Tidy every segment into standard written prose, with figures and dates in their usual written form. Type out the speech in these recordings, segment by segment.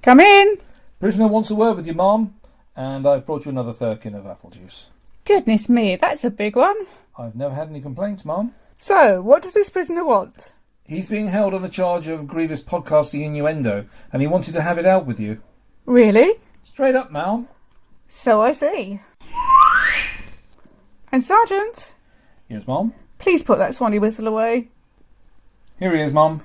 Come in. Prisoner wants a word with you, Ma'am, and I've brought you another firkin of apple juice. Goodness me, that's a big one. I've never had any complaints, Ma'am. So, what does this prisoner want? He's being held on a charge of grievous podcasting innuendo, and he wanted to have it out with you. Really? Straight up, Ma'am. So I see. And Sergeant? Yes, Ma'am. Please put that Swanee whistle away. Here he is, Ma'am.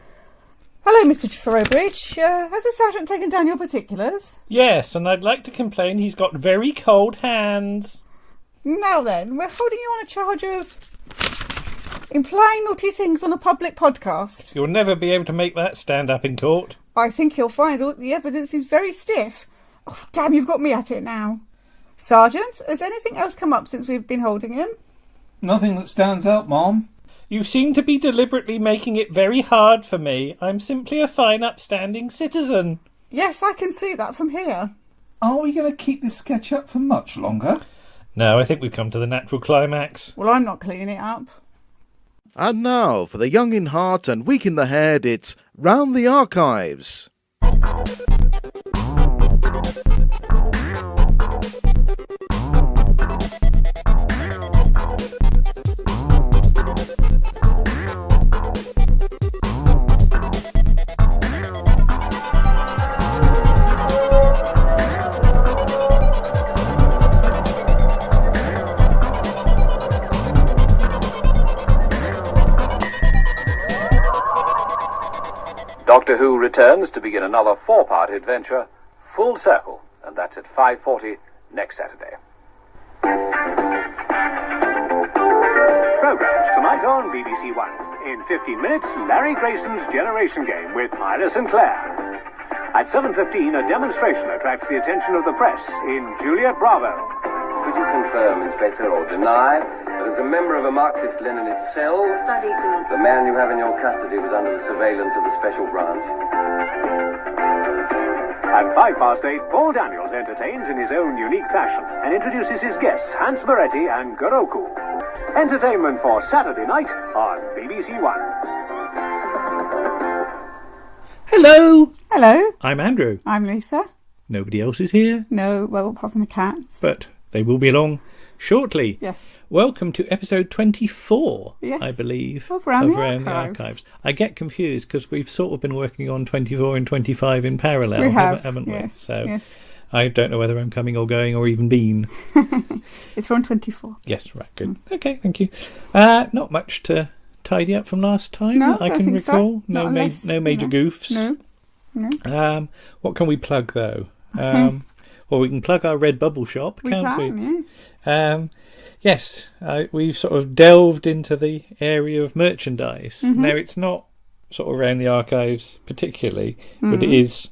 Hello, Mr. Throwbridge. Has the sergeant taken down your particulars? Yes, and I'd like to complain he's got very cold hands. Now then, we're holding you on a charge of implying naughty things on a public podcast. You'll never be able to make that stand up in court. I think you'll find all the evidence is very stiff. Oh, damn, you've got me at it now. Sergeant, has anything else come up since we've been holding him? Nothing that stands out, Ma'am. You seem to be deliberately making it very hard for me. I'm simply a fine, upstanding citizen. Yes, I can see that from here. Are we going to keep this sketch up for much longer? No, I think we've come to the natural climax. Well, I'm not cleaning it up. And now, for the young in heart and weak in the head, it's Round the Archives. Doctor Who returns to begin another 4-part adventure, Full Circle, and that's at 5:40 next Saturday. Programs tonight on BBC One. In 15 minutes, Larry Grayson's Generation Game with Iris and Claire. At 7:15, a demonstration attracts the attention of the press in Juliet Bravo. Could you confirm, Inspector, or deny that as a member of a Marxist-Leninist cell, the man you have in your custody was under the surveillance of the Special Branch? At 8:05, Paul Daniels entertains in his own unique fashion and introduces his guests Hans Moretti and Goroku. Entertainment for Saturday night on BBC One. Hello! Hello. I'm Andrew. I'm Lisa. Nobody else is here, No, well, apart from the cats. but they will be along shortly. Yes. Welcome to episode 24, Yes. I believe, Of Round the the Archives. Archives. I get confused because we've sort of been working on 24 and 25 in parallel, We have, haven't we? yes, So yes. I don't know whether I'm coming or going or even been. It's from 24. Yes, right, good. Okay, thank you. Not much to tidy up from last time No, that I don't can think so. recall. Not unless, No major goofs. No. What can we plug, though? Well, we can plug our Redbubble shop, We can't can, we? Yes, we've sort of delved into the area of merchandise. Mm-hmm. Now, it's not sort of around the archives particularly, but it is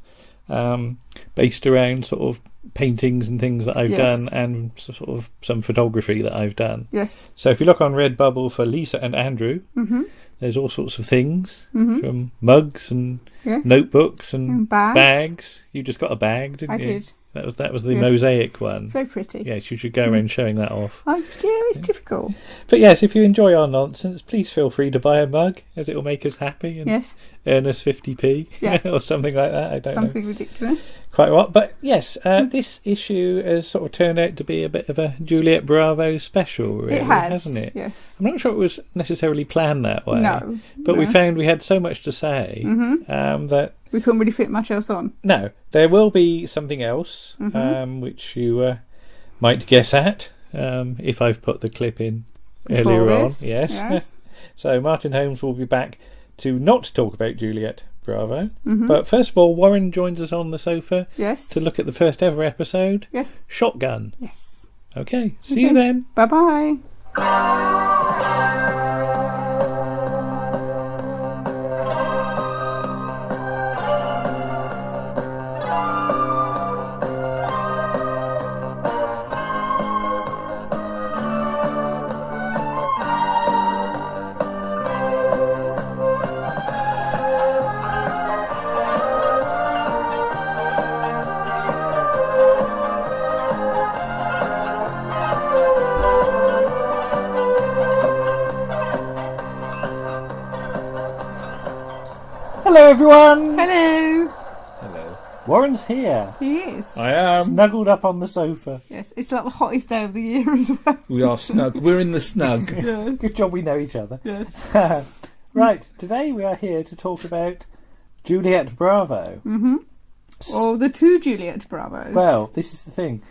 based around sort of paintings and things that I've Yes. done and sort of some photography that I've done. Yes. So if you look on Redbubble for Lisa and Andrew, there's all sorts of things, from mugs and Yes. notebooks and And bags. You just got a bag, didn't I you? did. That was the Yes. mosaic one. It's very pretty. Yes, you should go around showing that off. Oh, yeah, it's difficult. But yes, if you enjoy our nonsense, please feel free to buy a mug, as it will make us happy and Yes. earn us 50p Yeah. or something like that. I don't Something know ridiculous. quite what. But yes, this issue has sort of turned out to be a bit of a Juliet Bravo special, really, It has. hasn't it? Yes. I'm not sure it was necessarily planned that way. No. But we no. found we had so much to say that We couldn't really fit much else on. no, there will be something else which you might guess at if I've put the clip in earlier Before on. this, Yes. So Martin Holmes will be back to not talk about Juliet Bravo. But first of all, Warren joins us on the sofa Yes. to look at the first ever episode, Yes. Shotgun. Yes. Okay, see you then. Bye-bye. Hello, everyone. Hello. Hello. Warren's here. He is. I am. Snuggled up on the sofa. Yes, it's like the hottest day of the year as well. We are snug. We're in the snug. Yes. Good job we know each other. Yes. Right, today we are here to talk about Juliet Bravo. Mm-hmm. Or the two Juliet Bravos. Well, this is the thing.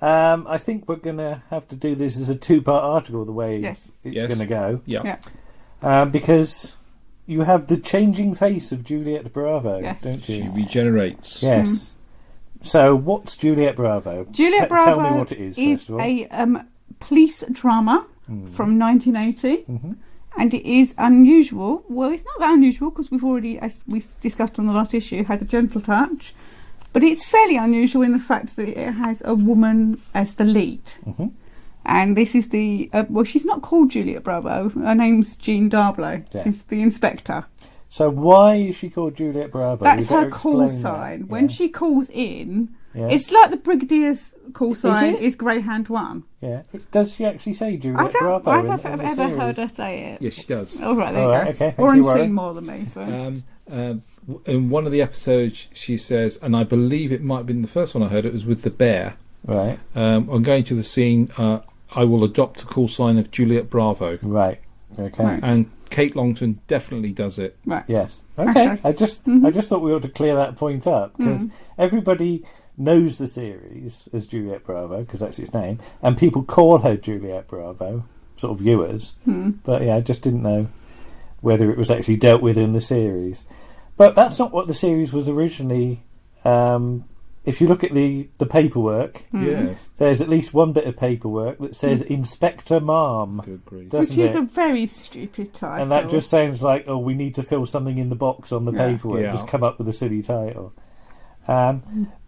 I think we're going to have to do this as a two-part article, the way it's going to go. Yeah. Because you have the changing face of Juliet Bravo, don't She you? regenerates. Yes. So, what's Juliet Bravo? Juliet Bravo Tell me what it is, first of all. a police drama from 1980. Mm-hmm. And it is unusual. Well, it's not that unusual because we've already, as we discussed on the last issue, had a gentle touch. But it's fairly unusual in the fact that it has a woman as the lead. Mm-hmm. And this is the... well, she's not called Juliet Bravo. Her name's Jean Darblay. Yeah. She's the inspector. So why is she called Juliet Bravo? That's You better her call explain sign. that. When Yeah. she calls in, Yeah. it's like the Brigadier's call sign it? is Greyhound 1. Yeah. Does she actually say Juliet I don't Bravo I've in ever the series? heard her say it. Yes, she does. All right, there All you right, go. okay, thank Warren's you, Warren. seen more than me, so... In one of the episodes, she says, and I believe it might have been the first one I heard, it was with the bear. Right. On going to the scene, I will adopt the call sign of Juliet Bravo. Right. Okay. Right. And Kate Longton definitely does it. Right. Yes. Okay. Okay. I just thought we ought to clear that point up because everybody knows the series as Juliet Bravo because that's its name, and people call her Juliet Bravo, sort of viewers. But yeah, I just didn't know whether it was actually dealt with in the series. But that's not what the series was originally. If you look at the paperwork, Yes. there's at least one bit of paperwork that says Inspector Ma'am, Good grief. doesn't Which is it? a very stupid title. And that just sounds like, oh, we need to fill something in the box on the Yeah. paperwork. Yeah. Just come up with a silly title.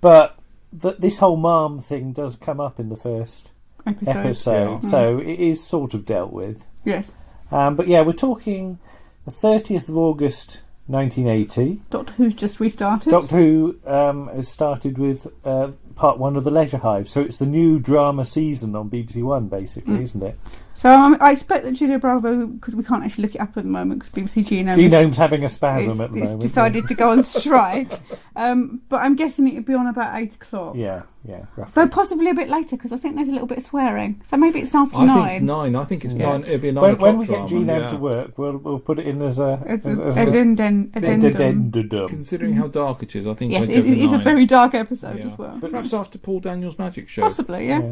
But this whole mom thing does come up in the first episode, Yeah. so it is sort of dealt with. Yes. But yeah, we're talking the 30th of August 1980. Doctor Who's just restarted. Doctor Who has started with part one of The Leisure Hive, so it's the new drama season on BBC One, basically, isn't it? So I expect that Julia Bravo, because we can't actually look it up at the moment because BBC Genome Genome's having a spasm at the it's moment. decided to go on strike. But I'm guessing it'll be on about 8 o'clock. Yeah, roughly. Though possibly a bit later because I think there's a little bit of swearing. So maybe it's after I 9. think 9. I think it's Yeah. 9. It'll be a 9 When o'clock we get drama, Genome yeah. to work, we'll put it in as a Addendum. addendum. Considering how dark it is, I think Yes, I'd it go for is a 9. very dark episode Yeah. as well. But Perhaps after Paul Daniels' magic show. Possibly, yeah.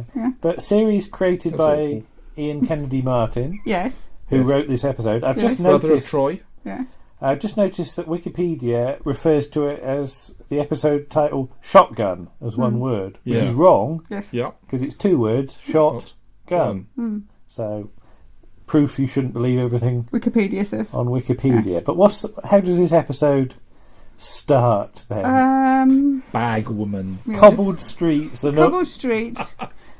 But series created That's by awful. Ian Kennedy Martin, Yes, who Yes. wrote this episode. I've Yes. just Brother of noticed. Troy. yes. I've just noticed that Wikipedia refers to it as the episode title "Shotgun" as one word, which Yeah. is wrong Yeah. because it's 2 words: shot, gun. So, proof you shouldn't believe everything Wikipedia says. on Wikipedia. Yes. But how does this episode start then? Bag woman. Yeah. Cobbled streets and Cobbled streets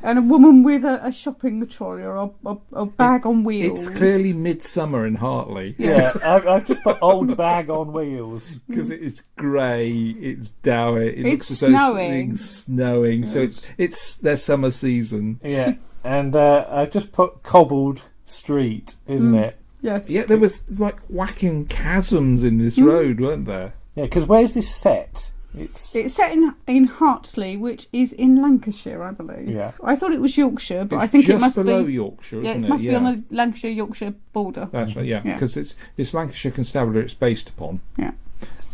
and a woman with a shopping trolley or a bag on wheels. It's clearly midsummer in Hartley. yeah, I've just put old bag on wheels. Because it is grey, it's dour, it It's looks as though snowing. it's snowing. So it's their summer season. Yeah, and I've just put cobbled street, isn't it? Yes. Yeah, there was like whacking chasms in this road, weren't there? Yeah, because where's this set? It's set in Hartley, which is in Lancashire, I believe. Yeah. I thought it was Yorkshire, but It's I think just it must below be. Yorkshire, Yeah, isn't it must it? be on the Lancashire-Yorkshire border. That's right, yeah, Yeah. because it's Lancashire Constabulary it's based upon, Yeah.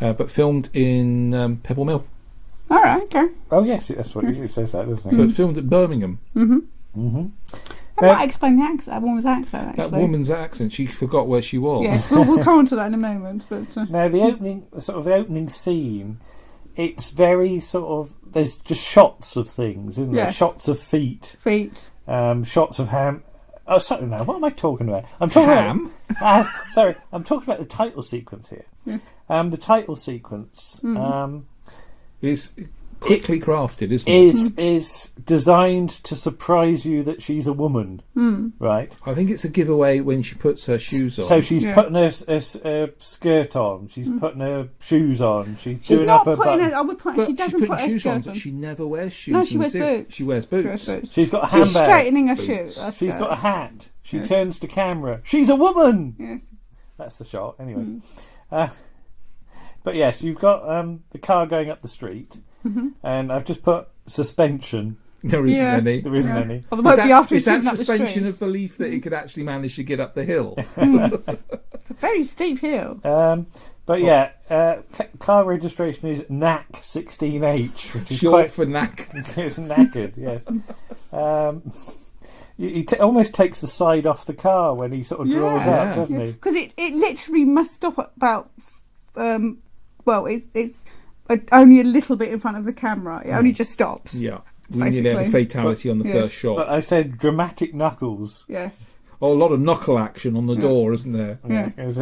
but filmed in Pebble Mill. All right. Okay. oh yes, that's what it says that, doesn't it? So it's filmed at Birmingham. That might explain the accent. That woman's accent, actually. That woman's accent, she forgot where she was. Yes, we'll come on to that in a moment. But Now the opening scene, it's very sort of there's just shots of things, isn't there? Yes. Shots of feet, feet. shots of ham. Oh, sorry, no. What am I talking about? I'm talking Ham? about. Sorry, I'm talking about the title sequence here. Yes. The title sequence It's quickly crafted, isn't it? is designed to surprise you that she's a woman, right? I think it's a giveaway when she puts her shoes on. So she's Yeah. putting her skirt on. She's putting her shoes on. She's She's doing not up her putting button. her. I would point. But She she's doesn't putting put her shoes skirt on, on. but she never wears shoes. No, in she the wears series. boots. She wears boots. She's got a She's handbag. straightening her Boots. shoes. She's got a hat. She turns to camera. She's a woman. Yes. That's the shot. Anyway, but yes, you've got the car going up the street, and I've just put suspension. There isn't any. There isn't any. Well, there won't be after Is that shooting up the suspension street. of belief that it could actually manage to get up the hill? A very steep hill. But yeah, car registration is NAC 16H, which is Short for knack. It's knackered, yes. He almost takes the side off the car when he sort of draws up, doesn't he? Because it literally must stop at about, it's only a little bit in front of the camera. It only just stops. Yeah. We nearly had a fatality on the first shot. But I said dramatic knuckles. Yes. Oh, a lot of knuckle action on the door, isn't there? Yeah. Is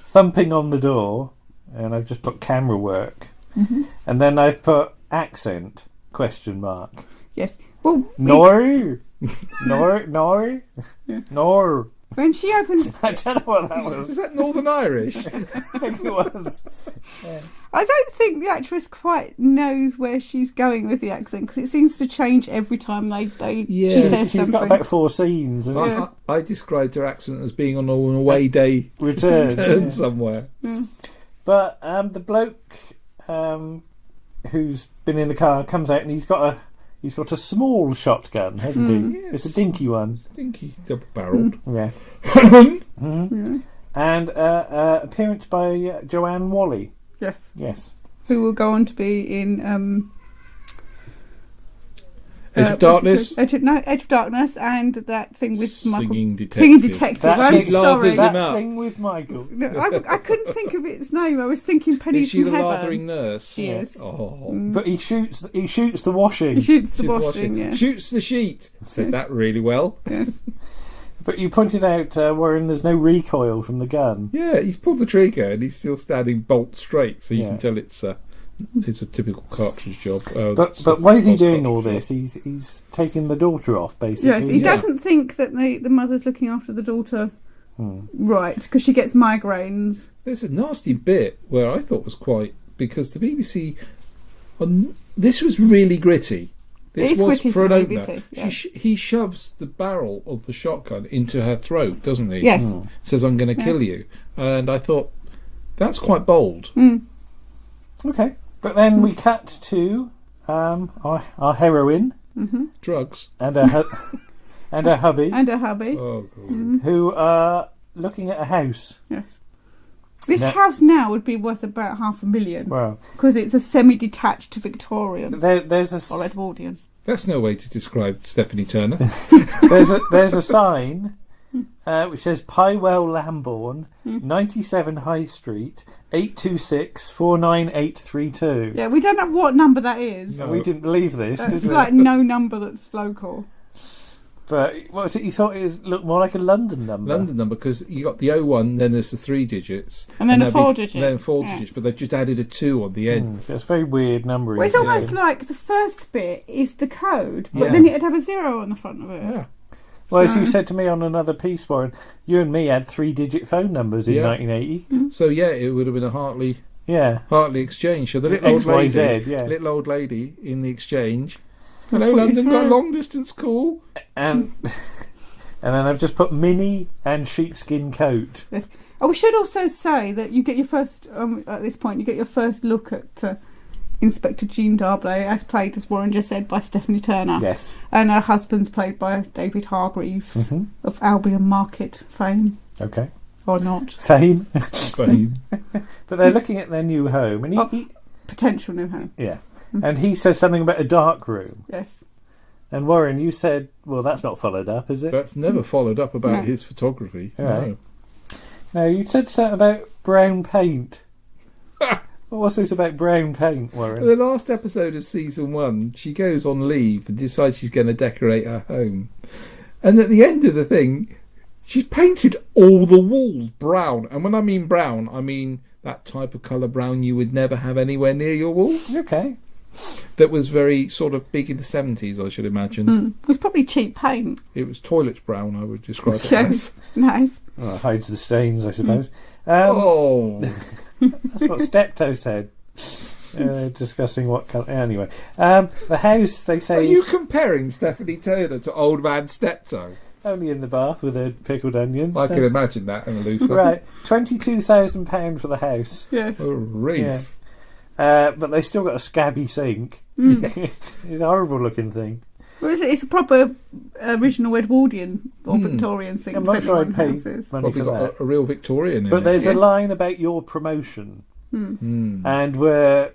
thumping on the door, and I've just put camera work. And then I've put accent, ? Yes. Well, Nor. when she opened... I don't know what that was. Is that Northern Irish? I think it was. I don't think the actress quite knows where she's going with the accent, because it seems to change every time she says She's something. got about 4 scenes. And I described her accent as being on an away day return somewhere. But the bloke who's been in the car comes out and he's got a small shotgun, hasn't he? Yes. It's a dinky one. Dinky, double-barrelled. Yeah. And appearance by Joanne Whalley. Yes. Who will go on to be in Edge of Darkness. Edge of Darkness, and that thing with Singing Michael. Detective. Singing Detective. I'm She lathers sorry. him up. Thing with Michael. No, I couldn't think of its name. I was thinking Penny Is she from the Heaven. lathering nurse? She is. Oh. But he shoots the washing. He shoots the She's washing, yes. Shoots the sheet. Said that really well. Yes. But you pointed out, Warren, there's no recoil from the gun. Yeah, he's pulled the trigger and he's still standing bolt straight, so you Yeah. can tell it's a typical cartridge job. But why is he doing all this? He's taking the daughter off, basically. Yes, he doesn't think that the mother's looking after the daughter right, because she gets migraines. There's a nasty bit where I thought was quite, because the BBC, this was really gritty. This It's was gritty for an for opener. BBC, yeah. He shoves the barrel of the shotgun into her throat, doesn't he? Yes. Says, "I'm going to kill you," and I thought that's quite bold. Okay. But then we cut to our heroine Drugs. and her and her hubby, And her hubby. Oh, God. who are looking at a house. Yes. This Now- house now would be worth about $500,000 Well, because it's a semi-detached Victorian there's or Edwardian. That's no way to describe Stephanie Turner. there's a sign which says Pywell Lambourne, 97 High Street, 826-49832. Yeah, we don't know what number that is. No. We didn't believe this, It's did we? like no number that's local. But what was it? You thought it looked more like a London number. London number, because you got the 01, then there's the 3 digits, And then a there'll be- 4 digit. then 4 Yeah. digits, but they've just added a 2 on the end. So it's a very weird number. Well, it's almost like the first bit is the code, but Yeah. then it'd have a 0 on the front of it. Yeah. Well, as you said to me on another piece, Warren, you and me had 3-digit phone numbers in Yeah. 1980. So yeah, it would have been a Hartley Yeah. exchange. So the little old lady, XYZ, yeah. little old lady in the exchange. Hello, London. Got a long distance call. And and then I've just put mini and sheepskin coat. Yes. Oh, we should also say that you get your first, at this point, you get your first look at Inspector Jean Darblay, as played, as Warren just said, by Stephanie Turner. Yes. And her husband's played by David Hargreaves of Albion Market fame, Okay. or not. Fame. Fame. But they're looking at their new home, and he Potential new home. yeah, and he says something about a dark room. Yes. And Warren, you said, well, that's not followed up, is it? That's never followed up about No. his photography. Right. No, you said something about brown paint. What's this about brown paint, In Warren? the last episode of season 1, she goes on leave and decides she's going to decorate her home. And at the end of the thing, she's painted all the walls brown. And when I mean brown, I mean that type of colour brown you would never have anywhere near your walls. Okay. That was very sort of big in the 70s, I should imagine. It was probably cheap paint. It was toilet brown, I would describe it Yes. as. Nice. Well, it hides the stains, I suppose. Oh, That's what Steptoe said. Discussing what colour. Anyway, the house, they say, are you is comparing Stephanie Turner to old man Steptoe? only in the bath with her pickled onions. I can imagine that in a loofah. Right, £22,000 for the house. Yes. Oh, reef. Yeah. But they still got a scabby sink. It's a horrible looking thing. Well, it's a proper original Edwardian or Victorian thing. I'm not sure I'd pay money Probably for got that. a real Victorian in But it. there's a line about your promotion. And we're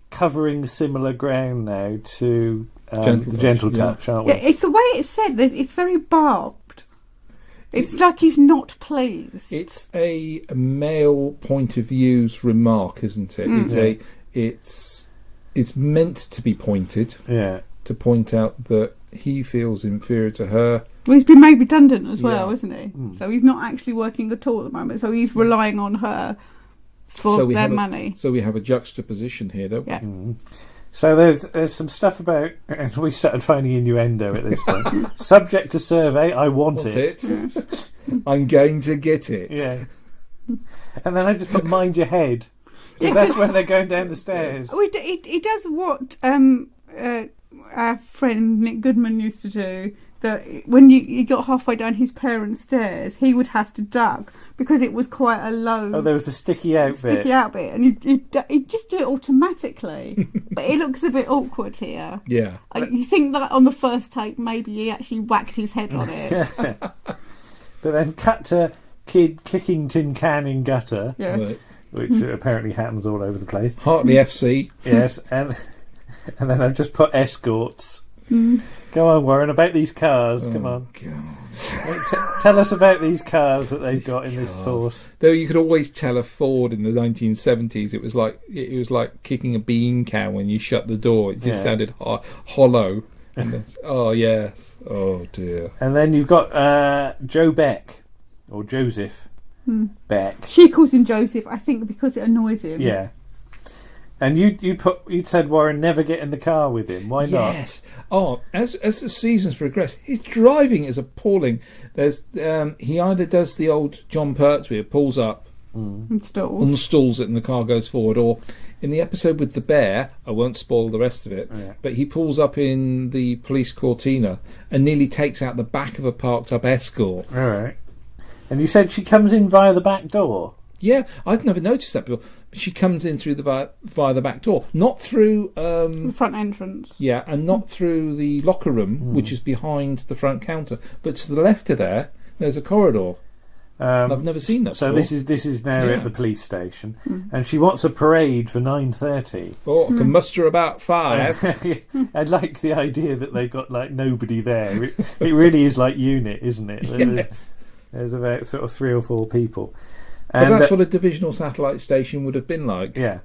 covering similar ground now to the Gentle Touch, aren't we? Yeah, it's the way it's said. That it's very barbed. It's like he's not pleased. It's a male point of view's remark, isn't it? It's meant to be pointed. Yeah. To point out that he feels inferior to her. Well, he's been made redundant as well, isn't he? So he's not actually working at all at the moment. So he's relying on her for their money. So we have a juxtaposition here, don't we? Yeah. So there's some stuff about, and we started finding innuendo at this point. Subject to survey, I want it. I'm going to get it. Yeah. And then I just put mind your head. Because that's when they're going down the stairs. Oh, he does what our friend Nick Goodman used to do. That when you got halfway down his parents' stairs, he would have to duck because it was quite a low. Oh, there was a sticky out bit, and he'd just do it automatically. But it looks a bit awkward here. Yeah, you think that on the first take, maybe he actually whacked his head on it. But then cut to kid kicking tin can in gutter. Yes. Right. Which apparently happens all over the place. Hartley FC. Yes, and then I've just put escorts. Go on, Warren, about these cars. Come on. Tell us about these cars that they've got in this force. Though you could always tell a Ford in the 1970s. It was like kicking a bean can when you shut the door. It just sounded hollow. And oh yes, oh dear. And then you've got Joe Beck or Joseph Beck. She calls him Joseph, I think, because it annoys him. Yeah. And you said, Warren, never get in the car with him. Why not? Yes. Oh, as the seasons progress, his driving is appalling. There's he either does the old John Pertwee, pulls up, unstalls it, and the car goes forward, or in the episode with the bear, I won't spoil the rest of it, but he pulls up in the police Cortina and nearly takes out the back of a parked up Escort. All right. And you said she comes in via the back door. Yeah, I've never noticed that before. She comes in through via the back door, not through the front entrance. Yeah, and not through the locker room, which is behind the front counter, but to the left of there's a corridor. I've never seen that. So before. this is now at the police station, and she wants a parade for 9:30. Oh, I can muster about 5. I like the idea that they've got like nobody there. It really is like UNIT, isn't it? Yes. There's about sort of 3 or 4 people. But that's what a divisional satellite station would have been like. Yeah.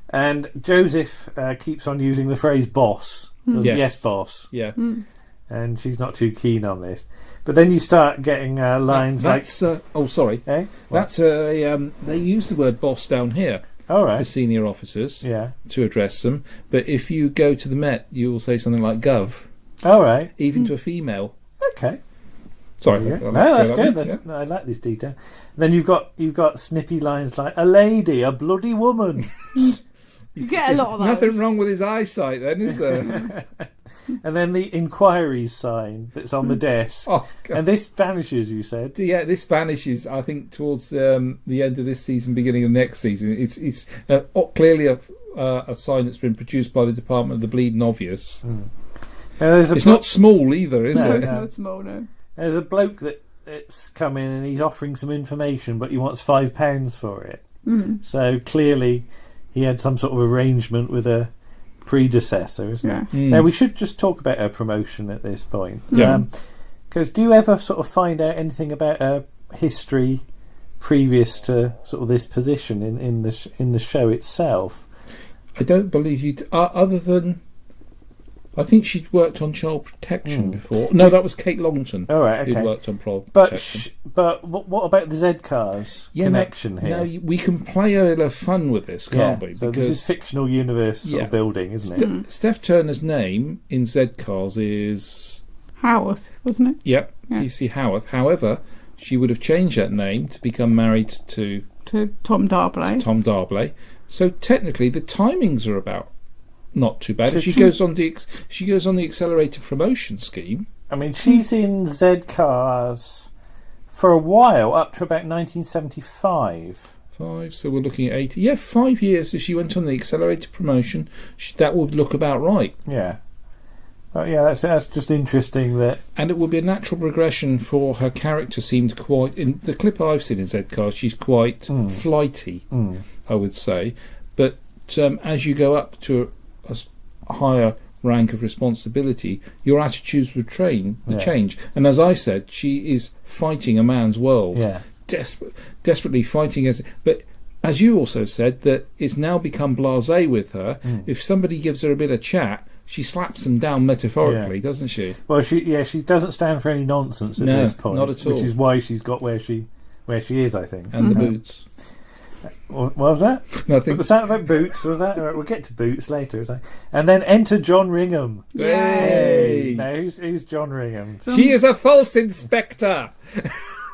And Joseph keeps on using the phrase boss. Yes, boss. Yeah. And she's not too keen on this. But then you start getting lines like... sorry. Eh? That's they use the word boss down here. All right. For senior officers. Yeah. To address them. But if you go to the Met, you will say something like gov. All right. Even to a female. Okay. Sorry. No, that's good. I like this detail. Then you've got snippy lines like a lady, a bloody woman. You get a lot of those. Nothing wrong with his eyesight, then, is there? And then the inquiries sign that's on the desk. Oh, God. And this vanishes, you said. Yeah, this vanishes. I think towards the end of this season, beginning of next season. It's clearly a sign that's been produced by the Department of the Bleeding Obvious. It's not small either, is it? It's not small, no. There's a bloke that's come in and he's offering some information, but he wants £5 for it. So clearly he had some sort of arrangement with a predecessor, isn't it? Now we should just talk about her promotion at this point. Yeah. Because do you ever sort of find out anything about her history previous to sort of this position in the show itself? I don't believe you. Other than, I think she'd worked on child protection before. No, that was Kate Longton. All right, okay. Who'd worked on child protection. But what about the Z-Cars connection here? No, we can play a little fun with this, can't we? So this is fictional universe sort of building, isn't it? Steph Turner's name in Z-Cars is Howarth, wasn't it? Yep, you see Howarth. However, she would have changed that name to become married to Tom Darblay. So technically, the timings are about not too bad. If she goes on the accelerated promotion scheme. I mean, she's in Z Cars for a while, up to about 1975. 5, so we're looking at 80. Yeah, 5 years if she went on the accelerated promotion. That would look about right. Yeah. Yeah, that's just interesting that... And it would be a natural progression for her character. Seemed quite... In the clip I've seen in Z-Cast, she's quite flighty, I would say. But as you go up to a higher rank of responsibility, your attitudes would change. And as I said, she is fighting a man's world. Yeah. Desperately fighting us. But as you also said, that it's now become blasé with her. If somebody gives her a bit of chat, she slaps them down metaphorically, doesn't she? Well, she doesn't stand for any nonsense at this point. Not at all. Which is why she's got where she is, I think. And the boots. What was that? Nothing. Was that about boots? Was that? All right, we'll get to boots later. And then enter John Ringham. Yay! Now, who's John Ringham? She is a false inspector.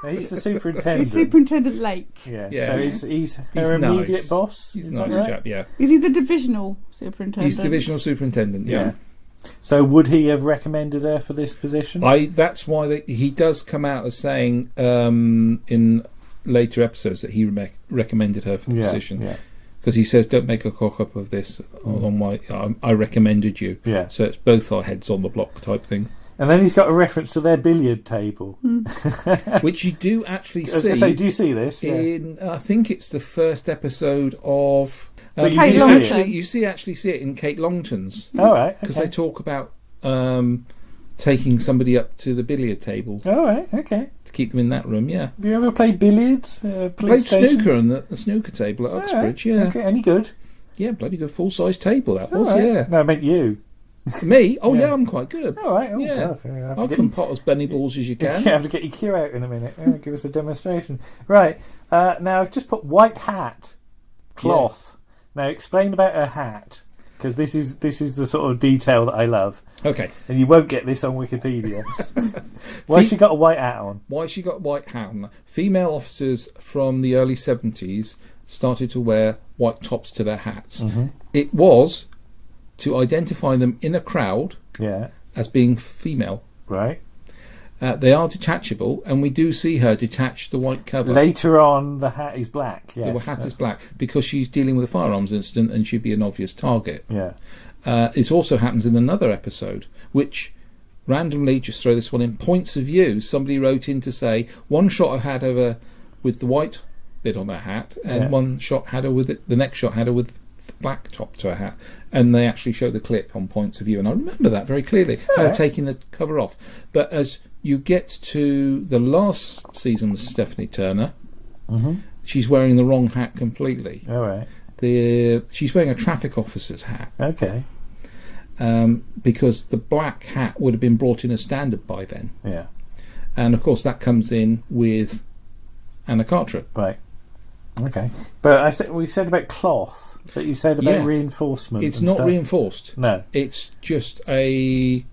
He's the superintendent. He's Superintendent Lake. So he's her immediate boss. He's is a nice that right? chap, yeah. Is he the divisional superintendent? He's divisional superintendent, yeah. So would he have recommended her for this position? That's why he does come out as saying in later episodes that he recommended her for the position. Yeah. Because he says, "Don't make a cock up of this. On my, I recommended you." Yeah. So it's both our heads on the block type thing. And then he's got a reference to their billiard table, which you do actually see. So do you see this? In I think it's the first episode of. Kate Longton. You actually see it in Kate Longton's. All right. Because they talk about taking somebody up to the billiard table. All right. Okay. To keep them in that room. Yeah. Have you ever played billiards? Played snooker on the snooker table at Uxbridge. Right. Yeah. Okay. Any good? Yeah, bloody good full size table that was. Right. Yeah. No, I meant you. Me? Oh yeah, I'm quite good. All right. I can pot as many balls as you can. You have to get your cue out in a minute. Give us a demonstration. Right. Now I've just put white hat, cloth. Now explain about her hat, because this is the sort of detail that I love. Okay. And you won't get this on Wikipedia. Why has she got a white hat on? Why she got a white hat on? Female officers from the early 70s started to wear white tops to their hats. Mm-hmm. It was to identify them in a crowd as being female. Right. They are detachable, and we do see her detach the white cover. Later on, the hat is black. Yes. The hat is black because she's dealing with a firearms incident and she'd be an obvious target. Yeah. It also happens in another episode, which randomly, just throw this one in, points of view, somebody wrote in to say one shot had her with the white bit on her hat, and one shot had her with it, the next shot had her with the black top to her hat, and they actually show the clip on points of view, and I remember that very clearly, her taking the cover off. But as you get to the last season with Stephanie Turner, she's wearing the wrong hat completely. All right. She's wearing a traffic officer's hat. Okay. Because the black hat would have been brought in as standard by then. Yeah. And of course that comes in with Anna Carteret. Right. Okay. But we said about cloth, that you said about reinforcement. It's not reinforced. No. It's just a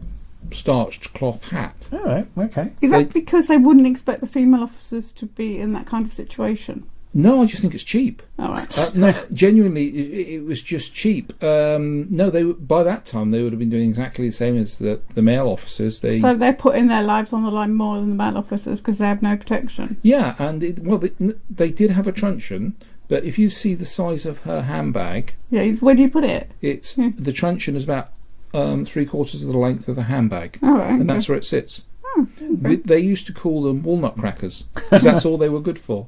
starched cloth hat. All right. Okay. Is that because they wouldn't expect the female officers to be in that kind of situation? No, I just think it's cheap. All right. No, genuinely, it was just cheap. No, by that time they would have been doing exactly the same as the male officers. So they're putting their lives on the line more than the male officers because they have no protection. Yeah, and they did have a truncheon, but if you see the size of her handbag, where do you put it? It's the truncheon is about 3/4 of the length of the handbag, and that's where it sits. Oh, okay. They used to call them walnut crackers because that's all they were good for.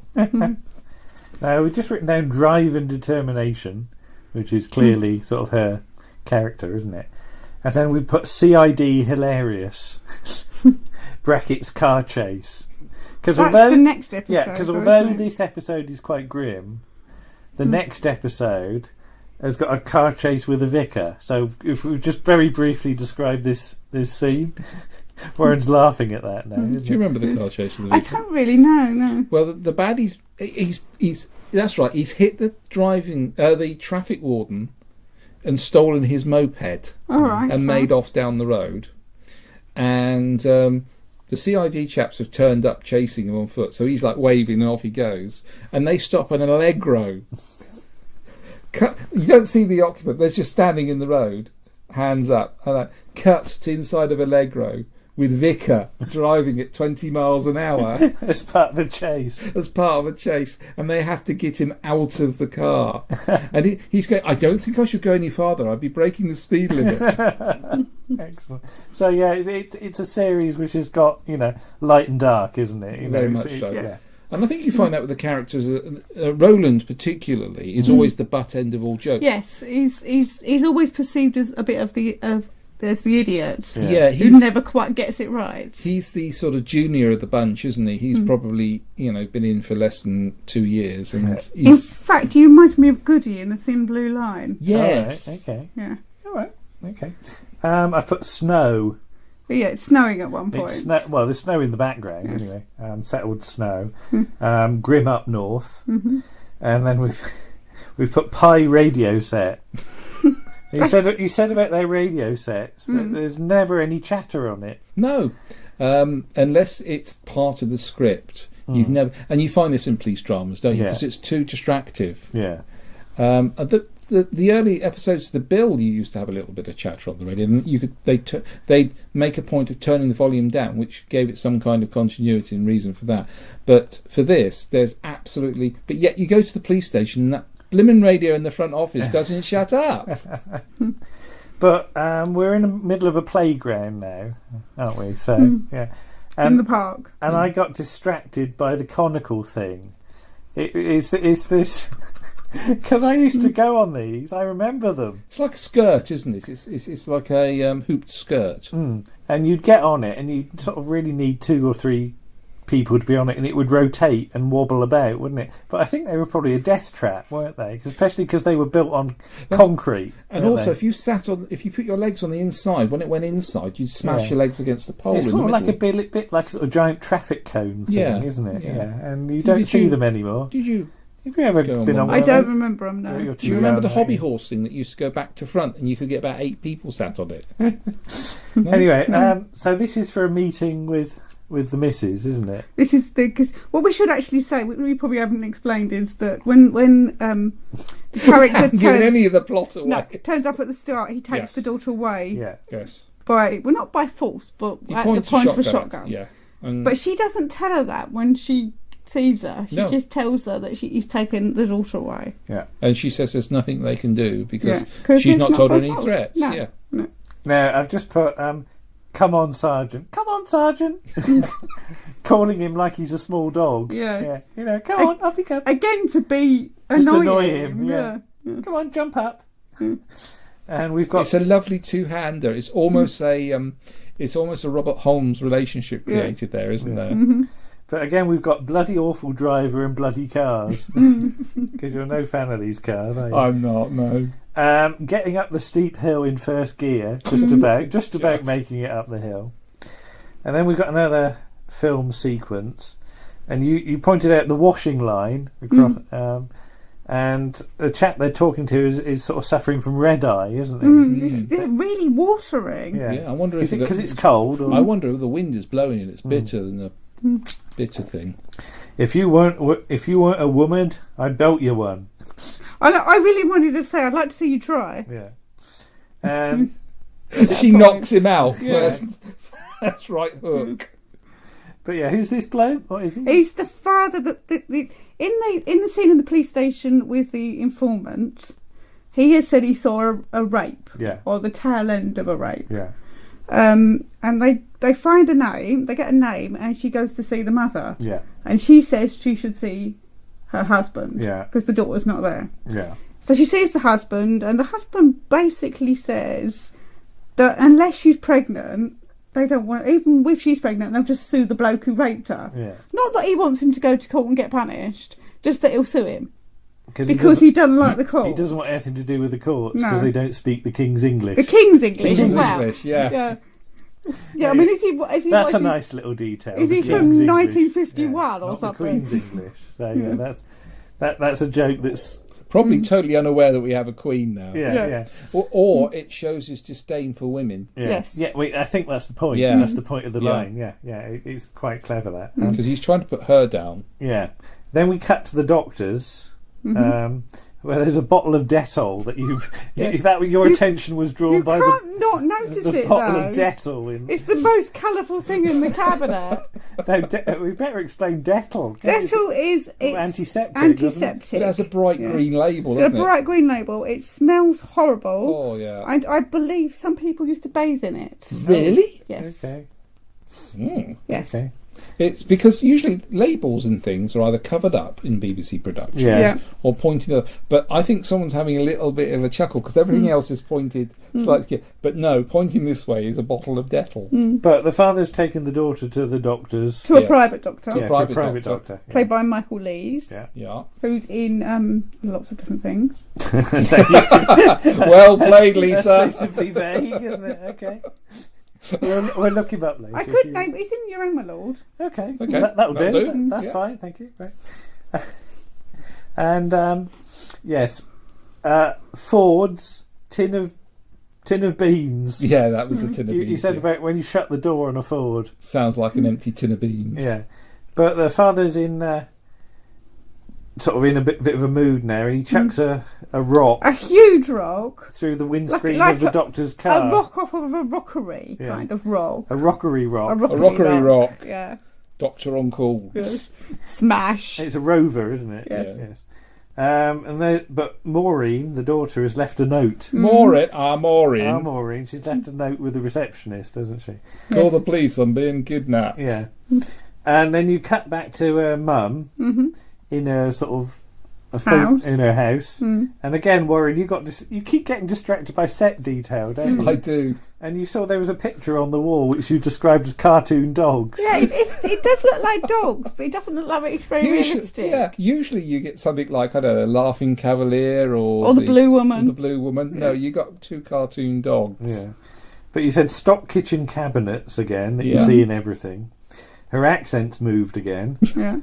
Now, we've just written down drive and determination, which is clearly sort of her character, isn't it? And then we put CID hilarious, brackets car chase. That's the next episode. Yeah, because although this episode is quite grim, the next episode has got a car chase with a vicar. So if we just very briefly describe this scene... Warren's laughing at that now. Do you remember the car chase with the vicar? I don't really know. No. Well, the baddie's he's that's right. He's hit the traffic warden and stolen his moped. And made off down the road. And the CID chaps have turned up chasing him on foot. So he's like waving and off he goes. And they stop an Allegro. You don't see the occupant. They're just standing in the road, hands up. And cut to inside of Allegro. with Vicar driving at 20 miles an hour As part of a chase. as part of a chase, and they have to get him out of the car. And he's going, I don't think I should go any farther. I'd be breaking the speed limit. Excellent. So yeah, it's a series which has got, light and dark, isn't it? Very much so. Yeah. And I think you find that with the characters. Roland, particularly, is always the butt end of all jokes. Yes, he's always perceived as a bit of the idiot. Yeah, who never quite gets it right. He's the sort of junior of the bunch, isn't he? He's probably, been in for less than 2 years. And In fact, he reminds me of Goody in The Thin Blue Line. yes. All right, okay. Yeah. All right. Okay. I put snow. But yeah, it's snowing at one point. There's snow in the background anyway. Settled snow. Grim up north. Mm-hmm. And then we've put Pie radio set. You said about their radio sets that there's never any chatter on it. No, unless it's part of the script. You've never, and you find this in police dramas, don't you? Yeah. Because it's too distractive. Yeah. The early episodes of The Bill, you used to have a little bit of chatter on the radio, and they'd make a point of turning the volume down, which gave it some kind of continuity and reason for that. But for this, there's absolutely. But yet you go to the police station, and that blimmin' radio in the front office doesn't shut up. But we're in the middle of a playground now, aren't we? So yeah, in the park. And I got distracted by the conical thing. Is this? Because I used to go on these. I remember them. It's like a skirt, isn't it? It's like a hooped skirt. And you'd get on it, and you'd sort of really need 2 or 3 people to be on it, and it would rotate and wobble about, wouldn't it? But I think they were probably a death trap, weren't they? Especially because they were built on concrete. And also, if you put your legs on the inside, when it went inside, you'd smash your legs against the pole. It's in sort the of middle. like a bit like a sort of giant traffic cone thing, isn't it? Yeah. And you don't see them anymore. Did you? Have you ever been on one I of don't those? remember them, no. Do you remember the hobby horse thing that used to go back to front, and you could get about 8 people sat on it? No? Anyway, so this is for a meeting with the missus, isn't it? This is because what we should actually say, we probably haven't explained, is that when the character giving any of the plot away. turns up at the start, he takes the daughter away. Yeah. Yes. Not by force, but He at the points point of a shotgun. shotgun. Yeah. But she doesn't tell her that when she sees her. She No. just tells her that he's taken the daughter away. Yeah. And she says there's nothing they can do because 'Cause she's it's not told her by any force. threats. No. Yeah. No. Now, I've just put, come on, Sergeant. Come on, Sergeant. Calling him like he's a small dog. Yeah. Come on, up you go. Again, to be Just annoying. annoy him, yeah. Come on, jump up. And we've got... It's a lovely two-hander. It's almost a Robert Holmes relationship created there, isn't there? Mm-hmm. But again, we've got bloody awful driver and bloody cars. Because you're no fan of these cars, are you? I'm not, no. Getting up the steep hill in first gear, just about making it up the hill. And then we've got another film sequence. And you pointed out the washing line across... and the chap they're talking to is sort of suffering from red eye, isn't he? They're really watering. Yeah, I wonder Is if it because it's cold? Or... I wonder if the wind is blowing and it's bitter than the bitter thing. If you weren't a woman, I'd belt you one. I really wanted to say, I'd like to see you try. Yeah. And she knocks him out. Yeah. That's right hook. But yeah, who's this bloke? What is he? He's the father in the scene in the police station with the informant. He has said he saw a rape, or the tail end of a rape. Yeah. And they find a name. They get a name, and she goes to see the mother. Yeah. And she says she should see her husband. Yeah. Because the daughter's not there. Yeah. So she sees the husband, and the husband basically says that unless she's pregnant, they don't want. Even if she's pregnant, they'll just sue the bloke who raped her. Yeah. Not that he wants him to go to court and get punished, just that he'll sue him. Because he doesn't like the courts. He doesn't want anything to do with the courts No. because they don't speak the King's English. The King's English as well. English, yeah. Yeah, I mean, is he? That's a nice little detail. Is he the from King's English. 1951 or not something? The Queen's English. So that's a joke that's probably totally unaware that we have a queen now. Yeah. Or it shows his disdain for women. Yeah. Yes. Yeah, I think that's the point. Yeah. That's the point of the Yeah. line. Yeah. It's quite clever that. Because he's trying to put her down. Yeah. Then we cut to the doctors. where there's a bottle of Dettol that is that what your attention was drawn by? You can't not notice the it, bottle though. of Dettol in. It's the most colourful thing in the cabinet. No, we better explain Dettol. Dettol is antiseptic. Antiseptic. It has a bright green label, It's doesn't a bright green label. It smells horrible. Oh, yeah. And I believe some people used to bathe in it. Really? Yes. Okay. Yes. Okay. It's because usually labels and things are either covered up in BBC productions Yeah. or pointed up. But I think someone's having a little bit of a chuckle because everything else is pointed slightly. But no, pointing this way is a bottle of Dettol. But the father's taken the daughter to the doctor's. To a private doctor. Yeah, to a private doctor. Yeah. Played by Michael Lees. Yeah. Yeah. Who's in lots of different things. Well played, Lisa. That's suitably vague, isn't it? Okay. We'll look him up later. I could name. It's in Your Own, My Lord. Okay. Okay. That'll do. do. That's Yeah. fine. Thank you. Right. And yes, Ford's tin of beans. Yeah, that was the tin of beans. You said yeah. about when you shut the door on a Ford. Sounds like an empty tin of beans. Yeah, but the father's in sort of in a bit of a mood now, and he chucks a rock A huge rock. through the windscreen Like of the doctor's car. A rock off of a rockery kind of rock. A rockery rock. A rockery rock. Yeah. Doctor on call. Yes. Smash. It's a rover, isn't it? Yes. Yes. But Maureen, the daughter, has left a note. Maureen. Maureen, she's left a note with the receptionist, hasn't she? Call the police, I'm being kidnapped. Yeah. And then you cut back to her mum in her sort of House. in her house. And again, Warren, you keep getting distracted by set detail, don't you? I do. And you saw there was a picture on the wall which you described as cartoon dogs. Yeah, it does look like dogs, but it doesn't look like it's very realistic. Yeah, usually you get something like, I don't know, Laughing Cavalier or the Blue Woman. The Blue Woman. No, you got two cartoon dogs. Yeah. But you said stock kitchen cabinets again that you see in everything. Her accent's moved again. Yeah.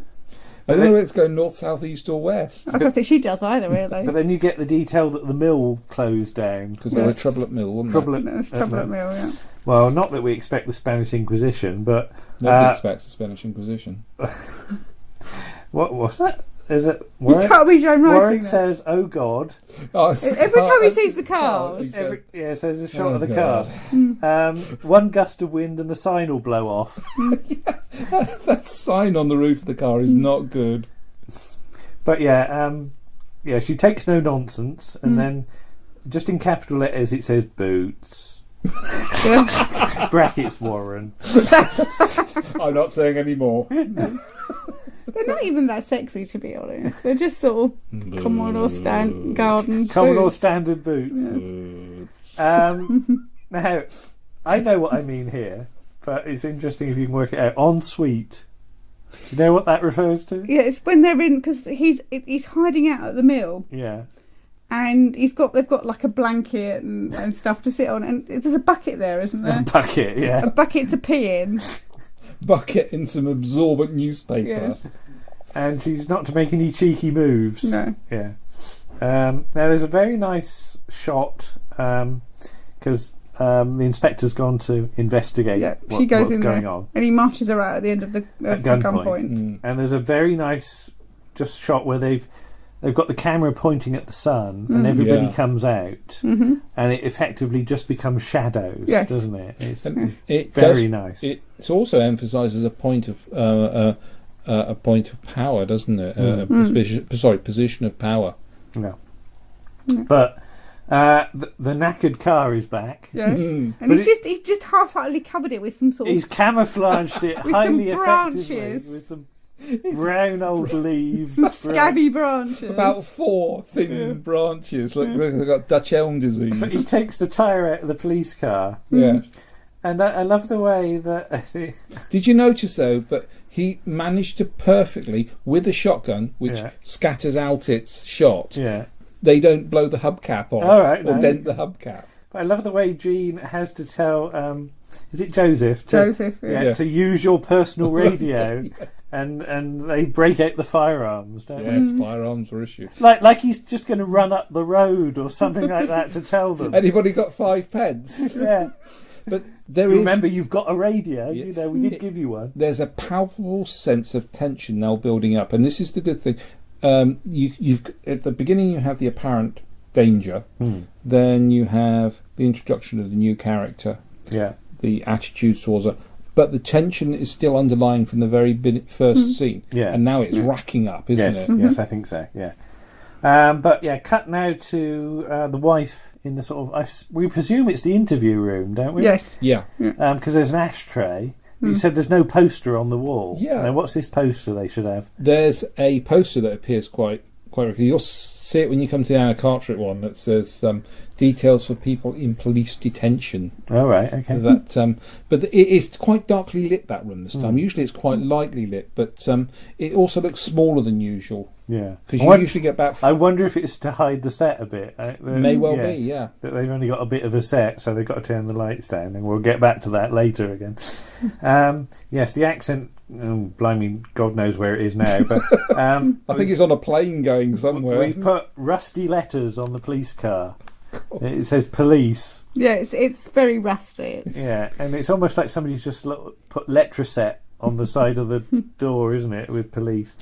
I don't know whether it's going north, south, east or west. I don't think she does either, really. But then you get the detail that the mill closed down. Because there were trouble at mill, wasn't Trouble there? It's trouble at Mill, yeah. Well, not that we expect the Spanish Inquisition, but... Nobody expects the Spanish Inquisition. What was that? Is it... You can't read your own writing. Warwick says, oh God. Oh, every time he sees the cars. Yeah, so there's a shot of the car. One gust of wind and the sign will blow off. That sign on the roof of the car is not good. But yeah, she takes no nonsense, and then just in capital letters it says boots. Brackets Warren. I'm not saying any more. They're not even that sexy, to be honest. They're just sort of Commodore garden Commodore boots. standard boots. Now, I know what I mean here, but it's interesting if you can work it out. Ensuite. Do you know what that refers to? Yeah, it's when they're in, because he's hiding out at the mill. Yeah. And they've got like a blanket and stuff to sit on, and there's a bucket there, isn't there? A bucket, yeah. A bucket to pee in. Bucket in some absorbent newspaper. Yes. And she's not to make any cheeky moves. No. Yeah. Now there's a very nice shot because the inspector's gone to investigate she goes what's in going there, on. and he marches her out at the end of the gunpoint. And there's a very nice just shot where they've got the camera pointing at the sun, and everybody comes out, and it effectively just becomes shadows, doesn't it? It's very nice. It also emphasises a point of power, doesn't it? Position of power. Yeah. But the knackered car is back. Yes. And he's just half-heartedly covered it with some sort of... He's camouflaged it with highly some effectively branches. with some brown old leaves. Scabby branches. About 4 thin branches. Look, they've got Dutch elm disease. But he takes the tyre out of the police car. Yeah. And I love the way that... Did you notice, though, that he managed to perfectly, with a shotgun, which scatters out its shot, they don't blow the hubcap off or dent the hubcap. But I love the way Jean has to tell... is it Joseph? Joseph, to use your personal radio. And they break out the firearms, don't they? Yes, firearms were issued. Like he's just going to run up the road or something like that to tell them. Anybody got 5 pence? Yeah. But remember, you've got a radio. You know, we did give you one. There's a palpable sense of tension now building up, and this is the good thing. you've at the beginning you have the apparent danger, then you have the introduction of the new character, the attitude towards her, but the tension is still underlying from the very first scene, and now it's racking up, isn't it? Yes, I think so. Yeah, but cut now to the wife in the sort of we presume it's the interview room, don't we? Yes. Yeah. Because there's an ashtray. You said there's no poster on the wall. Yeah. Now, what's this poster they should have? There's a poster that appears quite regularly. You'll see it when you come to the Anna Carteret one that says details for people in police detention. Oh, right, okay. But it is quite darkly lit, that room, this time. Usually it's quite lightly lit, but it also looks smaller than usual. Yeah. Because you usually get about... I wonder if it's to hide the set a bit. May well be, yeah. That they've only got a bit of a set, so they've got to turn the lights down, and we'll get back to that later again. Yes, the accent... Oh, blimey, God knows where it is now. But I think it's on a plane going somewhere. We've put rusty letters on the police car. It says police. Yeah, it's very rusty. Yeah, and it's almost like somebody's just put Letraset on the side of the door, isn't it, with police?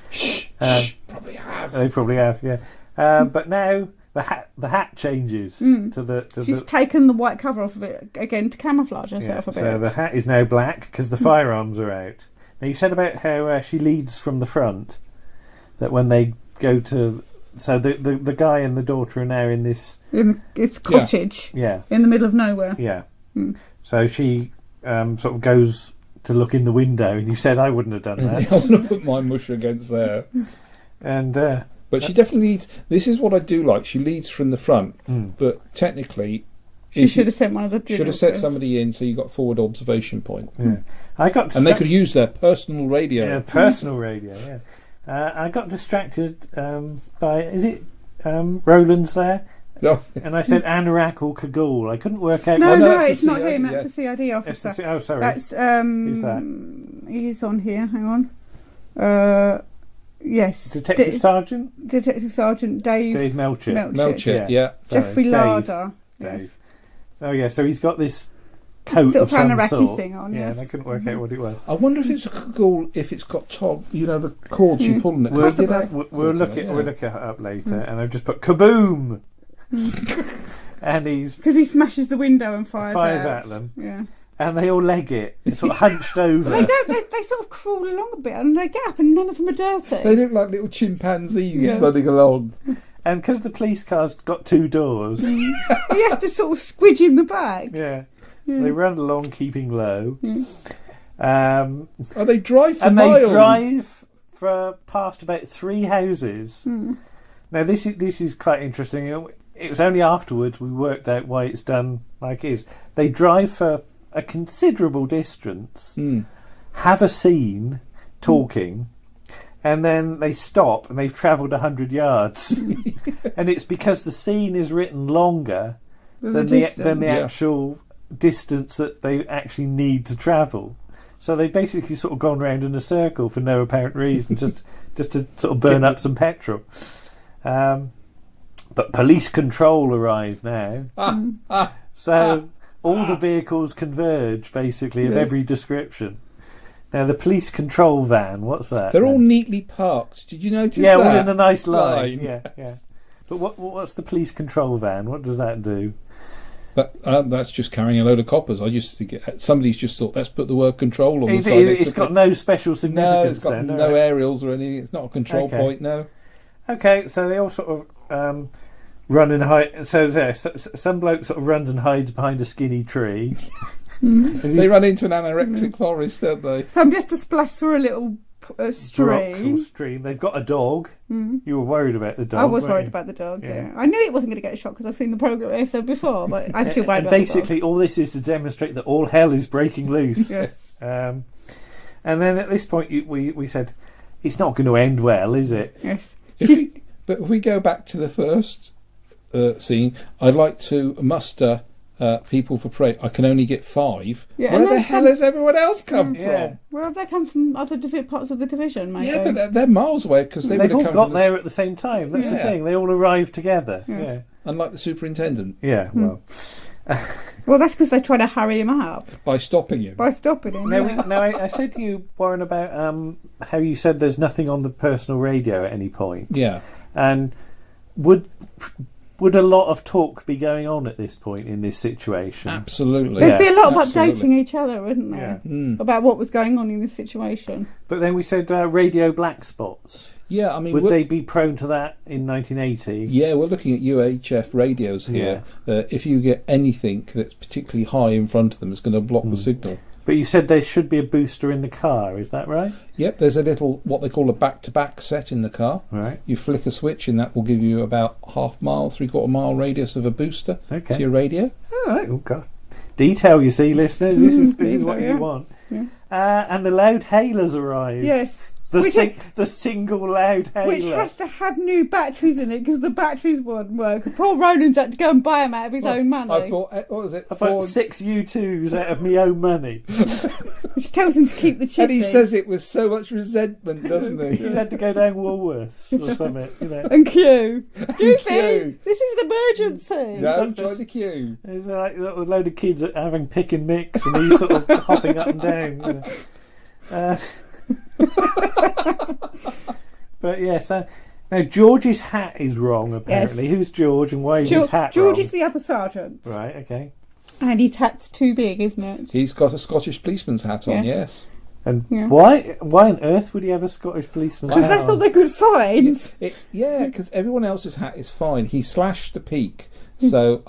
Probably have. They probably have, yeah. But now the hat changes to the. She's taken the white cover off of it again to camouflage herself a bit. So the hat is now black because the firearms are out. Now, you said about how she leads from the front, that when they go to... So the guy and the daughter are now in this... It's cottage. Yeah. In the middle of nowhere. Yeah. So she sort of goes to look in the window, and you said I wouldn't have done that. I wouldn't have put my mush against there. And... but she definitely leads... This is what I do like. She leads from the front, but technically... She should have sent one of the... Should have set somebody in so you got forward observation point. Yeah. And they could use their personal radio. Yeah, personal radio, yeah. I got distracted by... Is it Roland's there? No. And I said Anorak or Kagul. I couldn't work out... No, it's not him. That's the CID officer. Oh, sorry. That's... Who's that? He's on here. Hang on. Yes. Detective Sergeant? Detective Sergeant Dave Melchett. Melchett. Yeah. Jeffrey Larder. Dave. Yes. So yeah, so he's got this coat sort of some Anoraki sort. Thing on. Yeah, yes. and I couldn't work out what it was. I wonder if it's a Kagul, if it's got the cords you pull on it. We'll look it up later, and I've just put kaboom, and because he smashes the window and fires at them. Yeah. And they all leg it, sort of hunched over. They don't. They sort of crawl along a bit, and they get up, and none of them are dirty. They look like little chimpanzees running along. And because the police car's got two doors, you have to sort of squidge in the back. Yeah. So they run along, keeping low. They drive for miles. They drive past about 3 houses. Now this is quite interesting. It was only afterwards we worked out why it's done like it is. They drive for a considerable distance, have a scene, talking. And then they stop, and they've travelled 100 yards, and it's because the scene is written longer than the actual distance that they actually need to travel. So they've basically sort of gone round in a circle for no apparent reason, just to sort of burn up some petrol. But police control arrive now, so all the vehicles converge, basically, of every description. Now, the police control van, what's that? They're all neatly parked. Did you notice that? Yeah, all in a nice line. Yes. Yeah. But what's the police control van? What does that do? That's just carrying a load of coppers. Somebody's just thought, let's put the word control on the side. It's got no special significance. No, it's got no aerials or anything. It's not a control point, no. Okay, so they all sort of run and hide. So some bloke sort of runs and hides behind a skinny tree. They run into an anorexic forest, don't they? So I'm just to splash through a little stream. They've got a dog. You were worried about the dog. I was worried about the dog. Yeah, I knew it wasn't going to get shot because I've seen the program episode before, but I'm still worried about basically, the dog. all this is to demonstrate that all hell is breaking loose. Yes. And then at this point, we said, it's not going to end well, is it? Yes. But if we go back to the first scene, I'd like to muster people for prey. I can only get 5. Yeah, where the hell has everyone else come from? Where have they come from? Other parts of the division, maybe? Yeah, but they're miles away because they've all got there at the same time. That's the thing. They all arrived together. Yeah. Unlike the superintendent. Yeah, well. Well, that's because they try to hurry him up By stopping him. by stopping him. yeah. Now, I said to you, Warren, about how you said there's nothing on the personal radio at any point. Yeah. And would a lot of talk be going on at this point in this situation? Absolutely. There'd be a lot of Absolutely. updating each other, wouldn't there? Yeah. About what was going on in this situation. But then we said radio black spots. Yeah, I mean... Would they be prone to that in 1980? Yeah, we're looking at UHF radios here. If you get anything that's particularly high in front of them, it's going to block the signal. But you said there should be a booster in the car, is that right? Yep, there's a little, what they call a back-to-back set in the car. Right. You flick a switch and that will give you about half mile, three-quarter mile radius of a booster to your radio. All right, oh God. Detail, you see, listeners. This is what you want. Yeah. And the loud hailers arrived. Yes. The single loud hailer. Which has to have new batteries in it because the batteries won't work. Poor Ronan's had to go and buy them out of his own money. I bought, what was it? I bought 6 U2s out of my own money. Which tells him to keep the chips And he in. says it with so much resentment, doesn't he? You had to go down Woolworths or something, you know. And queue. Excuse me, queue. this is an emergency. No, try the queue. There's like a load of kids having pick and mix and he's sort of hopping up and down. You know. But yes, now George's hat is wrong apparently. Yes. Who's George and why is his hat wrong? George is the other sergeant. Right, okay. And his hat's too big, isn't it? He's got a Scottish policeman's hat on, yes. And why on earth would he have a Scottish policeman's hat Because that's on? all they could find. Because everyone else's hat is fine. He slashed the peak. So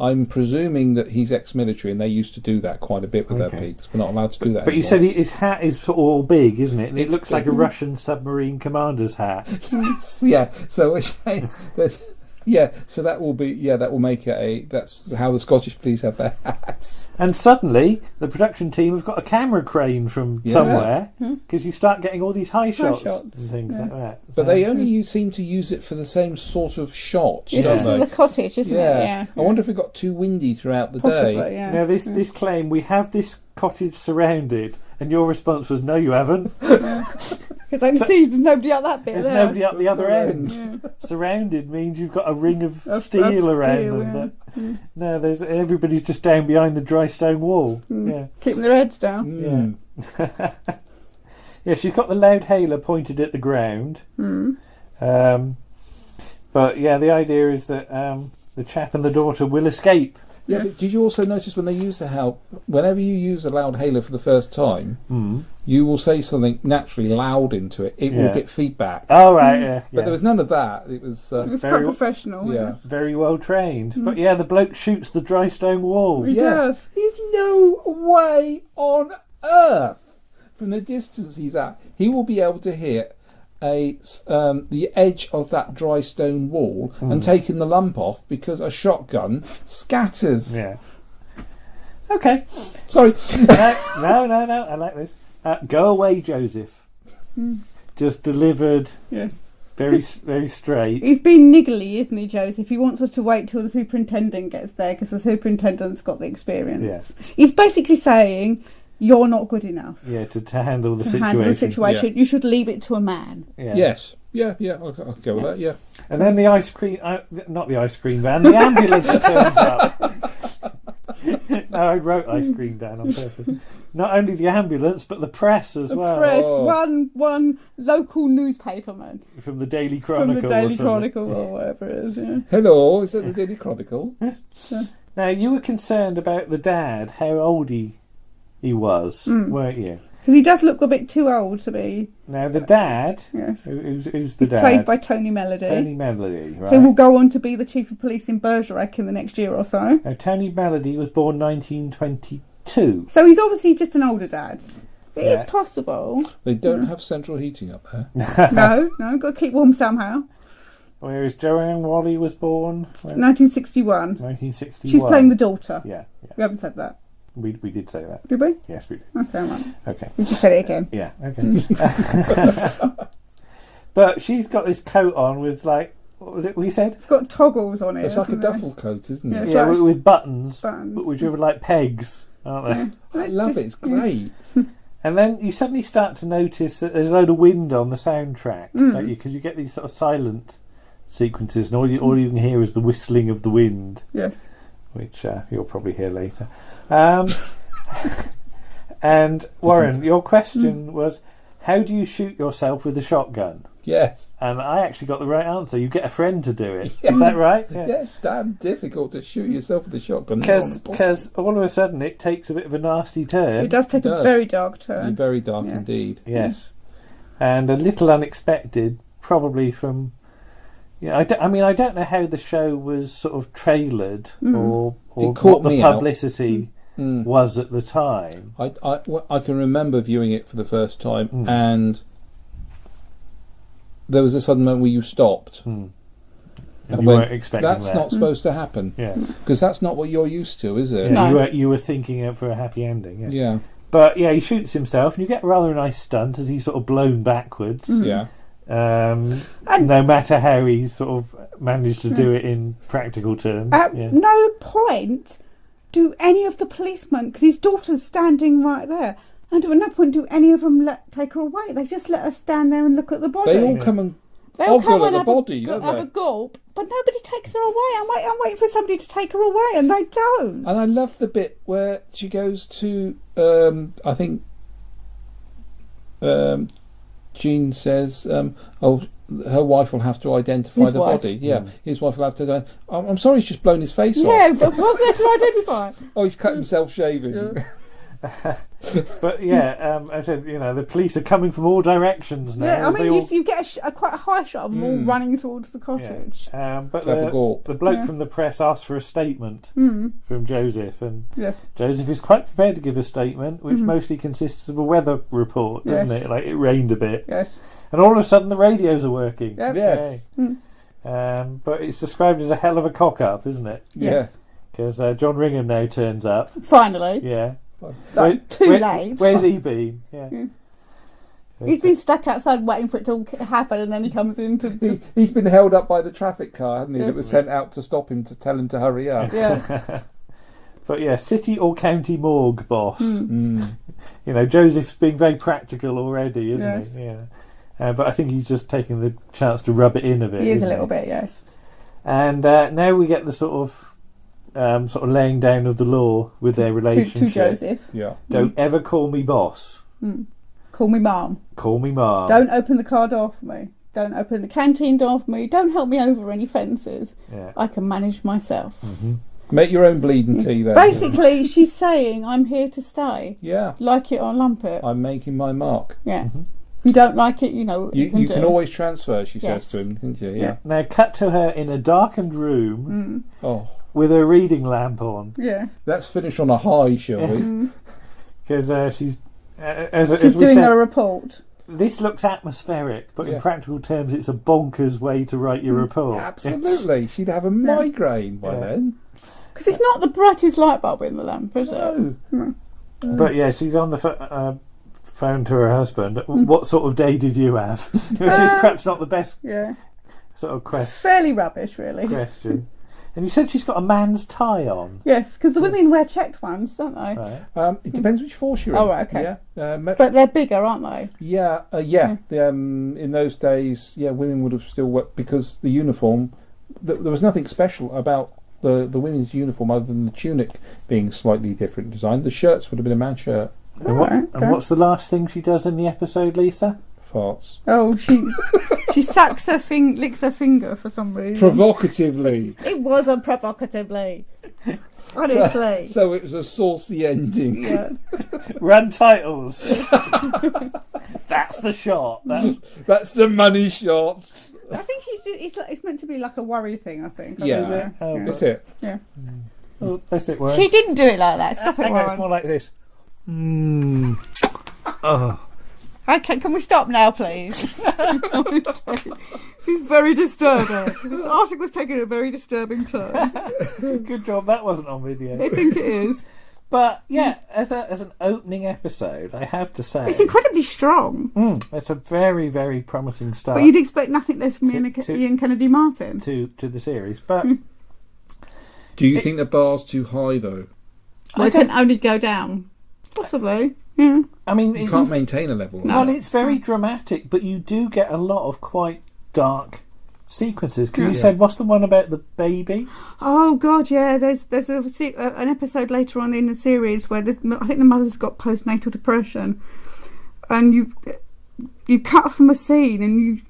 I'm presuming that he's ex-military and they used to do that quite a bit with their peaks. We're not allowed to do that But you anymore. said his hat is sort of all big, isn't it? And it It's looks like a big. Russian submarine commander's hat. Yeah, so we're saying that, so that will make it that's how the Scottish police have their hats. And suddenly, the production team have got a camera crane from somewhere because you start getting all these high shots and things like that. But they only seem to use it for the same sort of shots, It's don't just they? in the cottage, isn't it? Yeah. I wonder if it got too windy throughout the Possibly, day. yeah. Now, this claim, we have this cottage surrounded, and your response was, no, you haven't. Because I can see there's nobody up that bit There's there. nobody up the other end. Yeah. Surrounded means you've got a ring of Of steel around steel, them. But no, everybody's just down behind the dry stone wall. Yeah. Keeping their heads down. Yeah. Yeah, she's got the loud hailer pointed at the ground. But yeah, the idea is that the chap and the daughter will escape. Yeah, but did you also notice when they use whenever you use a loud hailer for the first time, you will say something naturally loud into it. It will get feedback. Oh, right, yeah. But there was none of that. It was... It was quite professional. Yeah. Very well trained. But yeah, the bloke shoots the dry stone wall. He does. There's no way on earth, from the distance he's at, he will be able to hit the edge of that dry stone wall and taking the lump off because a shotgun scatters. Yeah. Okay. Sorry. No. I like this. Go away, Joseph. Just delivered. Yes. Very straight. He's been niggly, isn't he, Joseph? He wants us to wait till the superintendent gets there because the superintendent's got the experience. Yes. He's basically saying, you're not good enough Yeah, to handle the to situation. handle the situation. Yeah. You should leave it to a man. Yeah. Yes. Yeah, I'll go with that, yeah. And then the ice cream, not the ice cream van, the ambulance turns up. No, I wrote ice cream down on purpose. Not only the ambulance, but the press as well. Press, one local newspaperman From the Daily Chronicle. from the Daily or something. Chronicle or whatever it is. Yeah. Hello, is that the Daily Chronicle? Now, you were concerned about the dad, how old he was, weren't you? Because he does look a bit too old to be. Now, the dad, Yes. who's the He's dad? played by Tony Melody, Tony Melody, right? who will go on to be the chief of police in Bergerac in the next year or so. Now, Tony Melody was born 1922. So he's obviously just an older dad. It is Yeah. possible. They don't have central heating up there. No, got to keep warm somehow. Whereas Joanne Wally was born 1961. 1961. She's playing the daughter. Yeah. We haven't said that, We did say that. did we? Yes, we did. Okay, right. Okay. We just said it again. Yeah, okay. But she's got this coat on with, like, what was it we said? It's got toggles on it. It's like a hasn't it? duffel coat, isn't Yeah, it? it's Yeah, like- with buttons, Buttons. but which are like pegs, aren't they? I love it, it's great. And then you suddenly start to notice that there's a load of wind on the soundtrack, don't you? Because you get these sort of silent sequences, and all you can hear is the whistling of the wind. Yes. which you'll probably hear later. And Warren, your question was, how do you shoot yourself with a shotgun? Yes. And I actually got the right answer. You get a friend to do it. Is that right? Yeah. It's damn difficult to shoot yourself with a shotgun. Because all of a sudden it takes a bit of a nasty turn. It does take a very dark turn. Very dark indeed. Yes. And a little unexpected, probably from... I don't know how the show was sort of trailered or what the publicity was at the time. I can remember viewing it for the first time and there was a sudden moment where you stopped. And you weren't expecting that's that. Not supposed to happen. Yeah. Because that's not what you're used to, is it? Yeah, no. You were thinking for a happy ending. Yeah. But he shoots himself and you get a rather nice stunt as he's sort of blown backwards. Yeah. No matter how he's sort of managed to do it in practical terms. At no point do any of the policemen, because his daughter's standing right there, and at no point do any of them take her away. They just let her stand there and look at the body. They all come and ogle at the body, don't they? Have a gulp, but nobody takes her away. I'm waiting for somebody to take her away, and they don't. And I love the bit where she goes to, I think, Jean says, her wife will have to identify the body. Yeah, his wife will have to. I'm sorry, he's just blown his face off. Yeah, but what's there to identify? He's cut himself shaving. Yeah. But I said, the police are coming from all directions now. Yeah, I mean, you get quite a high shot of them all running towards the cottage. Yeah. But the bloke from the press asked for a statement from Joseph, and Joseph is quite prepared to give a statement, which mostly consists of a weather report, doesn't it? Like it rained a bit. Yes. And all of a sudden the radios are working. Yep. Yes. But it's described as a hell of a cock-up, isn't it? Yeah. Because John Ringham now turns up. Finally. Yeah. Too late. Where's he been? Yeah. He's been stuck outside waiting for it to happen, and then he comes in to... He's been held up by the traffic car, hasn't he, that was sent out to stop him, to tell him to hurry up. Yeah. But city or county morgue boss. Joseph's being very practical already, isn't he? Yeah. But I think he's just taking the chance to rub it in a bit. He is a little bit, yes. And now we get the sort of laying down of the law with their relationship. To Joseph. Yeah. Don't ever call me boss. Call me mum. Call me mum. Don't open the car door for me. Don't open the canteen door for me. Don't help me over any fences. Yeah. I can manage myself. Make your own bleeding tea then. Basically, she's saying, I'm here to stay. Yeah. Like it or lump it. I'm making my mark. Yeah. You don't like it, You can always transfer, she says to him, didn't you? Yeah. Now cut to her in a darkened room with her reading lamp on. Yeah. Let's finish on a high, shall we? Because she's she's doing a report. This looks atmospheric, but in practical terms, it's a bonkers way to write your report. Absolutely. She'd have a migraine by then. Because it's not the brightest light bulb in the lamp, is it? No. But she's on the phone to her husband. What sort of day did you have? Which is perhaps not the best sort of question. Fairly rubbish, really. Question. And you said she's got a man's tie on. Yes, because the women wear checked ones, don't they? Right. It depends which force you're in. Oh, right, okay. Yeah. But they're bigger, aren't they? Yeah. In those days, women would have still worked because the uniform. There was nothing special about the women's uniform other than the tunic being slightly different design. The shirts would have been a man's shirt. And what's the last thing she does in the episode, Lisa? Farts. Oh, she sucks licks her finger for some reason. Provocatively. It wasn't provocatively. Honestly. So it was a saucy ending. Yeah. Run titles. That's the shot. That's the money shot. I think it's meant to be like a worry thing, I think. Yeah. That's it. Yeah. Oh, that's it, Warren. She didn't do it like that. Stop it, Warren. It's more like this. Okay, can we stop now, please? She's very disturbing. This article's taking a very disturbing turn. Good job that wasn't on video. I think it is. But as an opening episode, I have to say it's incredibly strong. It's a very, very promising start. But you'd expect nothing less from Ian Kennedy Martin to the series. But do you think the bar's too high though? Well, it can only go down. Possibly. Yeah. I mean, you can't maintain a level. Well, it's very dramatic, but you do get a lot of quite dark sequences. Because you said, what's the one about the baby? Oh God, yeah. There's an episode later on in the series where I think the mother's got postnatal depression, and you cut from a scene and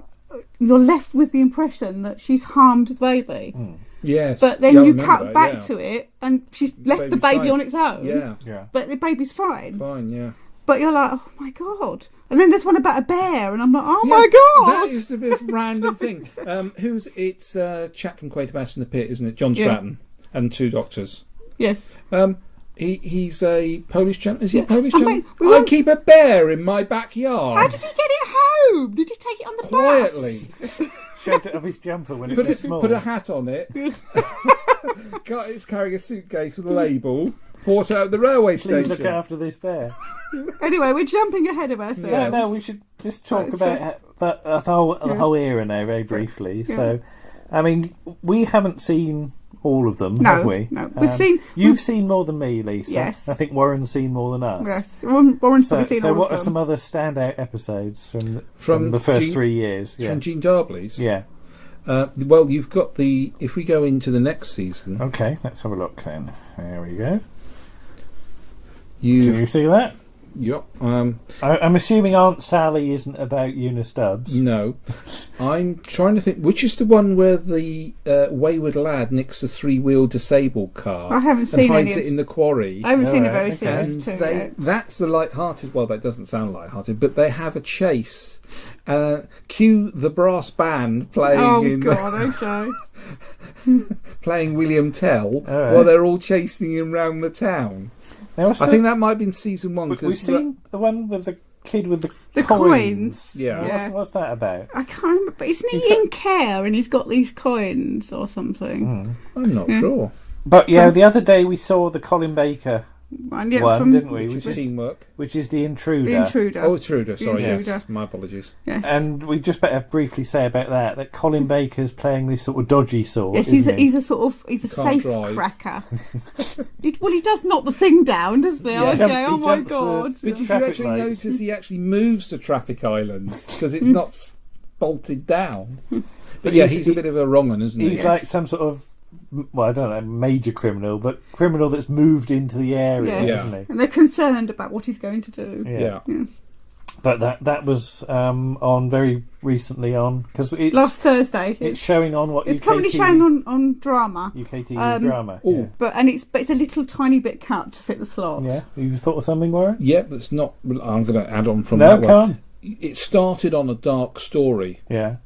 you're left with the impression that she's harmed the baby. Yes. But then you cut back to it and she's left the baby on its own. Yeah. But the baby's fine. Fine, yeah. But you're like, oh my God. And then there's one about a bear, and I'm like, oh my God. That is a bit of a random thing. It's chap from Quatermass in the Pit, isn't it? John Stratton and 2 doctors. Yes. He's a Polish chap. Is he a Polish chap? mean, I keep a bear in my backyard. How did he get it home? Did he take it on the Quietly. bus? Shoved it off his jumper when it was small. Put a hat on it. It's carrying a suitcase with a label. Bought it out at the railway station. Please look after this bear. Anyway, we're jumping ahead of ourselves. Yeah, no, we should just talk about the whole era now very briefly. Yeah. So, I mean, we haven't seen all of them, have we? No, You've seen more than me, Lisa. Yes. I think Warren's seen more than us. Yes, Warren's probably seen all of them. So what are some other standout episodes from the first 3 years? From Jean Darblay's? Yeah. Well, you've got if we go into the next season... Okay, let's have a look then. There we go. Can you see that? Yep. I'm assuming Aunt Sally isn't about Una Stubbs. No. I'm trying to think, which is the one where the wayward lad nicks the 3-wheel disabled car I haven't seen and hides any it in the quarry. I haven't seen a very serious and that's the light-hearted... Well, that doesn't sound light-hearted, but they have a chase. Cue the brass band playing playing William Tell while they're all chasing him round the town. Now, I think that might have been season 1. We've seen the one with the kid with the coins. Yeah. What's that about? I can't remember, but isn't he in care and he's got these coins or something? I'm not sure. But the other day we saw the Colin Baker one, didn't we? Which is Teamwork. Which is The Intruder. The Intruder. Oh, Intruder, sorry. Yes. My apologies. Yes. And we just better briefly say about that Colin Baker's playing this sort of dodgy sort. Yes, he's a safe cracker. He does knock the thing down, doesn't he? I was going, oh my God. But did you actually notice he actually moves the traffic island because it's not bolted down? But he's a bit of a wrong one, isn't he? He's like some sort of, well, I don't know, major criminal, but criminal that's moved into the area, isn't he? And they're concerned about what he's going to do. Yeah. But that was on very recently on because last Thursday. It's showing on what it's UK currently TV, showing on drama. UK TV drama. But it's a little tiny bit cut to fit the slot. Yeah, you thought of something, Warren? Yeah, but it's not. I'm going to add on from that one. No, come. It started on a dark story. Yeah.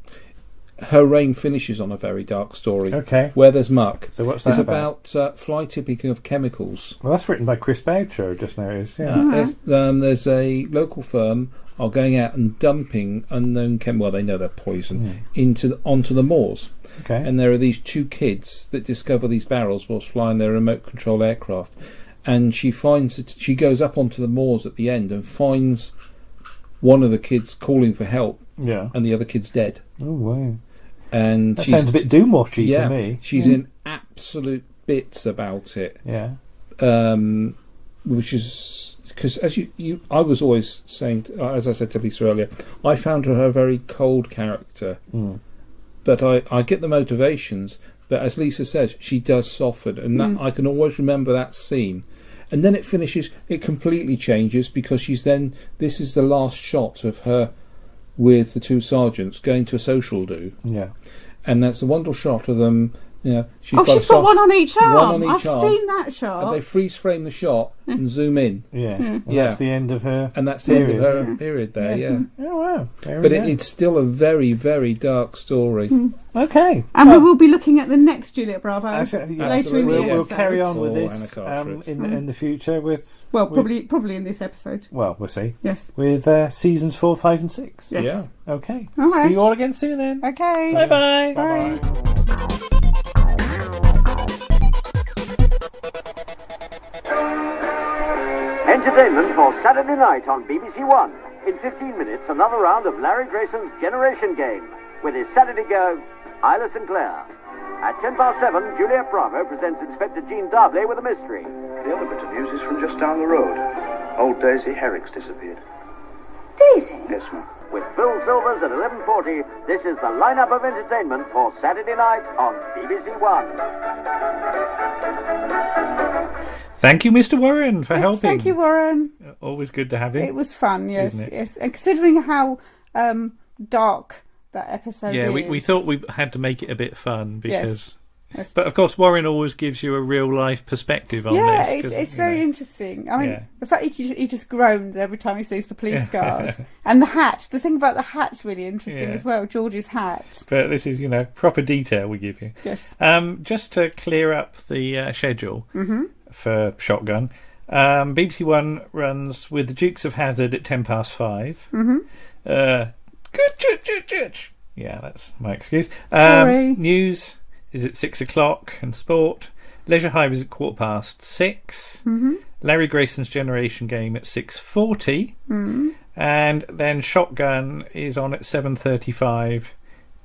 Her reign finishes on a very dark story. Okay. Where there's muck. So what's that It's about? Fly tipping of chemicals. Well, that's written by Chris Boucher, just noticed. Yeah. There's a local firm are going out and dumping unknown well, they know they're poison, onto the moors. Okay. And there are these 2 kids that discover these barrels whilst flying their remote control aircraft. And she goes up onto the moors at the end and finds one of the kids calling for help. Yeah. And the other kid's dead. Oh, wow. And that sounds a bit Doom-watchy to me. She's in absolute bits about it. Yeah. Which is because I was always saying, as I said to Lisa earlier, I found her a very cold character. But I get the motivations. But as Lisa says, she does soften, and that I can always remember that scene. And then it finishes. It completely changes because this is the last shot of her with the 2 sergeants going to a social do. Yeah. And that's a wonderful shot of them. She's got one on each arm. I've seen that shot. And they freeze frame the shot and zoom in. Yeah. And that's the end of her. And that's the end of her period there. Yeah. Oh wow. But it's still a very, very dark story. Okay. And we will be looking at the next Juliet Bravo later in the episode. We'll carry on with this in the future with probably in this episode. Well, we'll see. Yes. With seasons 4, 5 and 6. Yes. Yeah. Okay. All right. See you all again soon then. Okay. Bye-bye. Bye. Entertainment for Saturday night on BBC One. In 15 minutes, another round of Larry Grayson's Generation Game with his Saturday go, Isla Sinclair. At 7:10, Juliet Bravo presents Inspector Jean Darblay with a mystery. The other bit of news is from just down the road. Old Daisy Herrick's disappeared. Daisy? Yes, ma'am. With Phil Silvers at 11:40, this is the lineup of entertainment for Saturday night on BBC One. Thank you, Mr. Warren, for helping. Thank you, Warren. Always good to have him. It was fun, yes. Isn't it? Yes. And considering how dark that episode yeah, is. we thought we had to make it a bit fun because... Yes. But of course, Warren always gives you a real life perspective on this. Yeah, it's very interesting. I mean, the fact he just groans every time he sees the police cars, and the hat. The thing about the hat's really interesting as well. George's hat. But this is, proper detail we give you. Yes. Just to clear up the schedule for Shotgun, BBC One runs with the Dukes of Hazzard at 5:10. Good. Yeah, that's my excuse. Sorry. News is at 6:00, and sport. Leisure Hive is at 6:15. Larry Grayson's Generation Game at 6:40, and then Shotgun is on at 7:35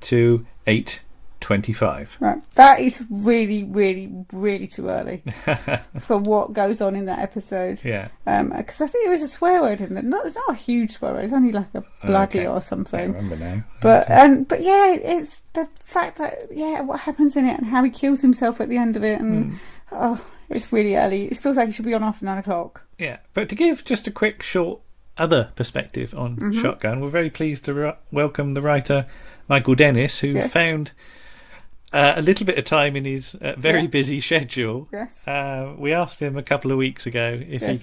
to 8:25. Right, that is really, really, really too early for what goes on in that episode. Yeah, because I think there is a swear word in there. It's not a huge swear word. It's only like a bloody or something. I remember now. But yeah, it's the fact that what happens in it and how he kills himself at the end of it, and it's really early. It feels like it should be on after 9 o'clock. Yeah, but to give just a quick, short other perspective on Shotgun, we're very pleased to welcome the writer Michael Dennis, who found a little bit of time in his very busy schedule. Yes. We asked him a couple of weeks ago if he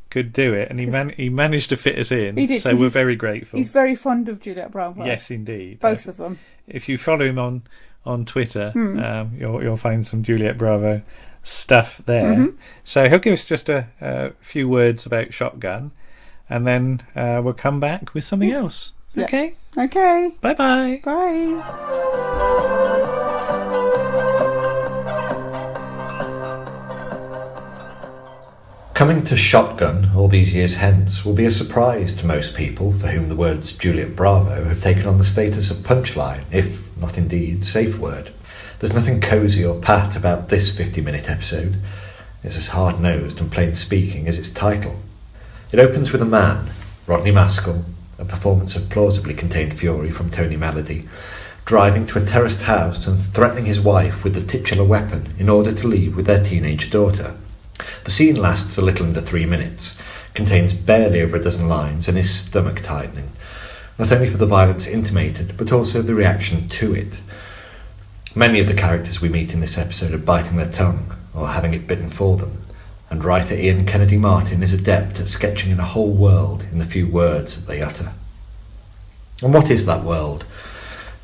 could do it, and he managed to fit us in. He did, so we're very grateful. He's very fond of Juliet Bravo. Yes, indeed. Both of them. If you follow him on Twitter, you'll find some Juliet Bravo stuff there. So he'll give us just a few words about Shotgun, and then we'll come back with something else. Yeah. Okay? Okay. Bye-bye. Bye. Coming to Shotgun all these years hence will be a surprise to most people for whom the words Juliet Bravo have taken on the status of punchline, if not indeed safe word. There's nothing cosy or pat about this 50-minute episode. It's as hard-nosed and plain-speaking as its title. It opens with a man, Rodney Maskell, a performance of plausibly contained fury from Tony Melody, driving to a terraced house and threatening his wife with the titular weapon in order to leave with their teenage daughter. The scene lasts a little under 3 minutes, contains barely over a dozen lines, and is stomach-tightening, not only for the violence intimated, but also the reaction to it. Many of the characters we meet in this episode are biting their tongue, or having it bitten for them, and writer Ian Kennedy Martin is adept at sketching in a whole world in the few words that they utter. And what is that world?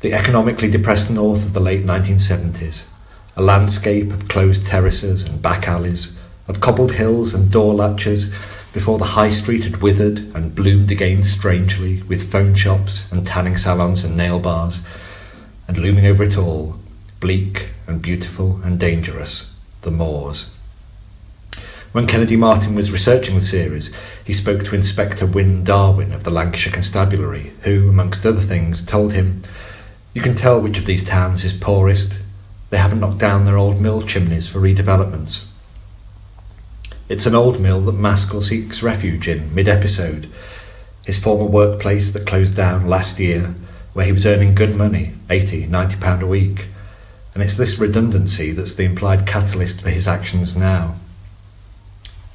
The economically depressed north of the late 1970s, a landscape of closed terraces and back alleys, of cobbled hills and door latches, before the high street had withered and bloomed again strangely, with phone shops and tanning salons and nail bars, and looming over it all, bleak and beautiful and dangerous, the moors. When Kennedy Martin was researching the series, he spoke to Inspector Wynne Darwin of the Lancashire Constabulary, who, amongst other things, told him, "You can tell which of these towns is poorest. They haven't knocked down their old mill chimneys for redevelopments." It's an old mill that Maskell seeks refuge in mid-episode, his former workplace that closed down last year, where he was earning good money, £80-90 a week, and it's this redundancy that's the implied catalyst for his actions now.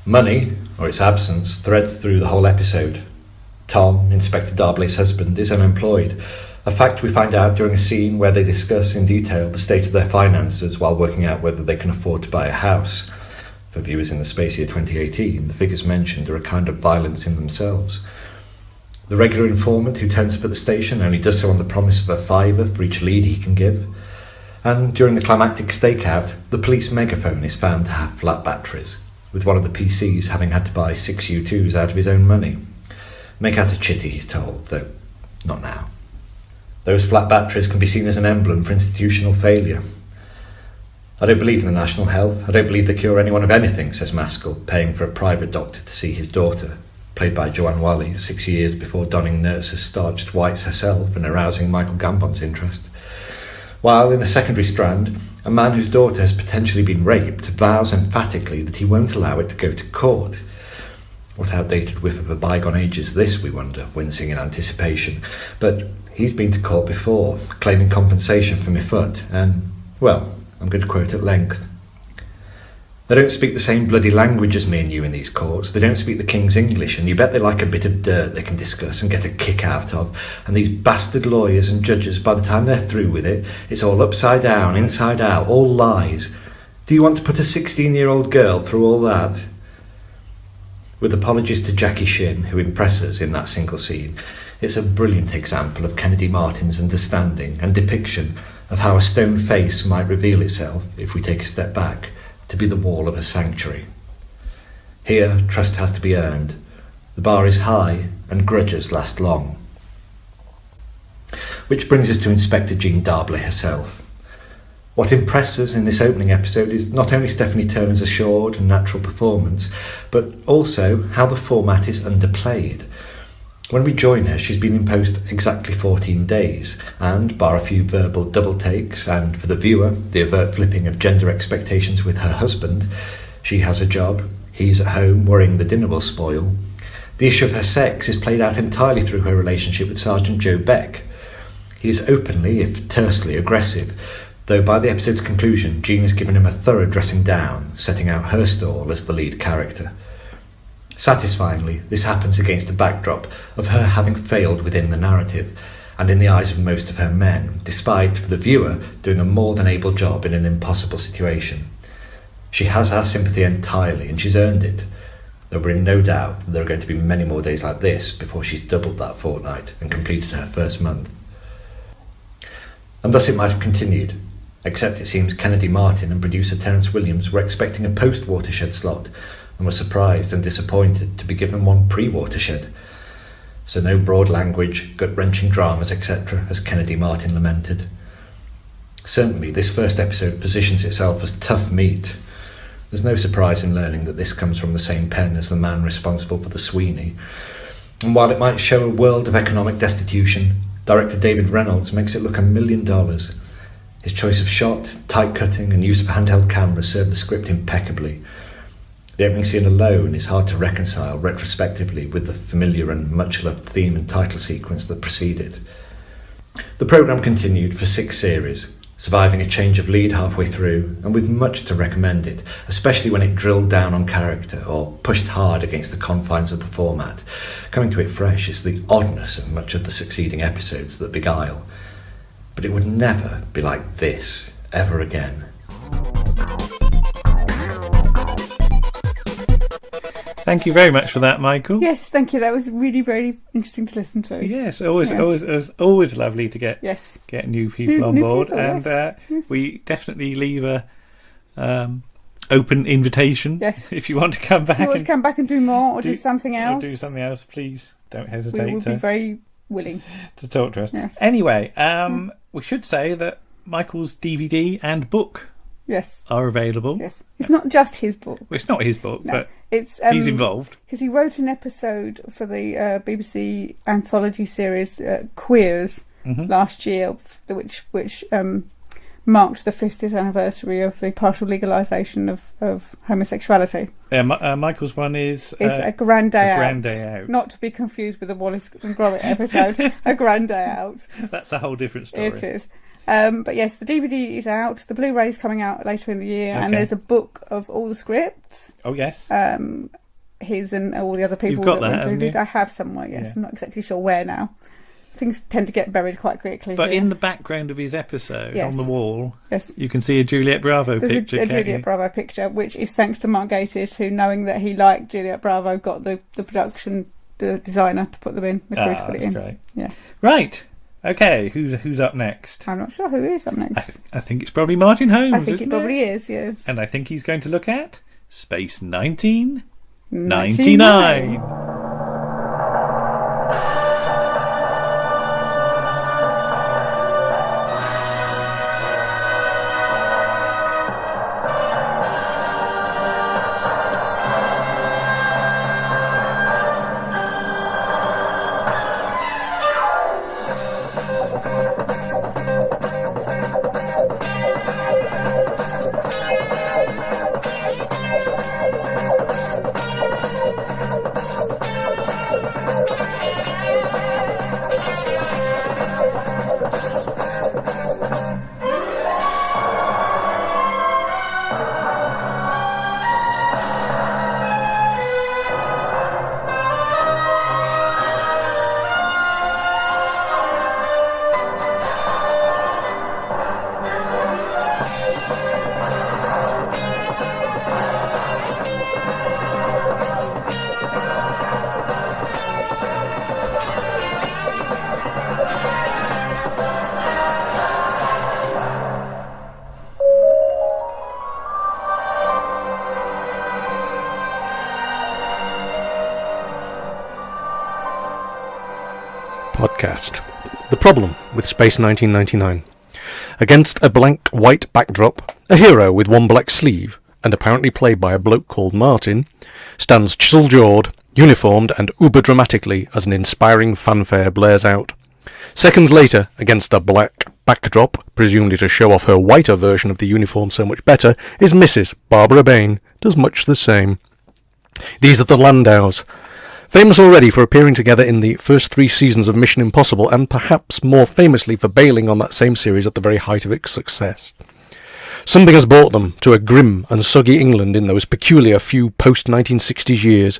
Money, or its absence, threads through the whole episode. Tom, Inspector Darblay's husband, is unemployed, a fact we find out during a scene where they discuss in detail the state of their finances while working out whether they can afford to buy a house. For viewers in the space year 2018, the figures mentioned are a kind of violence in themselves. The regular informant who turns up at the station only does so on the promise of a £5 for each lead he can give. And during the climactic stakeout, the police megaphone is found to have flat batteries, with one of the PCs having had to buy 6 U2s out of his own money. Make out a chitty, he's told, though not now. Those flat batteries can be seen as an emblem for institutional failure. "I don't believe in the national health. I don't believe they cure anyone of anything," says Maskell, paying for a private doctor to see his daughter, played by Joanne Whalley, 6 years before donning nurse's starched whites herself and arousing Michael Gambon's interest. While, in a secondary strand, a man whose daughter has potentially been raped vows emphatically that he won't allow it to go to court. What outdated whiff of a bygone age is this, we wonder, wincing in anticipation. But he's been to court before, claiming compensation for my foot, and, well, I'm going to quote at length. They don't speak the same bloody language as me and you in these courts. They don't speak the King's English, and you bet they like a bit of dirt they can discuss and get a kick out of. And these bastard lawyers and judges, by the time they're through with it, it's all upside down, inside out, all lies. Do you want to put a 16-year-old girl through all that? With apologies to Jackie Shin, who impresses in that single scene, it's a brilliant example of Kennedy Martin's understanding and depiction of how a stone face might reveal itself, if we take a step back, to be the wall of a sanctuary. Here, trust has to be earned. The bar is high, and grudges last long. Which brings us to Inspector Jean Darblay herself. What impresses in this opening episode is not only Stephanie Turner's assured and natural performance, but also how the format is underplayed. When we join her, she's been in post exactly 14 days, and, bar a few verbal double takes, and for the viewer, the overt flipping of gender expectations with her husband, she has a job, he's at home worrying the dinner will spoil. The issue of her sex is played out entirely through her relationship with Sergeant Joe Beck. He is openly, if tersely, aggressive, though by the episode's conclusion, Jean has given him a thorough dressing down, setting out her stall as the lead character. Satisfyingly, this happens against a backdrop of her having failed within the narrative, and in the eyes of most of her men, despite, for the viewer, doing a more than able job in an impossible situation. She has our sympathy entirely, and she's earned it, though we're in no doubt that there are going to be many more days like this before she's doubled that fortnight and completed her first month. And thus it might have continued, except it seems Kennedy Martin and producer Terence Williams were expecting a post-Watershed slot, and were surprised and disappointed to be given one pre-Watershed. So no broad language, gut-wrenching dramas, etc., as Kennedy Martin lamented. Certainly, this first episode positions itself as tough meat. There's no surprise in learning that this comes from the same pen as the man responsible for the Sweeney. And while it might show a world of economic destitution, director David Reynolds makes it look $1 million. His choice of shot, tight cutting, and use of handheld cameras serve the script impeccably. The opening scene alone is hard to reconcile retrospectively with the familiar and much-loved theme and title sequence that preceded. The programme continued for 6 series, surviving a change of lead halfway through, and with much to recommend it, especially when it drilled down on character or pushed hard against the confines of the format. Coming to it fresh is the oddness of much of the succeeding episodes that beguile. But it would never be like this, ever again. Thank you very much for that, Michael. Yes, thank you. That was really very interesting to listen to. Yes, always lovely to get new people on board, people, and we definitely leave a open invitation. Yes, if you want to come back. If you want to come back and do more, or do something else. Or do something else, please don't hesitate. We will be very willing to talk to us. Yes. Anyway, we should say that Michael's DVD and book. Yes. Are available. Yes. It's not just his book. Well, it's not his book, no. But it's he's involved. Because he wrote an episode for the BBC anthology series Queers last year, which marked the 50th anniversary of the partial legalisation of homosexuality. Michael's one is A Grand Day Out. Not to be confused with the Wallace and Gromit episode. A Grand Day Out. That's a whole different story. It is. But yes, the DVD is out. The Blu-ray is coming out later in the year, and there's a book of all the scripts. Oh yes. His and all the other people that were included. I have somewhere. Yes, yeah. I'm not exactly sure where now. Things tend to get buried quite quickly. But in the background of his episode, yes. on the wall, yes. you can see a Juliet Bravo picture. A Juliet Bravo picture, which is thanks to Mark Gatiss, who, knowing that he liked Juliet Bravo, got the production designer to put them in, the crew to put it in. Great. Yeah. Right. Okay, who's up next? I'm not sure who is up next. I think it's probably Martin Holmes. I think it probably is, yes. And I think he's going to look at Space 1999. podcast. The problem with Space 1999. Against a blank white backdrop, a hero with one black sleeve, and apparently played by a bloke called Martin, stands chisel-jawed, uniformed and uber-dramatically as an inspiring fanfare blares out. Seconds later, against a black backdrop, presumably to show off her whiter version of the uniform so much better, is Mrs. Barbara Bain, does much the same. These are the Landaus, famous already for appearing together in the first 3 seasons of Mission Impossible, and perhaps more famously for bailing on that same series at the very height of its success. Something has brought them to a grim and soggy England in those peculiar few post-1960s years,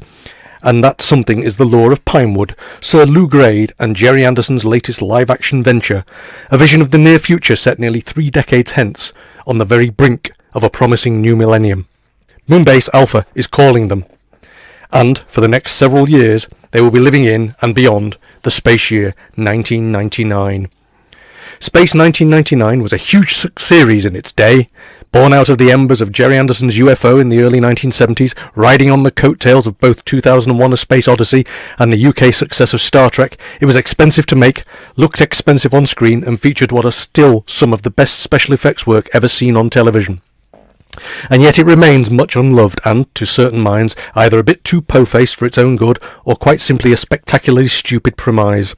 and that something is the lore of Pinewood, Sir Lou Grade and Jerry Anderson's latest live-action venture, a vision of the near future set nearly 3 decades hence, on the very brink of a promising new millennium. Moonbase Alpha is calling them, and for the next several years they will be living in and beyond the space year 1999. Space 1999 was a huge series in its day, born out of the embers of Jerry Anderson's UFO in the early 1970s, riding on the coattails of both 2001 A Space Odyssey and the UK success of Star Trek. It was expensive to make, looked expensive on screen, and featured what are still some of the best special effects work ever seen on television. And yet it remains much unloved and, to certain minds, either a bit too po-faced for its own good, or quite simply a spectacularly stupid premise.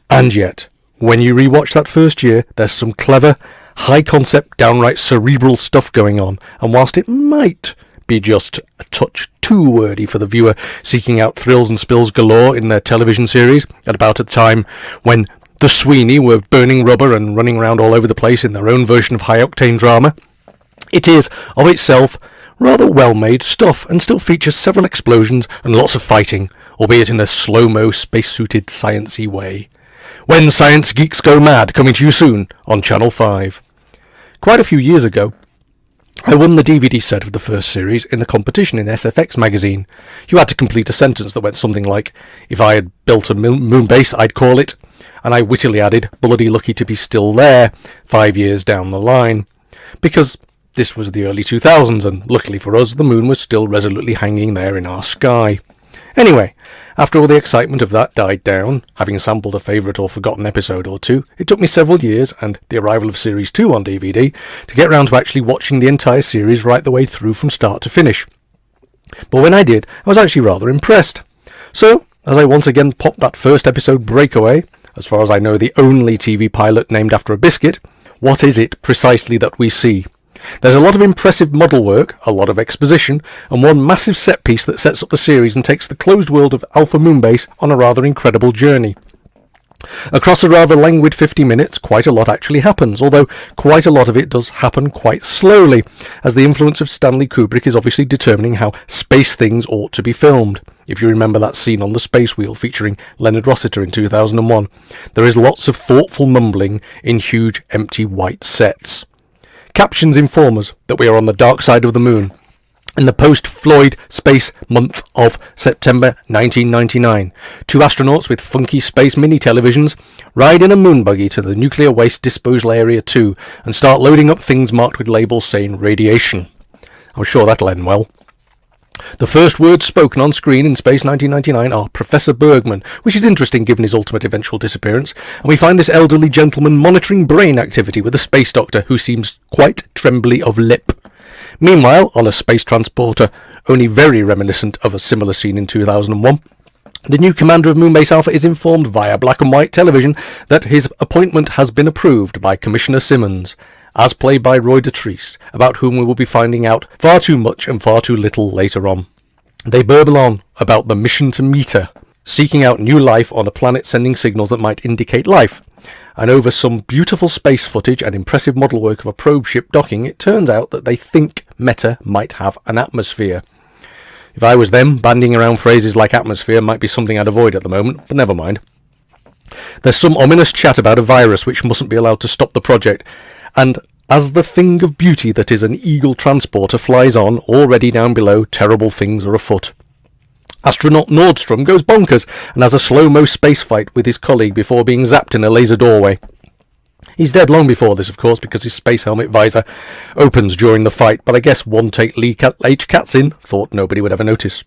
And yet, when you rewatch that first year, there's some clever, high-concept, downright cerebral stuff going on, and whilst it might be just a touch too wordy for the viewer seeking out thrills and spills galore in their television series, at about a time when the Sweeney were burning rubber and running around all over the place in their own version of high-octane drama, it is, of itself, rather well-made stuff, and still features several explosions and lots of fighting, albeit in a slow-mo, space-suited, sciencey way. When Science Geeks Go Mad, coming to you soon on Channel 5. Quite a few years ago, I won the DVD set of the first series in a competition in SFX magazine. You had to complete a sentence that went something like, "If I had built a moon base, I'd call it," and I wittily added, "bloody lucky to be still there 5 years down the line," because this was the early 2000s, and luckily for us, the moon was still resolutely hanging there in our sky. Anyway, after all the excitement of that died down, having sampled a favourite or forgotten episode or two, it took me several years, and the arrival of Series 2 on DVD, to get round to actually watching the entire series right the way through from start to finish. But when I did, I was actually rather impressed. So, as I once again popped that first episode Breakaway, as far as I know the only TV pilot named after a biscuit, what is it precisely that we see? There's a lot of impressive model work, a lot of exposition, and one massive set piece that sets up the series and takes the closed world of Alpha Moonbase on a rather incredible journey. Across a rather languid 50 minutes, quite a lot actually happens, although quite a lot of it does happen quite slowly, as the influence of Stanley Kubrick is obviously determining how space things ought to be filmed. If you remember that scene on the Space Wheel featuring Leonard Rossiter in 2001, there is lots of thoughtful mumbling in huge empty white sets. Captions inform us that we are on the dark side of the moon, in the post-Floyd space month of September 1999. 2 astronauts with funky space mini-televisions ride in a moon buggy to the Nuclear Waste Disposal Area 2 and start loading up things marked with labels saying radiation. I'm sure that'll end well. The first words spoken on screen in Space 1999 are Professor Bergman, which is interesting given his ultimate eventual disappearance, and we find this elderly gentleman monitoring brain activity with a space doctor who seems quite trembly of lip. Meanwhile, on a space transporter only very reminiscent of a similar scene in 2001, the new commander of Moonbase Alpha is informed via black and white television that his appointment has been approved by Commissioner Simmons, as played by Roy Dotrice, about whom we will be finding out far too much and far too little later on. They burble on about the mission to Meta, seeking out new life on a planet sending signals that might indicate life, and over some beautiful space footage and impressive model work of a probe ship docking, it turns out that they think Meta might have an atmosphere. If I was them, bandying around phrases like atmosphere might be something I'd avoid at the moment, but never mind. There's some ominous chat about a virus which mustn't be allowed to stop the project, and as the thing of beauty that is an Eagle transporter flies on, already down below, terrible things are afoot. Astronaut Nordstrom goes bonkers and has a slow-mo space fight with his colleague before being zapped in a laser doorway. He's dead long before this, of course, because his space helmet visor opens during the fight, but I guess one take Lee H. Katzin thought nobody would ever notice.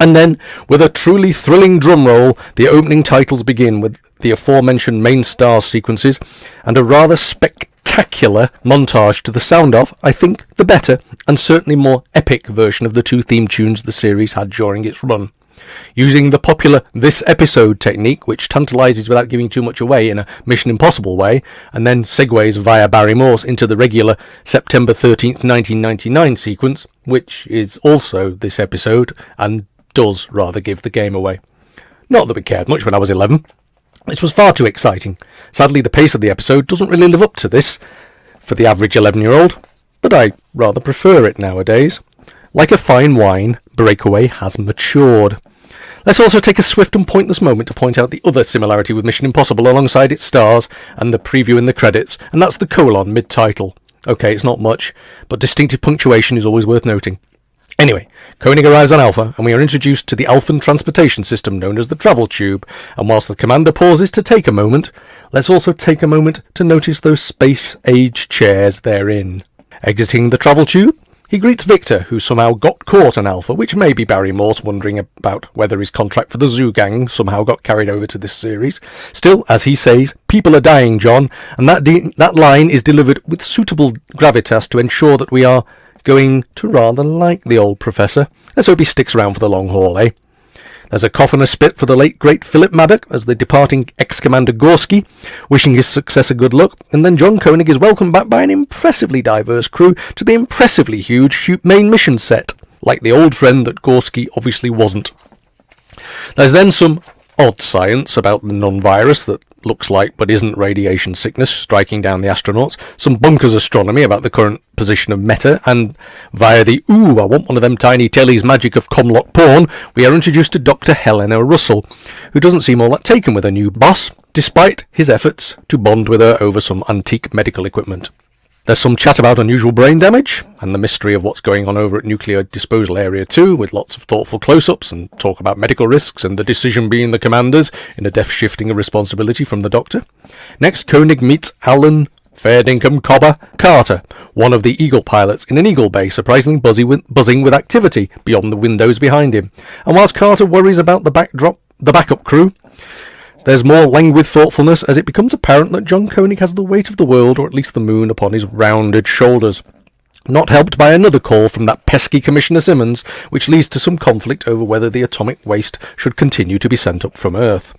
And then, with a truly thrilling drum roll, the opening titles begin with the aforementioned main stars sequences and a rather spectacular montage to the sound of, I think, the better and certainly more epic version of the two theme tunes the series had during its run. Using the popular This Episode technique, which tantalises without giving too much away in a Mission Impossible way, and then segues via Barry Morse into the regular September 13th, 1999 sequence, which is also this episode, and does rather give the game away. Not that we cared much when I was 11. This was far too exciting. Sadly, the pace of the episode doesn't really live up to this for the average 11-year-old, but I rather prefer it nowadays. Like a fine wine, Breakaway has matured. Let's also take a swift and pointless moment to point out the other similarity with Mission Impossible alongside its stars and the preview in the credits, and that's the colon mid-title. Okay, it's not much, but distinctive punctuation is always worth noting. Anyway, Koenig arrives on Alpha, and we are introduced to the Alphan transportation system known as the Travel Tube, and whilst the commander pauses to take a moment, let's also take a moment to notice those space-age chairs therein. Exiting the Travel Tube, he greets Victor, who somehow got caught on Alpha, which may be Barry Morse wondering about whether his contract for the Zoo Gang somehow got carried over to this series. Still, as he says, people are dying, John, and that line is delivered with suitable gravitas to ensure that we are going to rather like the old professor. Let's hope he sticks around for the long haul, eh? There's a cough and a spit for the late great Philip Maddock as the departing ex-commander Gorski, wishing his successor good luck, and then John Koenig is welcomed back by an impressively diverse crew to the impressively huge main mission set, like the old friend that Gorski obviously wasn't. There's then some odd science about the non-virus that looks like but isn't radiation sickness striking down the astronauts, some bonkers astronomy about the current position of Meta, and via the "ooh, I want one of them tiny tellies" magic of Comlock porn, we are introduced to Dr. Helena Russell, who doesn't seem all that taken with her new boss, despite his efforts to bond with her over some antique medical equipment. There's some chat about unusual brain damage, and the mystery of what's going on over at Nuclear Disposal Area 2, with lots of thoughtful close-ups and talk about medical risks and the decision being the commander's in a deft shifting of responsibility from the doctor. Next, Koenig meets Alan Fairdincum Cobber Carter, one of the Eagle pilots in an Eagle bay, surprisingly buzzing with activity beyond the windows behind him. And whilst Carter worries about the backup crew, there's more languid thoughtfulness as it becomes apparent that John Koenig has the weight of the world, or at least the moon, upon his rounded shoulders. Not helped by another call from that pesky Commissioner Simmons, which leads to some conflict over whether the atomic waste should continue to be sent up from Earth.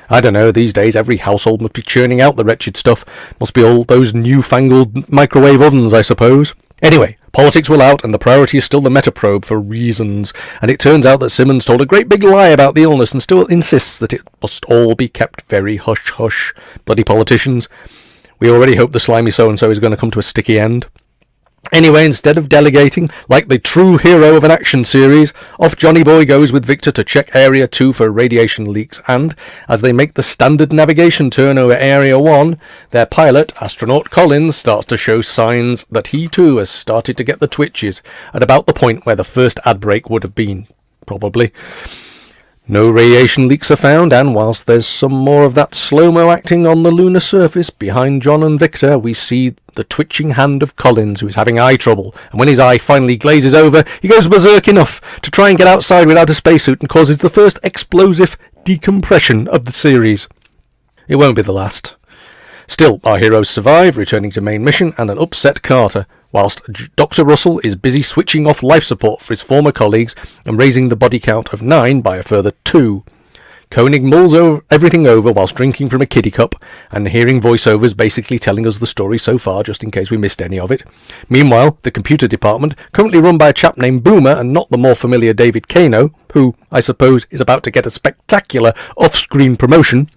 I don't know, these days every household must be churning out the wretched stuff. Must be all those newfangled microwave ovens, I suppose. Anyway, politics will out, and the priority is still the Metaprobe for reasons, and it turns out that Simmons told a great big lie about the illness and still insists that it must all be kept very hush-hush. Bloody politicians. We already hope the slimy so-and-so is going to come to a sticky end. Anyway, instead of delegating, like the true hero of an action series, off Johnny Boy goes with Victor to check Area 2 for radiation leaks, and, as they make the standard navigation turn over Area 1, their pilot, astronaut Collins, starts to show signs that he too has started to get the twitches, at about the point where the first ad break would have been, probably. No radiation leaks are found, and whilst there's some more of that slow-mo acting on the lunar surface, behind John and Victor we see the twitching hand of Collins, who is having eye trouble, and when his eye finally glazes over, he goes berserk enough to try and get outside without a spacesuit and causes the first explosive decompression of the series. It won't be the last. Still, our heroes survive, returning to main mission, and an upset Carter, whilst Dr. Russell is busy switching off life support for his former colleagues and raising the body count of 9 by a further 2. Koenig mulls everything over whilst drinking from a kiddie cup and hearing voiceovers basically telling us the story so far, just in case we missed any of it. Meanwhile, the computer department, currently run by a chap named Boomer and not the more familiar David Kano, who, I suppose, is about to get a spectacular off-screen promotion,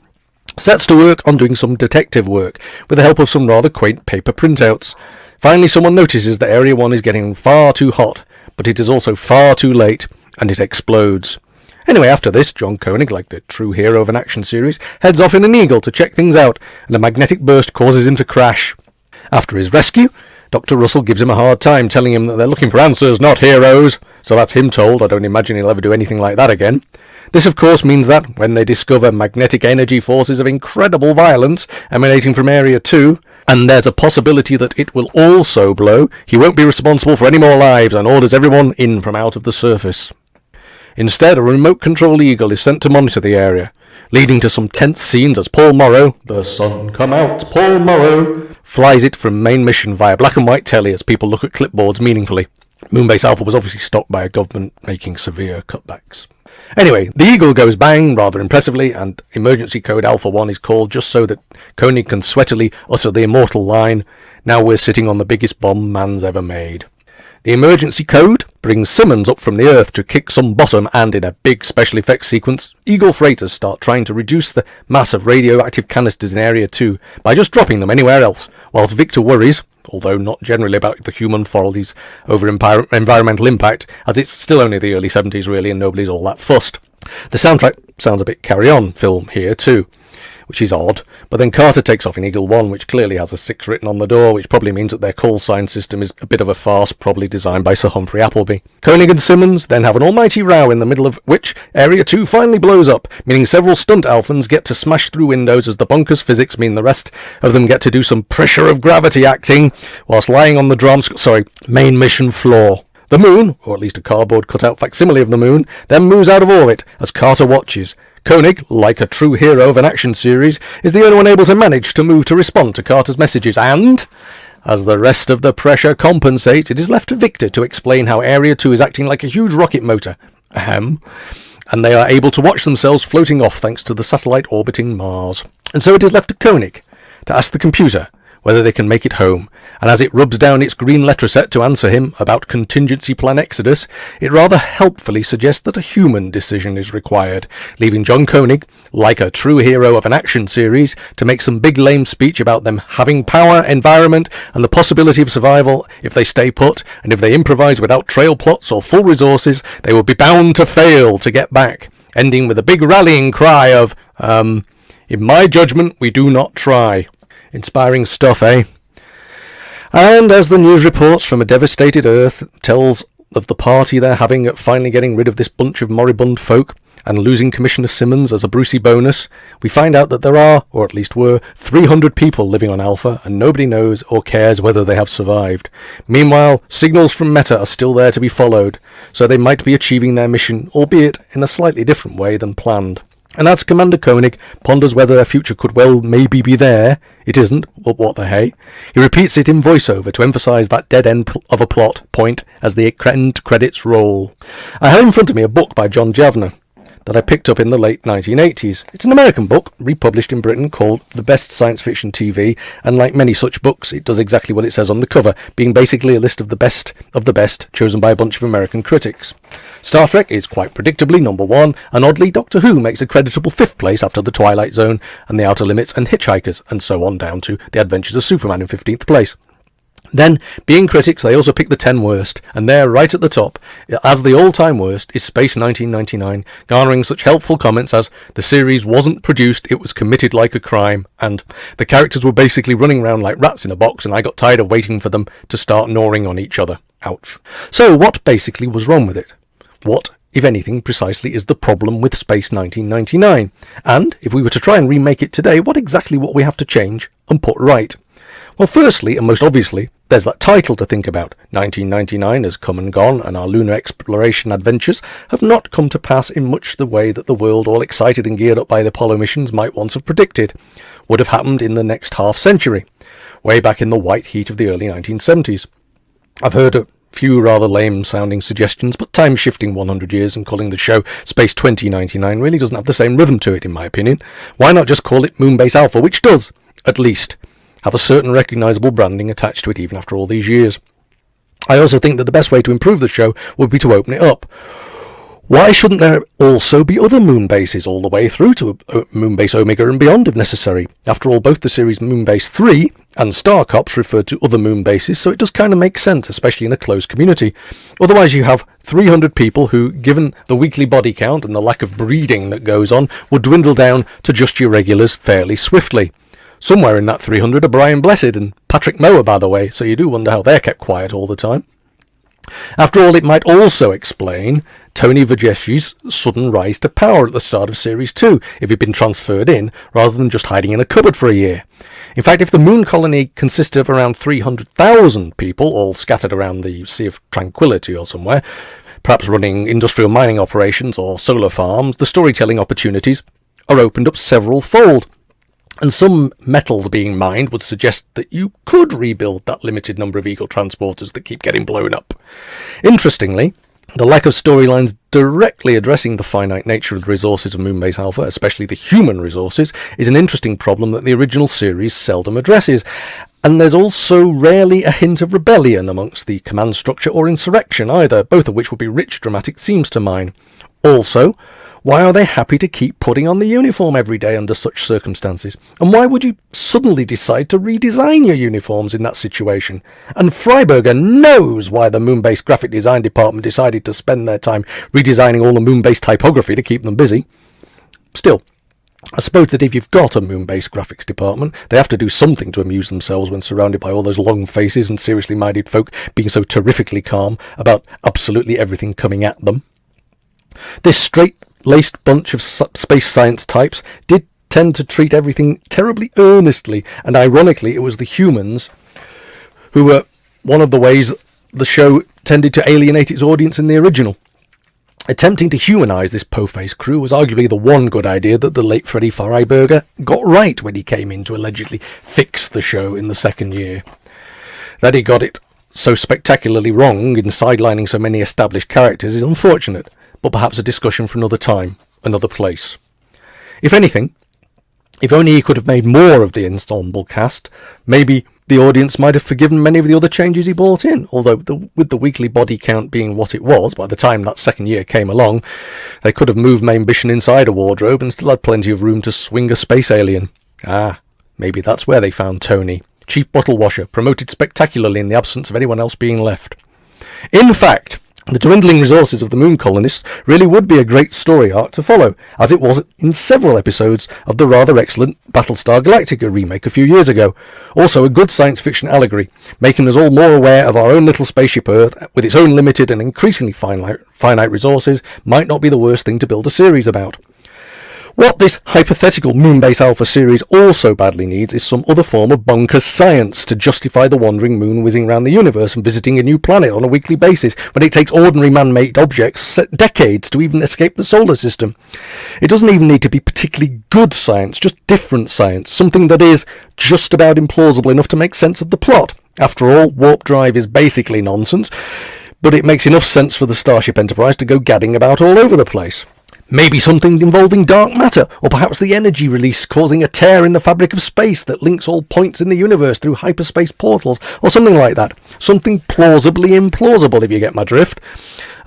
sets to work on doing some detective work with the help of some rather quaint paper printouts. Finally, someone notices that Area 1 is getting far too hot, but it is also far too late, and it explodes. Anyway, after this, John Koenig, like the true hero of an action series, heads off in an Eagle to check things out, and a magnetic burst causes him to crash. After his rescue, Dr. Russell gives him a hard time, telling him that they're looking for answers, not heroes. So that's him told. I don't imagine he'll ever do anything like that again. This, of course, means that, when they discover magnetic energy forces of incredible violence emanating from Area 2, and there's a possibility that it will also blow, he won't be responsible for any more lives and orders everyone in from out of the surface. Instead, a remote control eagle is sent to monitor the area, leading to some tense scenes as Paul Morrow, the sun come out, Paul Morrow, flies it from main mission via black and white telly as people look at clipboards meaningfully. Moonbase Alpha was obviously stopped by a government making severe cutbacks. Anyway, the eagle goes bang rather impressively, and emergency code Alpha 1 is called just so that Koenig can sweatily utter the immortal line, "Now we're sitting on the biggest bomb man's ever made." The emergency code brings Simmons up from the Earth to kick some bottom, and in a big special effects sequence, Eagle freighters start trying to reduce the mass of radioactive canisters in Area 2 by just dropping them anywhere else, whilst Victor worries, although not generally about the human follies over environmental impact, as it's still only the early 70s really and nobody's all that fussed. The soundtrack sounds a bit carry-on film here too, which is odd, but then Carter takes off in Eagle 1, which clearly has a 6 written on the door, which probably means that their call sign system is a bit of a farce, probably designed by Sir Humphrey Appleby. Koenig and Simmons then have an almighty row, in the middle of which Area 2 finally blows up, meaning several stunt Alphans get to smash through windows as the bonkers physics mean the rest of them get to do some pressure of gravity acting, whilst lying on the main mission floor. The moon, or at least a cardboard cutout facsimile of the moon, then moves out of orbit as Carter watches. Koenig, like a true hero of an action series, is the only one able to manage to move to respond to Carter's messages, and, as the rest of the pressure compensates, it is left to Victor to explain how Area 2 is acting like a huge rocket motor. And they are able to watch themselves floating off thanks to the satellite orbiting Mars. And so it is left to Koenig to ask the computer whether they can make it home, and as it rubs down its green letter set to answer him about contingency plan Exodus, it rather helpfully suggests that a human decision is required, leaving John Koenig, like a true hero of an action series, to make some big lame speech about them having power, environment, and the possibility of survival if they stay put, and if they improvise without trail plots or full resources, they will be bound to fail to get back, ending with a big rallying cry of, in my judgment, we do not try. Inspiring stuff, eh? And as the news reports from a devastated Earth tells of the party they're having at finally getting rid of this bunch of moribund folk and losing Commissioner Simmons as a Brucey bonus, we find out that there are, or at least were, 300 people living on Alpha, and nobody knows or cares whether they have survived. Meanwhile, signals from Meta are still there to be followed, so they might be achieving their mission, albeit in a slightly different way than planned. And as Commander Koenig ponders whether their future could well maybe be there, it isn't, but what the hey, he repeats it in voiceover to emphasise that dead end of a plot point as the end credits roll. I have in front of me a book by John Javner that I picked up in the late 1980s. It's an American book, republished in Britain, called The Best Science Fiction TV, and like many such books, it does exactly what it says on the cover, being basically a list of the best, chosen by a bunch of American critics. Star Trek is quite predictably number 1, and oddly, Doctor Who makes a creditable 5th place after The Twilight Zone and The Outer Limits and Hitchhikers, and so on down to The Adventures of Superman in 15th place. Then, being critics, they also pick the 10 worst, and there, right at the top, as the all-time worst, is Space 1999, garnering such helpful comments as, "The series wasn't produced, it was committed like a crime," and "The characters were basically running around like rats in a box, and I got tired of waiting for them to start gnawing on each other. Ouch." So, what basically was wrong with it? What, if anything, precisely is the problem with Space 1999? And, if we were to try and remake it today, what exactly would we have to change and put right? Well, firstly, and most obviously, there's that title to think about. 1999 has come and gone, and our lunar exploration adventures have not come to pass in much the way that the world, all excited and geared up by the Apollo missions, might once have predicted, would have happened in the next half-century, way back in the white heat of the early 1970s. I've heard a few rather lame-sounding suggestions, but time-shifting 100 years and calling the show Space 2099 really doesn't have the same rhythm to it, in my opinion. Why not just call it Moonbase Alpha, which does, at least, have a certain recognisable branding attached to it even after all these years. I also think that the best way to improve the show would be to open it up. Why shouldn't there also be other moon bases all the way through to Moonbase Omega and beyond if necessary? After all, both the series Moonbase 3 and Star Cops referred to other moon bases, so it does kind of make sense, especially in a closed community. Otherwise you have 300 people who, given the weekly body count and the lack of breeding that goes on, would dwindle down to just your regulars fairly swiftly. Somewhere in that 300 are Brian Blessed and Patrick Mower, by the way, so you do wonder how they're kept quiet all the time. After all, it might also explain Tony Vergesse's sudden rise to power at the start of Series 2, if he'd been transferred in, rather than just hiding in a cupboard for a year. In fact, if the moon colony consisted of around 300,000 people, all scattered around the Sea of Tranquility or somewhere, perhaps running industrial mining operations or solar farms, the storytelling opportunities are opened up several fold. And some metals being mined would suggest that you could rebuild that limited number of Eagle transporters that keep getting blown up. Interestingly, the lack of storylines directly addressing the finite nature of the resources of Moonbase Alpha, especially the human resources, is an interesting problem that the original series seldom addresses. And there's also rarely a hint of rebellion amongst the command structure or insurrection either, both of which would be rich dramatic themes to mine. Also, why are they happy to keep putting on the uniform every day under such circumstances? And why would you suddenly decide to redesign your uniforms in that situation? And Freiberger knows why the Moonbase graphic design department decided to spend their time redesigning all the Moonbase typography to keep them busy. Still, I suppose that if you've got a Moonbase graphics department, they have to do something to amuse themselves when surrounded by all those long faces and seriously minded folk being so terrifically calm about absolutely everything coming at them. This straight-laced bunch of space science types did tend to treat everything terribly earnestly, and ironically it was the humans who were one of the ways the show tended to alienate its audience in the original. Attempting to humanise this po-faced crew was arguably the one good idea that the late Freddie Freiberger got right when he came in to allegedly fix the show in the second year. That he got it so spectacularly wrong in sidelining so many established characters is unfortunate, but perhaps a discussion for another time, another place. If anything, if only he could have made more of the ensemble cast, maybe the audience might have forgiven many of the other changes he brought in, although with the weekly body count being what it was, by the time that second year came along, they could have moved Main Bition inside a wardrobe and still had plenty of room to swing a space alien. Maybe that's where they found Tony, chief bottle washer, promoted spectacularly in the absence of anyone else being left. In fact, the dwindling resources of the moon colonists really would be a great story arc to follow, as it was in several episodes of the rather excellent Battlestar Galactica remake a few years ago. Also a good science fiction allegory, making us all more aware of our own little spaceship Earth, with its own limited and increasingly finite resources, might not be the worst thing to build a series about. What this hypothetical Moonbase Alpha series also badly needs is some other form of bonkers science to justify the wandering moon whizzing around the universe and visiting a new planet on a weekly basis when it takes ordinary man-made objects decades to even escape the solar system. It doesn't even need to be particularly good science, just different science, something that is just about implausible enough to make sense of the plot. After all, warp drive is basically nonsense, but it makes enough sense for the Starship Enterprise to go gadding about all over the place. Maybe something involving dark matter, or perhaps the energy release causing a tear in the fabric of space that links all points in the universe through hyperspace portals, or something like that. Something plausibly implausible, if you get my drift.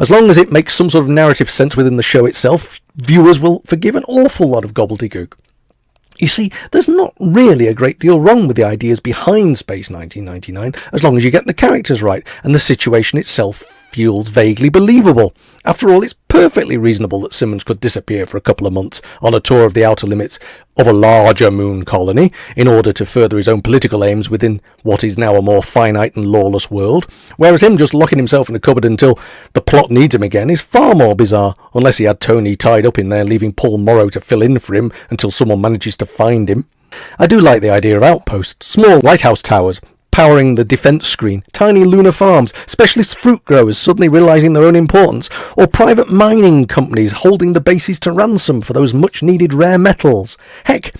As long as it makes some sort of narrative sense within the show itself, viewers will forgive an awful lot of gobbledygook. You see, there's not really a great deal wrong with the ideas behind Space 1999, as long as you get the characters right, and the situation itself feels vaguely believable. After all, it's perfectly reasonable that Simmons could disappear for a couple of months on a tour of the outer limits of a larger moon colony in order to further his own political aims within what is now a more finite and lawless world, whereas him just locking himself in a cupboard until the plot needs him again is far more bizarre, unless he had Tony tied up in there, leaving Paul Morrow to fill in for him until someone manages to find him. I do like the idea of outposts, small lighthouse towers, powering the defence screen, tiny lunar farms, specialist fruit growers suddenly realising their own importance, or private mining companies holding the bases to ransom for those much-needed rare metals. Heck,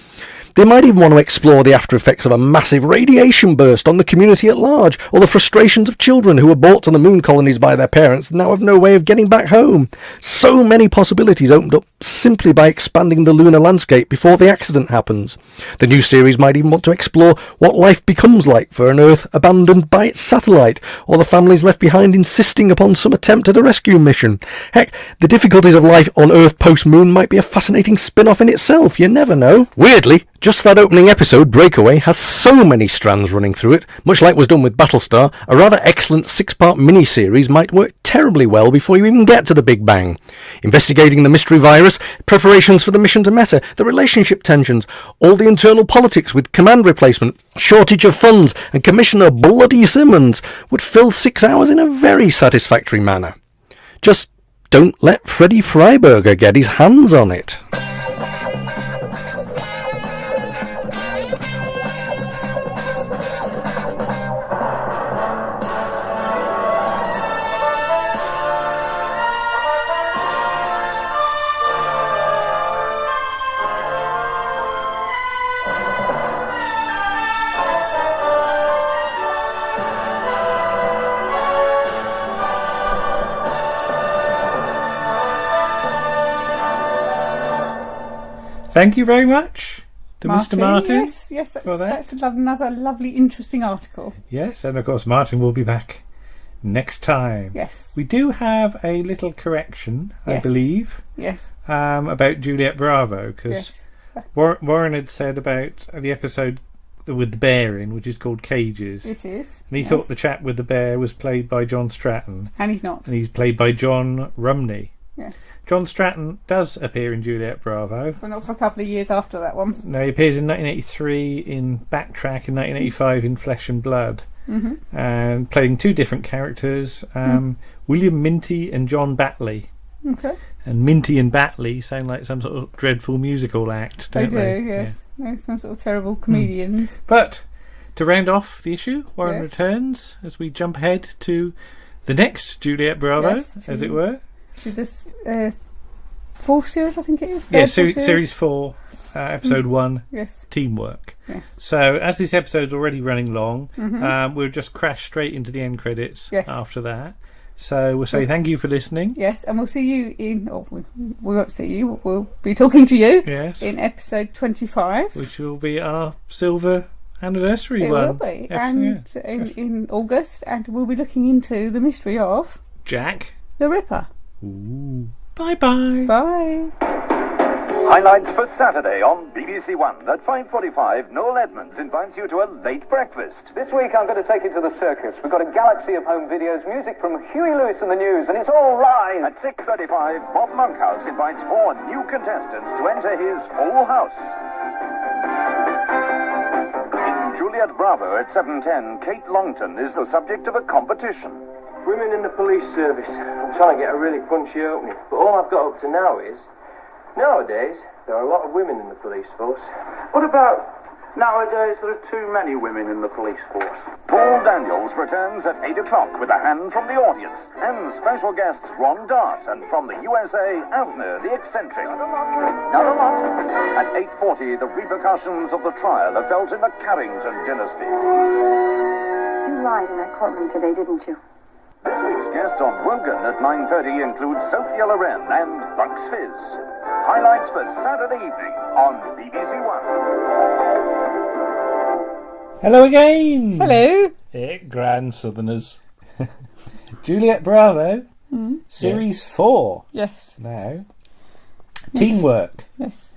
they might even want to explore the after effects of a massive radiation burst on the community at large, or the frustrations of children who were brought to the moon colonies by their parents and now have no way of getting back home. So many possibilities opened up simply by expanding the lunar landscape before the accident happens. The new series might even want to explore what life becomes like for an Earth abandoned by its satellite, or the families left behind insisting upon some attempt at a rescue mission. Heck, the difficulties of life on Earth post-moon might be a fascinating spin-off in itself, you never know. Weirdly, just that opening episode, Breakaway, has so many strands running through it. Much like was done with Battlestar, a rather excellent 6-part mini-series might work terribly well before you even get to the Big Bang. Investigating the mystery virus, preparations for the mission to Meta, the relationship tensions, all the internal politics with command replacement, shortage of funds, and Commissioner Bloody Simmons would fill 6 hours in a very satisfactory manner. Just don't let Freddie Freiberger get his hands on it. Thank you very much to Mr. Martin. Yes, for that. that's another lovely, interesting article. Yes, and of course Martin will be back next time. Yes. We do have a little correction, I believe. Yes. About Juliet Bravo, because Warren had said about the episode with the bear in, which is called Cages. It is. And he thought the chap with the bear was played by John Stratton. And he's not. And he's played by John Rumney. Yes. John Stratton does appear in Juliet Bravo. But not for a couple of years after that one. No, he appears in 1983 in Backtrack, in 1985 in Flesh and Blood. Mm-hmm. And playing two different characters, William Minty and John Batley. Okay. And Minty and Batley sound like some sort of dreadful musical act, don't they? They do, yes. Yeah. They're some sort of terrible comedians. But to round off the issue, Warren returns as we jump ahead to the next Juliet Bravo, as it were. To this fourth series, I think it is. Yes, series 4, episode 1, yes. Teamwork. Yes. So as this episode's already running long, we'll just crash straight into the end credits after that. So we'll say thank you for listening. Yes, and we'll see you in... Oh, we won't see you. We'll be talking to you in episode 25. Which will be our silver anniversary one. It will be. And in August. And we'll be looking into the mystery of... Jack the Ripper. Ooh. Bye-bye. Bye. Highlights for Saturday on BBC One. At 5:45, Noel Edmonds invites you to a late breakfast. This week I'm going to take you to the circus. We've got a galaxy of home videos, music from Huey Lewis and the News, and it's all live. At 6:35, Bob Monkhouse invites 4 new contestants to enter his full house. In Juliet Bravo at 7:10, Kate Longton is the subject of a competition. Women in the police service. I'm trying to get a really punchy opening, but all I've got up to now is... Nowadays, there are a lot of women in the police force. What about nowadays there are too many women in the police force? Paul Daniels returns at 8 o'clock with a hand from the audience and special guests Ron Dart and from the USA, Avner the Eccentric. Not a lot. At 8:40, the repercussions of the trial are felt in the Carrington dynasty. You lied in that courtroom today, didn't you? This week's guest on Wogan at 9:30 includes Sophia Loren and Bugs Fizz. Highlights for Saturday evening on BBC One. Hello again. Hello. Grand Southerners. Juliet Bravo, Series 4. Yes. Now. Teamwork. Yes.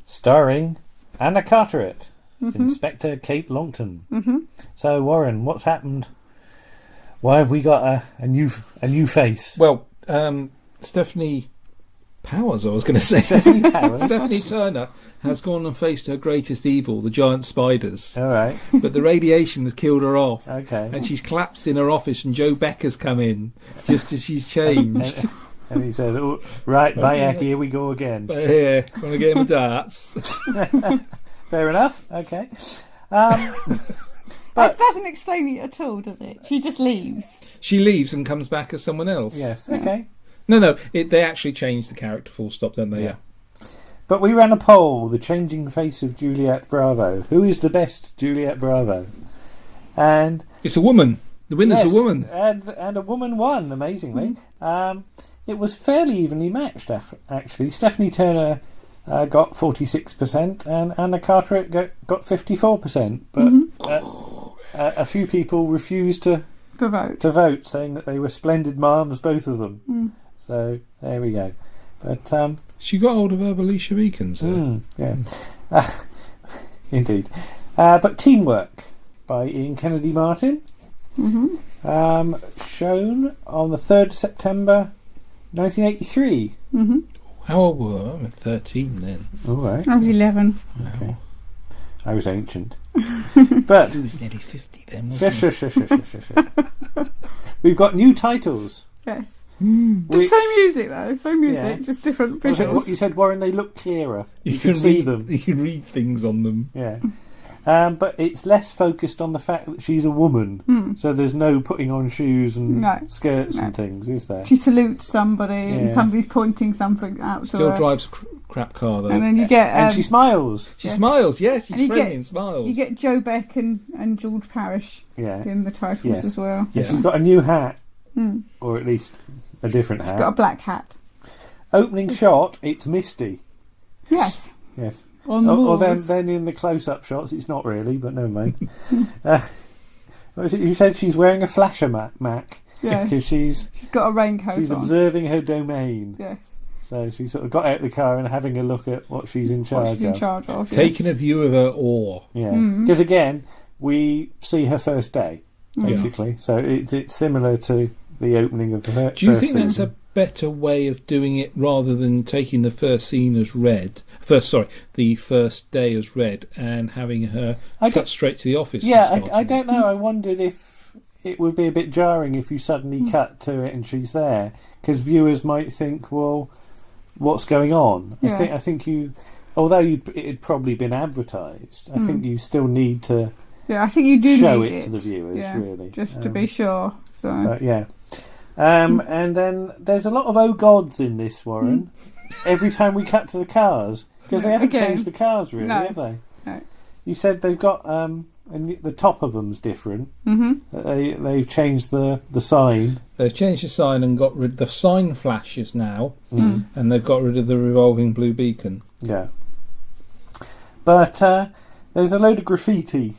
Starring Anna Carteret. It's Inspector Kate Longton. So, Warren, what's happened? Why have we got a new face? Well, Stephanie Powers, I was going to say. Stephanie Powers. Stephanie Turner has gone and faced her greatest evil, the giant spiders. All right. But the radiation has killed her off. Okay. And she's collapsed in her office, and Joe Becker's come in just as she's changed. And he says, oh, right, Bayek, here we go again. But here, want to get him a darts. Fair enough. Okay. That doesn't explain it at all, does it? She just leaves. She leaves and comes back as someone else. Yes. Okay. No. They actually changed the character full stop, don't they? Yeah. But we ran a poll, the changing face of Juliet Bravo. Who is the best Juliet Bravo? And it's a woman. The winner's a woman. And a woman won, amazingly. It was fairly evenly matched, actually. Stephanie Turner got 46% and Anna Carteret got 54%. But a few people refused to vote, saying that they were splendid mums, both of them. So there we go. But she got hold of her Alicia Beacons. Yeah, indeed. But Teamwork by Ian Kennedy Martin, shown on the 3rd September 1983. How old were I? I'm 13 then. All right. I was 11. Okay. I was ancient. But he was nearly 50 then. Shush. We've got new titles. Yes. The same music though, just different visuals. What you said, Warren, they look clearer. You can see read them. You can read things on them. Yeah. But it's less focused on the fact that she's a woman. So there's no putting on shoes and skirts and things, is there? She salutes somebody and somebody's pointing something out to her. Still drives a crap car though. And then you get... and she smiles. She smiles, yes. She's friendly and smiles. You get Joe Beck and George Parish in the titles as well. Yeah, she's got a new hat. Or at least a different hat. She's got a black hat. Opening shot, it's misty. Yes. Yes. On the Or walls. then in the close-up shots, it's not really, but never mind. What was it? You said she's wearing a flasher Mac. Yeah. Because she's got a raincoat She's on. observing her domain. Yes. So she sort of got out of the car and having a look at what she's in charge of. Taking a view of her oar. Yeah. Mm. Because again, we see her first day, basically. Yeah. So it's similar to the opening of the first Do you think season. that's a better way of doing it rather than taking the first scene as read? The first day as read and having her cut straight to the office? Yeah, I don't know. I wondered if it would be a bit jarring if you suddenly cut to it and she's there, because viewers might think, well, what's going on? Yeah. I think you, although it had probably been advertised, I think you still need to. Yeah, I think you do show need it to the viewers, really, just to be sure. So, but yeah. And then there's a lot of oh gods in this, Warren. Every time we cut to the cars, because they haven't changed the cars really, have they? No. You said they've got and the top of them's different. Mm-hmm. They've changed the sign. They've changed the sign and got rid of the sign flashes now, and they've got rid of the revolving blue beacon. Yeah. But there's a load of graffiti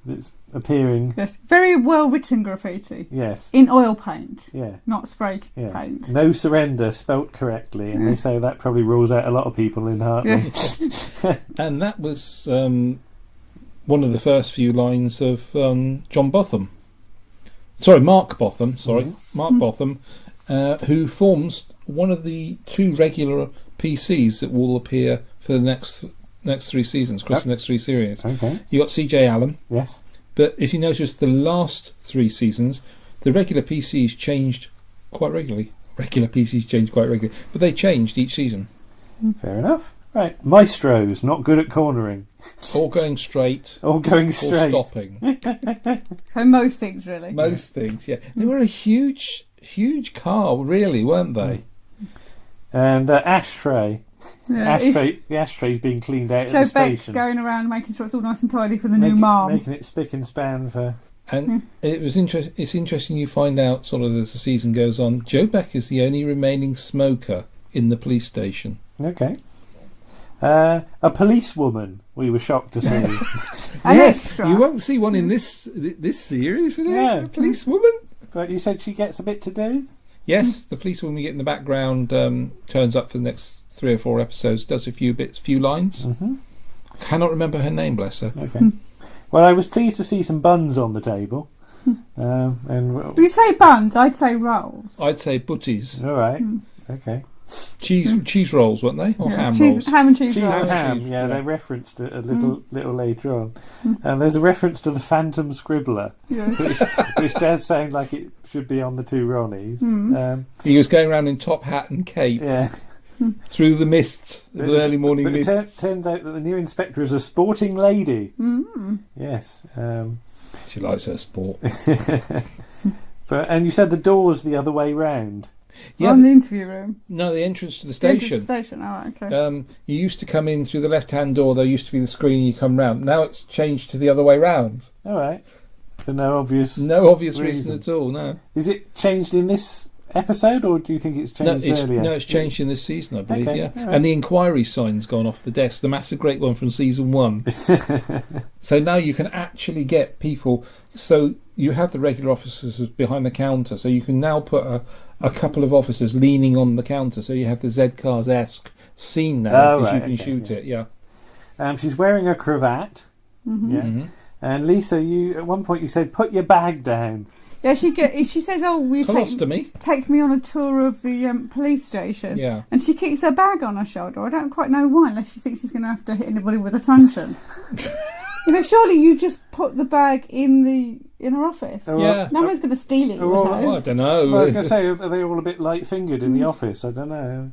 that's appearing. Yes, very well written graffiti. Yes. In oil paint. Yeah. Not spray paint. No surrender, spelt correctly, and they say that probably rules out a lot of people in Hartley. Yeah. And that was one of the first few lines of Mark Botham. Mark Botham, who forms one of the two regular PCs that will appear for the next 3 seasons, across the next 3 series. Okay. You got CJ Allen. Yes. But if you notice, the last 3 seasons, the regular PCs changed quite regularly. But they changed each season. Fair enough. Right. Maestros, not good at cornering. Or going straight. Or stopping. And most things, really. Most things, yeah. They were a huge car, really, weren't they? And ashtray. Yeah, The ashtray's being cleaned out at the Beck's station. going around making sure it's all nice and tidy for the new mum. Making it spick and span for... And it was it's interesting you find out, sort of as the season goes on, Joe Beck is the only remaining smoker in the police station. Okay. A policewoman, we were shocked to see. Yes, you won't see one in this series, will you? Yeah. A policewoman. But you said she gets a bit to do? Yes, the policewoman we get in the background turns up for the next 3 or 4 episodes, does a few lines. Mm-hmm. Cannot remember her name, bless her. Okay. Well, I was pleased to see some buns on the table. And You say buns, I'd say rolls. I'd say butties. All right. Okay. Cheese rolls, weren't they? Or ham cheese, rolls? Ham and cheese Cheese rolls. and ham, yeah. they referenced it a little later on. And there's a reference to the Phantom Scribbler, which does sound like it should be on the 2 Ronnies. He was going around in top hat and cape through the mists, the early morning but mists. It turns out that the new inspector is a sporting lady. Yes. She likes her sport. And you said the door's the other way round. Yeah, on the interview room. No, the entrance to the station. Okay. You used to come in through the left-hand door. There used to be the screen, and you come round. Now it's changed to the other way round. All right. For no obvious reason at all. No. Is it changed in this episode, or do you think it's changed earlier? No, it's changed in this season, I believe. Okay, yeah. right. And the inquiry sign's gone off the desk. The massive great one from season 1. So now you can actually get people. So you have the regular officers behind the counter. So you can now put a couple of officers leaning on the counter. So you have the Z Cars-esque scene now, because you can shoot it. Yeah. She's wearing a cravat. Mm-hmm. Yeah. Mm-hmm. And Lisa, you at one point you said, "Put your bag down." Yeah, she says, "Oh, will you Colostomy. take me on a tour of the police station?" Yeah. And she keeps her bag on her shoulder. I don't quite know why, unless she thinks she's going to have to hit anybody with a truncheon. Surely you just put the bag in her office. Yeah. No one's going to steal it. I don't know. Well, I was going to say, are they all a bit light-fingered in the office? I don't know.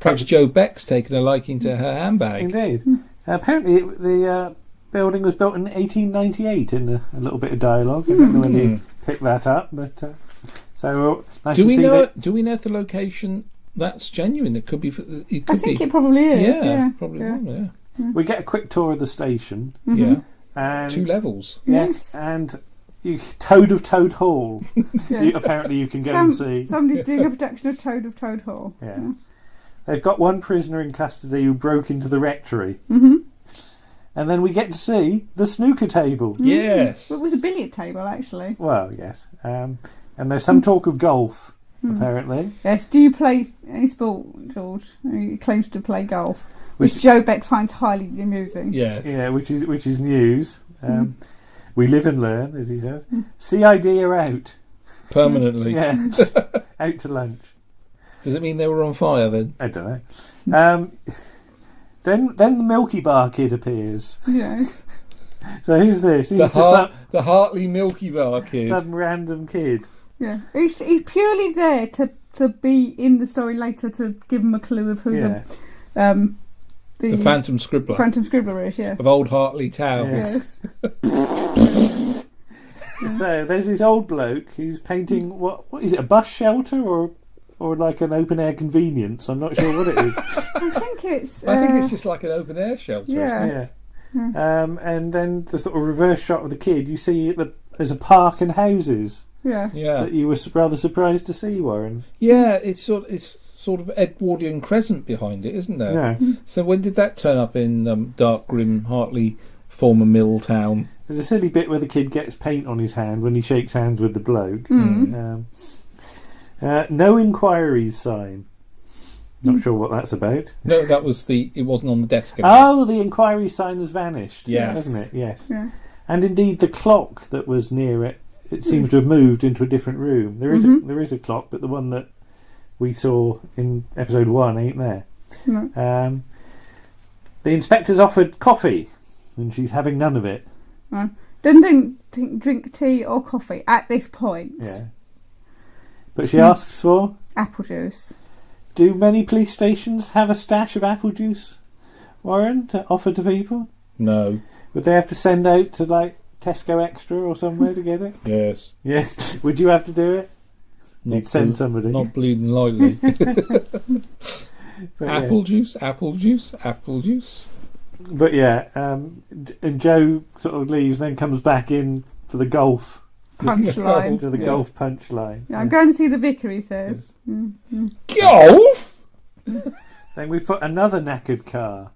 Perhaps Joe Beck's taken a liking to her handbag. Indeed. Apparently, the building was built in 1898. In a little bit of dialogue, I don't know whether you picked that up, but nice do to we see know? that. Do we know if the location that's genuine? It could be. It I could think be. it probably is. Yeah, probably will. Yeah. We get a quick tour of the station. Mm-hmm. Yeah. And 2 levels. Yes, and Toad of Toad Hall. Yes. Apparently, you can go and see. Somebody's doing a production of Toad Hall. Yeah. Yes. they've got one prisoner in custody who broke into the rectory. Mm-hmm. And then we get to see the snooker table. Yes. Well, it was a billiard table, actually. Well, yes. And there's some talk of golf, apparently. Yes. Do you play any sport, George? He claims to play golf, which Joe Beck finds highly amusing. Yes. Yeah, which is news. We live and learn, as he says. CID are out. Permanently. Yeah. Out to lunch. Does it mean they were on fire then? I don't know. Then the Milky Bar kid appears. Yes. So who's this? He's The Hartley Milky Bar kid. some random kid. Yeah. He's purely there to be in the story later to give him a clue of who the Phantom Scribbler. Phantom Scribbler is, yes. Of Old Hartley Town. Yes. So there's this old bloke who's painting what is it, a bus shelter or like an open air convenience? I'm not sure what it is. I think it's just like an open air shelter. Yeah. And then the sort of reverse shot of the kid, you see there's a park and houses. Yeah. That you were rather surprised to see, Warren. Yeah, it's sort of Edwardian crescent behind it, isn't there? Yeah. So when did that turn up in dark, grim Hartley, former mill town? There's a silly bit where the kid gets paint on his hand when he shakes hands with the bloke. No inquiries sign. Not sure what that's about. No, that was it wasn't on the desk anymore. Oh, the inquiry sign has vanished. Yes. Hasn't it? Yes. Yeah. And indeed, the clock that was near it seems to have moved into a different room. There is a clock, but the one that we saw in episode 1 ain't there. No. The inspector's offered coffee, and she's having none of it. No. Doesn't drink tea or coffee at this point. Yeah. But she asks for apple juice. Do many police stations have a stash of apple juice, Warren, to offer to people? No. Would they have to send out to like Tesco Extra or somewhere to get it? Yes. Yes. Would you have to do it? You'd send somebody. Not bleeding lightly. Apple juice. But yeah, and Joe sort of leaves, then comes back in for the golf punchline. To the golf punchline. Yeah, I'm going to see the vicar, he says. Golf? Then we put another knackered car.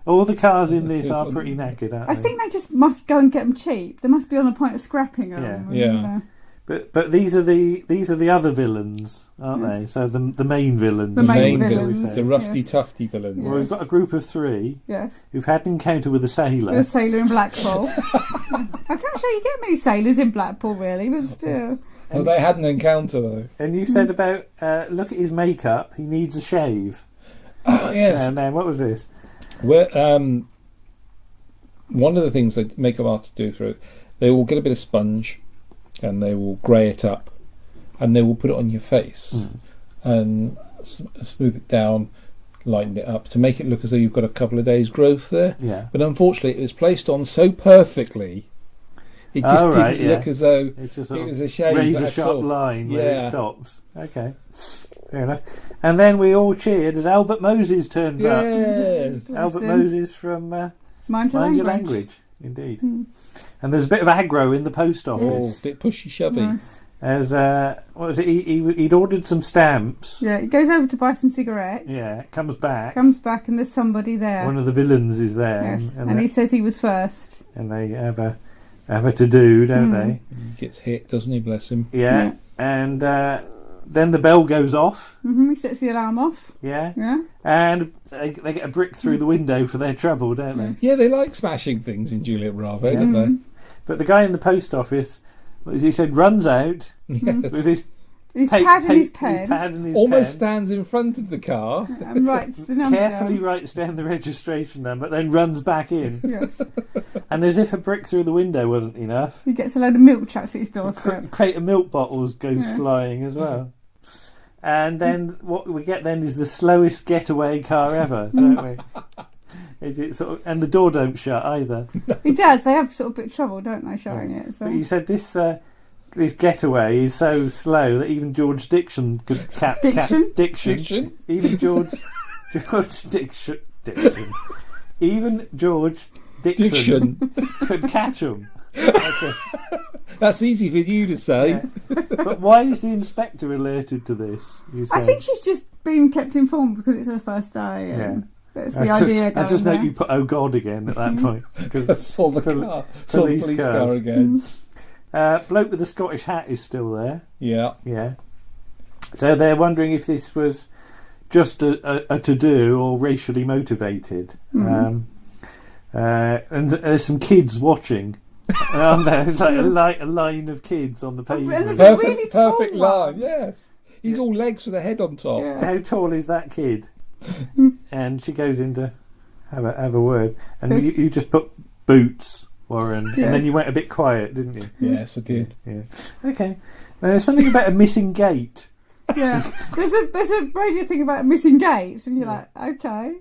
All the cars in this are pretty knackered, aren't they? I think they just must go and get them cheap. They must be on the point of scrapping them. Yeah. But these are the other villains, aren't they? So the main villains. The main villains. The roughy tufty villains. Well, we've got a group of 3 who've had an encounter with a sailor. A sailor in Blackpool. I'm not sure you get many sailors in Blackpool, really, but still. Well, they had an encounter, though. And you said about, look at his makeup, he needs a shave. Oh, yes. And then, what was this? Well, one of the things that makeup artists do for it, they will get a bit of sponge and they will grey it up and they will put it on your face and smooth it down, lighten it up to make it look as though you've got a couple of days growth there. Yeah. But unfortunately it was placed on so perfectly it just didn't look as though it was a shave. Razor sharp line where it stops. Okay. Fair enough. And then we all cheered as Albert Moses turns up. Albert Moses from Mind Your Language. Indeed. And there's a bit of aggro in the post office. A bit pushy shovey. As what was it? He'd ordered some stamps. Yeah, he goes over to buy some cigarettes. Yeah, comes back and there's somebody there. One of the villains is there. Yes. And he says he was first. And they have a to-do, don't they? He gets hit, doesn't he? Bless him. Yeah. And then the bell goes off. He sets the alarm off. Yeah. And they get a brick through the window for their trouble, don't they? Yeah, they like smashing things in Juliet Bravo, don't they? But the guy in the post office, as he said, runs out with his pad and his pen. Almost stands in front of the car and writes the number carefully down. Writes down the registration number, then runs back in. Yes. And as if a brick through the window wasn't enough, he gets a load of milk chucked at his doorstep. A crate of milk bottles goes flying as well. And then what we get then is the slowest getaway car ever, don't we? And the door don't shut either. It does. They have sort of a bit of trouble, don't they, shutting it? So. But you said this getaway is so slow that even George Diction could Diction. Even George Diction. Even George Dixon could catch him. That's easy for you to say. Yeah. But why is the inspector alerted to this? You say? I think she's just being kept informed because it's her first day. And that's the idea. I just know you put "oh God" again at that point. I saw the car. Saw the police car again. Bloke with the Scottish hat is still there. Yeah. So they're wondering if this was just a to-do or racially motivated. And there's some kids watching. There's like a line of kids on the pavement. Perfect line, yes. He's all legs with a head on top. Yeah. How tall is that kid? And she goes in to have a word. And you just put boots, Warren. And then you went a bit quiet, didn't you? Yes, I did. Yeah. Okay. There's something about a missing gate. Yeah. There's a radio thing about missing gates, and you're like, okay.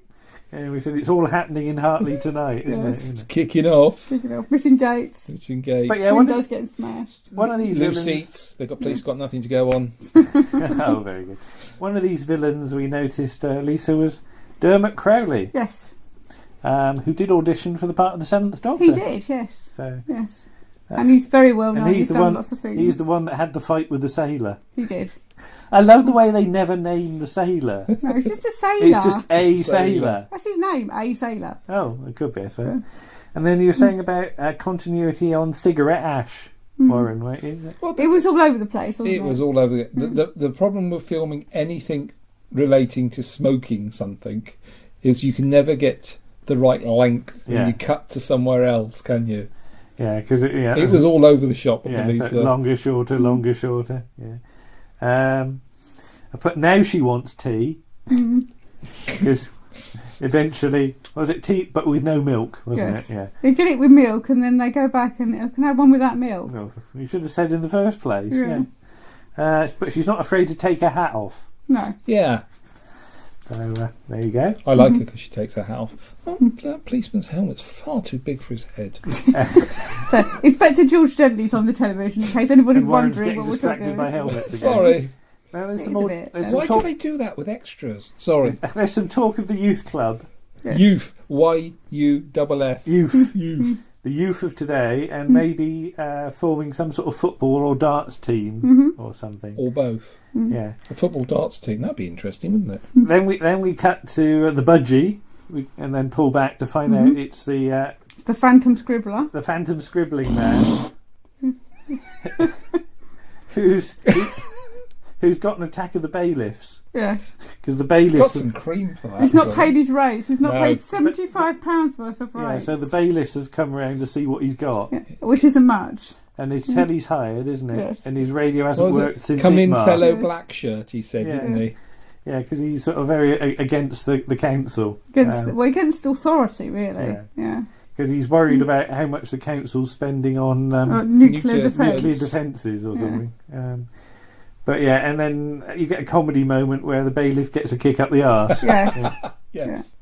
Yeah, we said it's all happening in Hartley tonight, isn't it? It's kicking off. Missing gates. But yeah, windows getting smashed. One of these loose seats. They've got police got nothing to go on. Oh, very good. One of these villains we noticed, Lisa, was Dermot Crowley. Yes. Who did audition for the part of the Seventh Doctor. He did, yes. So yes. And he's very well known. And he's done lots of things. He's the one that had the fight with the sailor. He did. I love the way they never name the sailor. No, it's just a sailor. It's just a sailor. That's his name, a sailor. Oh, it could be, I suppose. And then you were saying about continuity on cigarette ash, Warren, weren't you? Well, it was all over the place, wasn't it? It was all over. The problem with filming anything relating to smoking something is you can never get the right length when you cut to somewhere else, can you? Yeah, because it was all over the shop. Yeah, so longer, shorter. Yeah. I put now she wants tea because eventually was it tea but with no milk, wasn't it? Yeah. They get it with milk and then they go back and can I have one without milk? Well, you should have said in the first place. Yeah. But she's not afraid to take her hat off. No. Yeah. So there you go. I like her because she takes her hat off. Oh, that policeman's helmet's far too big for his head. So Inspector George Gently's on the television in case anybody's wondering what we're talking about. By helmets again. Sorry. Now there's Why do they do that with extras? Sorry. There's some talk of the youth club. Yeah. Youth. Y-U-F-F. Youth. The youth of today, and maybe forming some sort of football or darts team or something, or both. Yeah, a football darts team, that'd be interesting, wouldn't it? Then we cut to the budgie, and then pull back to find out it's the Phantom Scribbler, the Phantom Scribbling Man, who's got an attack of the bailiffs. Yeah, because the bailiffs got some cream for that. He's not paid his rates. He's not paid £75 worth of rates. Yeah, so the bailiffs have come around to see what he's got, which isn't much. And his telly's hired, isn't it? Yes. And his radio hasn't worked since. Come in, fellow black shirt, he said, didn't he? Yeah, because he's sort of very against the council. Against authority, really. Yeah. Because he's worried about how much the council's spending on nuclear defences or something. But yeah, and then you get a comedy moment where the bailiff gets a kick up the arse. Yes. Yes.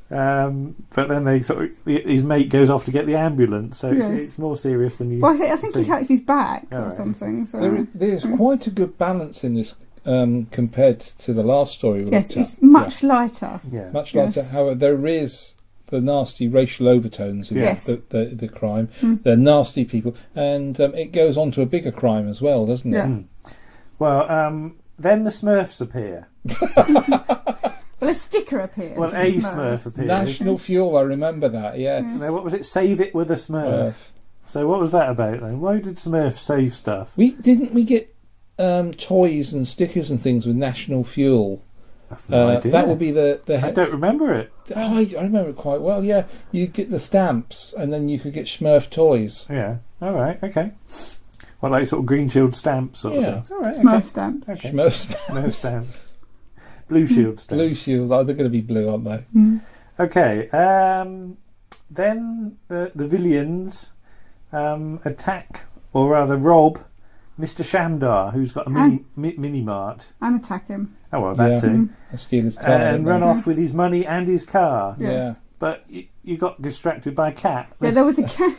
But then his mate goes off to get the ambulance, so it's more serious than you. Well, I think he hurts his back or something. So. There's quite a good balance in this compared to the last story we looked at. It's much lighter. Yeah, much lighter. However, there is the nasty racial overtones of the crime. They're nasty people, and it goes on to a bigger crime as well, doesn't it? Yeah. Well, then the Smurfs appear. Well, a sticker appears. Well, a Smurf appears. National Fuel, I remember that, yes. Now, what was it? Save it with a Smurf. So what was that about then? Why did Smurf save stuff? Didn't we get toys and stickers and things with National Fuel? I've no idea. That would be the I don't remember it. I remember it quite well, yeah. You get the stamps and then you could get Smurf toys. Yeah, alright, okay. Well, like sort of Green Shield stamps sort of things. All right, Smurf stamps. Okay. Smurf stamps. Smurf stamps. Blue Shield stamps. Blue Shield. Oh, they're going to be blue, aren't they? Okay. Then the villains attack, or rather rob, Mr. Shamdar, who's got a mini mart. And attack him. Oh, well, that too. And steal his car. And run off with his money and his car. Yes. Yeah. But you got distracted by a cat. Yeah, there was a cat.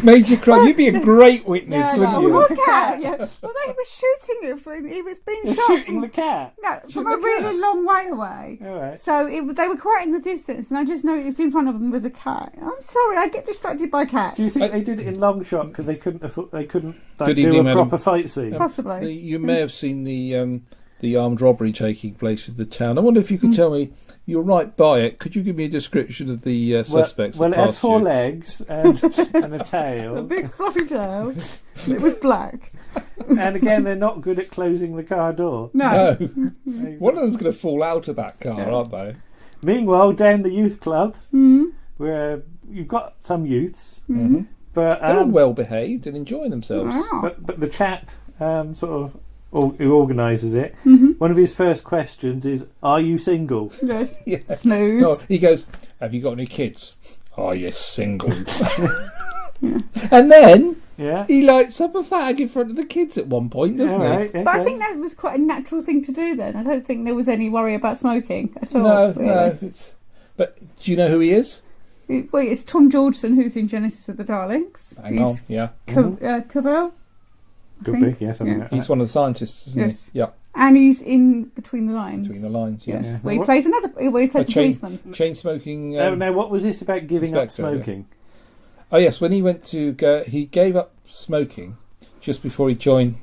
Made you cry. You'd be a great witness, wouldn't you? What cat? Yeah. Well, they were shooting it. He was being shot. Shooting the cat? No, from a really long way away. All right. So they were quite in the distance, and I just noticed in front of them was a cat. I'm sorry, I get distracted by cats. Do you think they did it in long shot because they couldn't Good do evening, a madam. proper fight scene? Possibly. You may have seen the the armed robbery taking place in the town. I wonder if you could tell me, you're right by it, could you give me a description of the suspects? Well, that it had passed 4 you? legs and a tail. A big fluffy tail. It was black. And again, they're not good at closing the car door. No. One of them's going to fall out of that car, aren't they? Meanwhile, down the youth club, where you've got some youths, but They're all well behaved and enjoying themselves. Wow. but the chap who organises it, one of his first questions is, "Are you single?" Yes. Yeah. Smooth. No, he goes, "Have you got any kids? Are you single?" And then he lights up a fag in front of the kids at one point, doesn't he? Right, okay. But I think that was quite a natural thing to do then. I don't think there was any worry about smoking at all. No, really. no. But do you know who he is? Well, it's Tom Georgeson, who's in Genesis of the Daleks. Hang on, yeah. Cavell? Could be, yeah, something like that. He's one of the scientists, isn't Yes. he? Yeah. And he's in Between the Lines. Between the Lines, yes. Where he plays where he plays a policeman. Chain smoking. Now, what was this about giving up Inspector, smoking? Oh yes, when he went to go, he gave up smoking just before he joined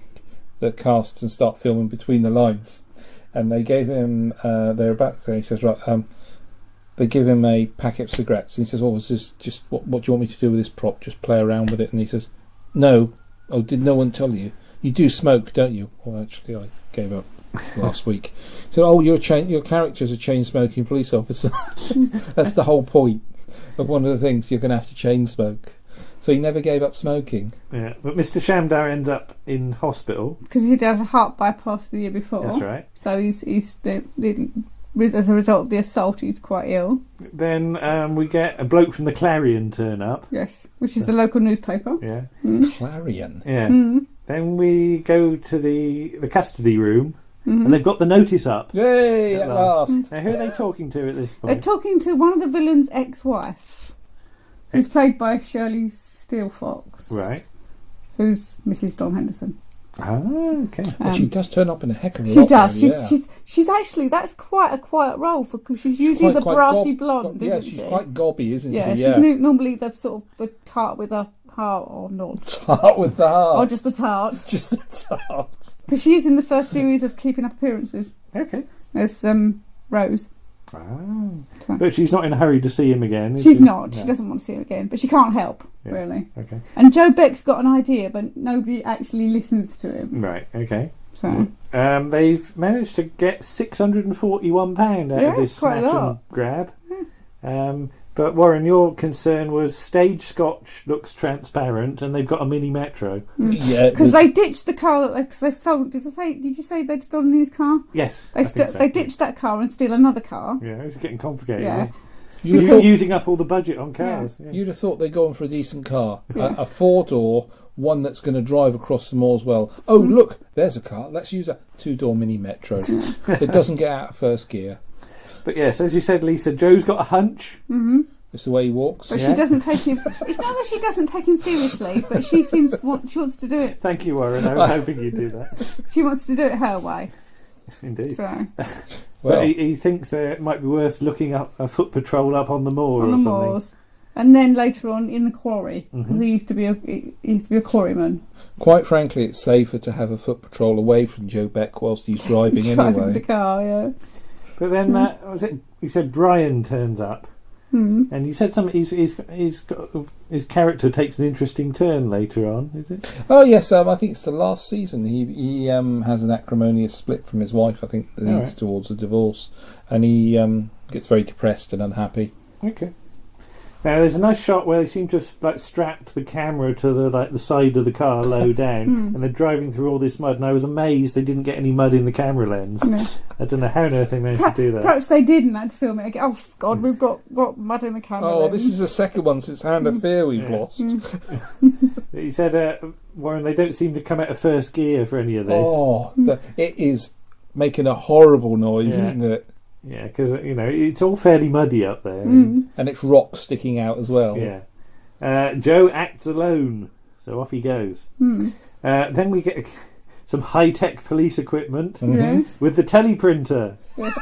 the cast and start filming Between the Lines, and they gave him. They were about to. He says, right. They give him a packet of cigarettes, and he says, "Oh, was this just what do you want me to do with this prop? Just play around with it?" And he says, "No. Oh, did no one tell you? You do smoke, don't you?" "Well, actually, I gave up last week." So, "Oh, your character's a chain-smoking police officer." That's the whole point of one of the things. You're going to have to chain smoke. So he never gave up smoking. Yeah, but Mr. Shamdar ends up in hospital Because he'd had a heart bypass the year before. That's right. So he's as a result of the assault, he's quite ill. Then we get a bloke from the Clarion turn up. Yes, which is the local newspaper. Yeah. Clarion. Yeah. Then we go to the custody room, and they've got the notice up. Yay! At last. Now, who are they talking to at this point? They're talking to one of the villain's ex-wife, who's played by Shirley Steelfox. Right. Who's Mrs. Don Henderson. Ah, okay. But she does turn up in a heck of a She lot. does. Though, She's actually, that's quite a quiet role because she's usually the brassy blonde, yeah, isn't she? she's quite gobby, isn't yeah, she? Yeah, she's normally the sort of the tart with a heart or not. Tart with the heart. Or just the tart. Just the tart. Because she is in the first series of Keeping Up Appearances. Okay. As Rose. So. But she's not in a hurry to see him again. She's not. No. She doesn't want to see him again. But she can't help, really. Okay. And Joe Beck's got an idea, but nobody actually listens to him. Right, okay. So they've managed to get £641 out of this snatch and grab. But Warren, your concern was Stage Scotch looks transparent, and they've got a mini metro. Yeah, because they ditched the car that they've sold. Did you say they'd stolen his car? Yes, they ditched that car and steal another car. Yeah, it's getting complicated. Yeah. You're using up all the budget on cars. Yeah. You'd have thought they'd gone for a decent car, a 4-door, one that's going to drive across the moor as well. Oh, look, there's a car. Let's use a 2-door mini metro that doesn't get out of first gear. But yes, as you said, Lisa, Joe's got a hunch. Mm-hmm. It's the way he walks. But she doesn't take him. It's not that she doesn't take him seriously, but she wants to do it. Thank you, Warren. I was hoping you'd do that. She wants to do it her way. Indeed. So. But he thinks that it might be worth looking up a foot patrol up on the moor or something. Moors. And then later on in the quarry, because he used to be a quarryman. Quite frankly, it's safer to have a foot patrol away from Joe Beck whilst he's driving anyway. Driving the car, yeah. But then, you said Brian turns up, and you said something. His character takes an interesting turn later on. Is it? Oh yes, I think it's the last season. He has an acrimonious split from his wife. I think that leads towards a divorce, and he gets very depressed and unhappy. Okay. Now there's a nice shot where they seem to have strapped the camera to the side of the car low down, and they're driving through all this mud. And I was amazed they didn't get any mud in the camera lens. No. I don't know how on earth they managed to do that. Perhaps they did and had to film it again. Oh God, we've got mud in the camera lens. This is the second one since Hand of Fear we've lost. He said, Warren, they don't seem to come out of first gear for any of this. Oh, it is making a horrible noise, isn't it? Yeah, because it's all fairly muddy up there, and it's rocks sticking out as well. Yeah, Joe acts alone, so off he goes. Then we get some high-tech police equipment Yes. with the teleprinter. Yes.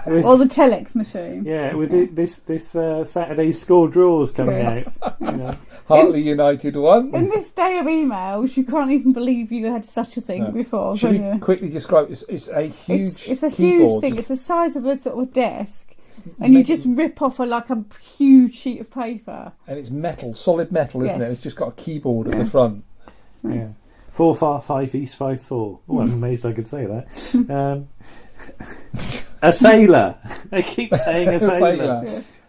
With, the telex machine. yeah, with this Saturday's score draws coming Yes. out. You know. Hartley United won. In this day of emails, you can't even believe you had such a thing before. Should can we you? quickly describe it? It's a huge It's a keyboard. huge thing. It's the size of a sort of desk. And you just rip off a huge sheet of paper. And it's metal, solid metal, isn't it? Yes. It's just got a keyboard at the front. Yeah. 4 far 5 east 5 4. Oh, I'm amazed I could say that. A sailor. They keep saying a sailor. Yes.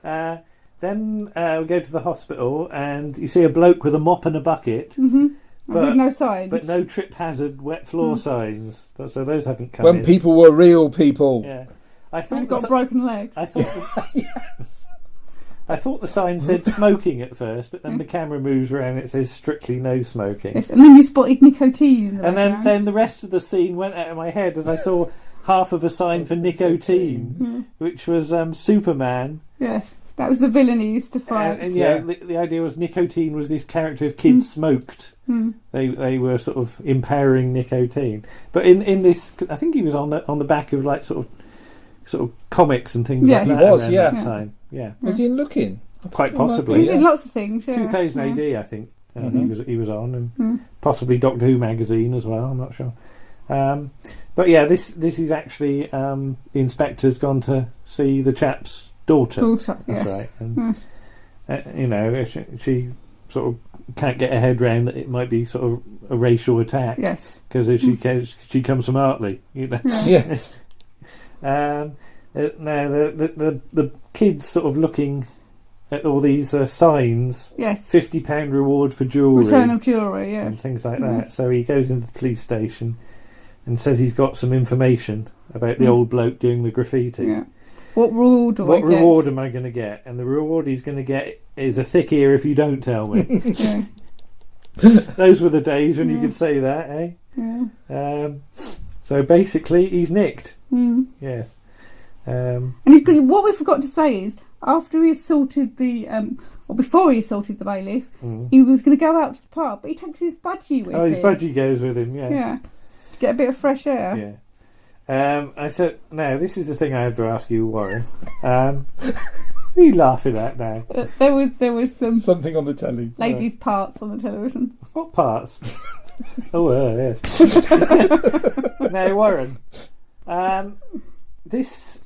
Then we go to the hospital and you see a bloke with a mop and a bucket. Mm-hmm. But with no signs. But no trip hazard wet floor signs. So those haven't come When in. people were real people. Yeah. I thought And got broken legs. I thought the sign said smoking at first, but then the camera moves around and it says strictly no smoking. Yes, and then you spotted nicotine in the And background. then the rest of the scene went out of my head as I saw half of a sign for nicotine, which was Superman. Yes, that was the villain he used to fight. And the idea was nicotine was this character if kids smoked. They were sort of empowering nicotine. But in this, I think he was on the back of like sort of comics and things like that. He was, around that time. Yeah. Was he in Looking? Quite possibly. He did lots of things. Yeah. 2000 AD, I think. He was on, and possibly Doctor Who magazine as well. I'm not sure. But yeah, this is actually the inspector's gone to see the chap's daughter. That's yes. right. And, you know, she sort of can't get her head round that it might be sort of a racial attack. Yes. Because she comes from Hartley. You know. Yes. Now the kids sort of looking at all these signs. Yes. £50 reward for jewellery. Return of jewellery, yes. And things like that. So he goes into the police station and says he's got some information about the old bloke doing the graffiti. Yeah. What reward do I get? What reward am I going to get? And the reward he's going to get is a thick ear if you don't tell me. Yeah. Those were the days when you could say that, eh? Yeah. So basically, he's nicked. Yes. And he's got, what we forgot to say is, after he assaulted or before he assaulted the bailiff, he was going to go out to the park, but he takes his budgie with him. Oh, his budgie goes with him, yeah. Yeah. To get a bit of fresh air. Yeah. I said, now, this is the thing I have to ask you, Warren. What are you laughing at now? There was something on the telly. Ladies' parts on the television. What parts? Yes. Now, Warren, this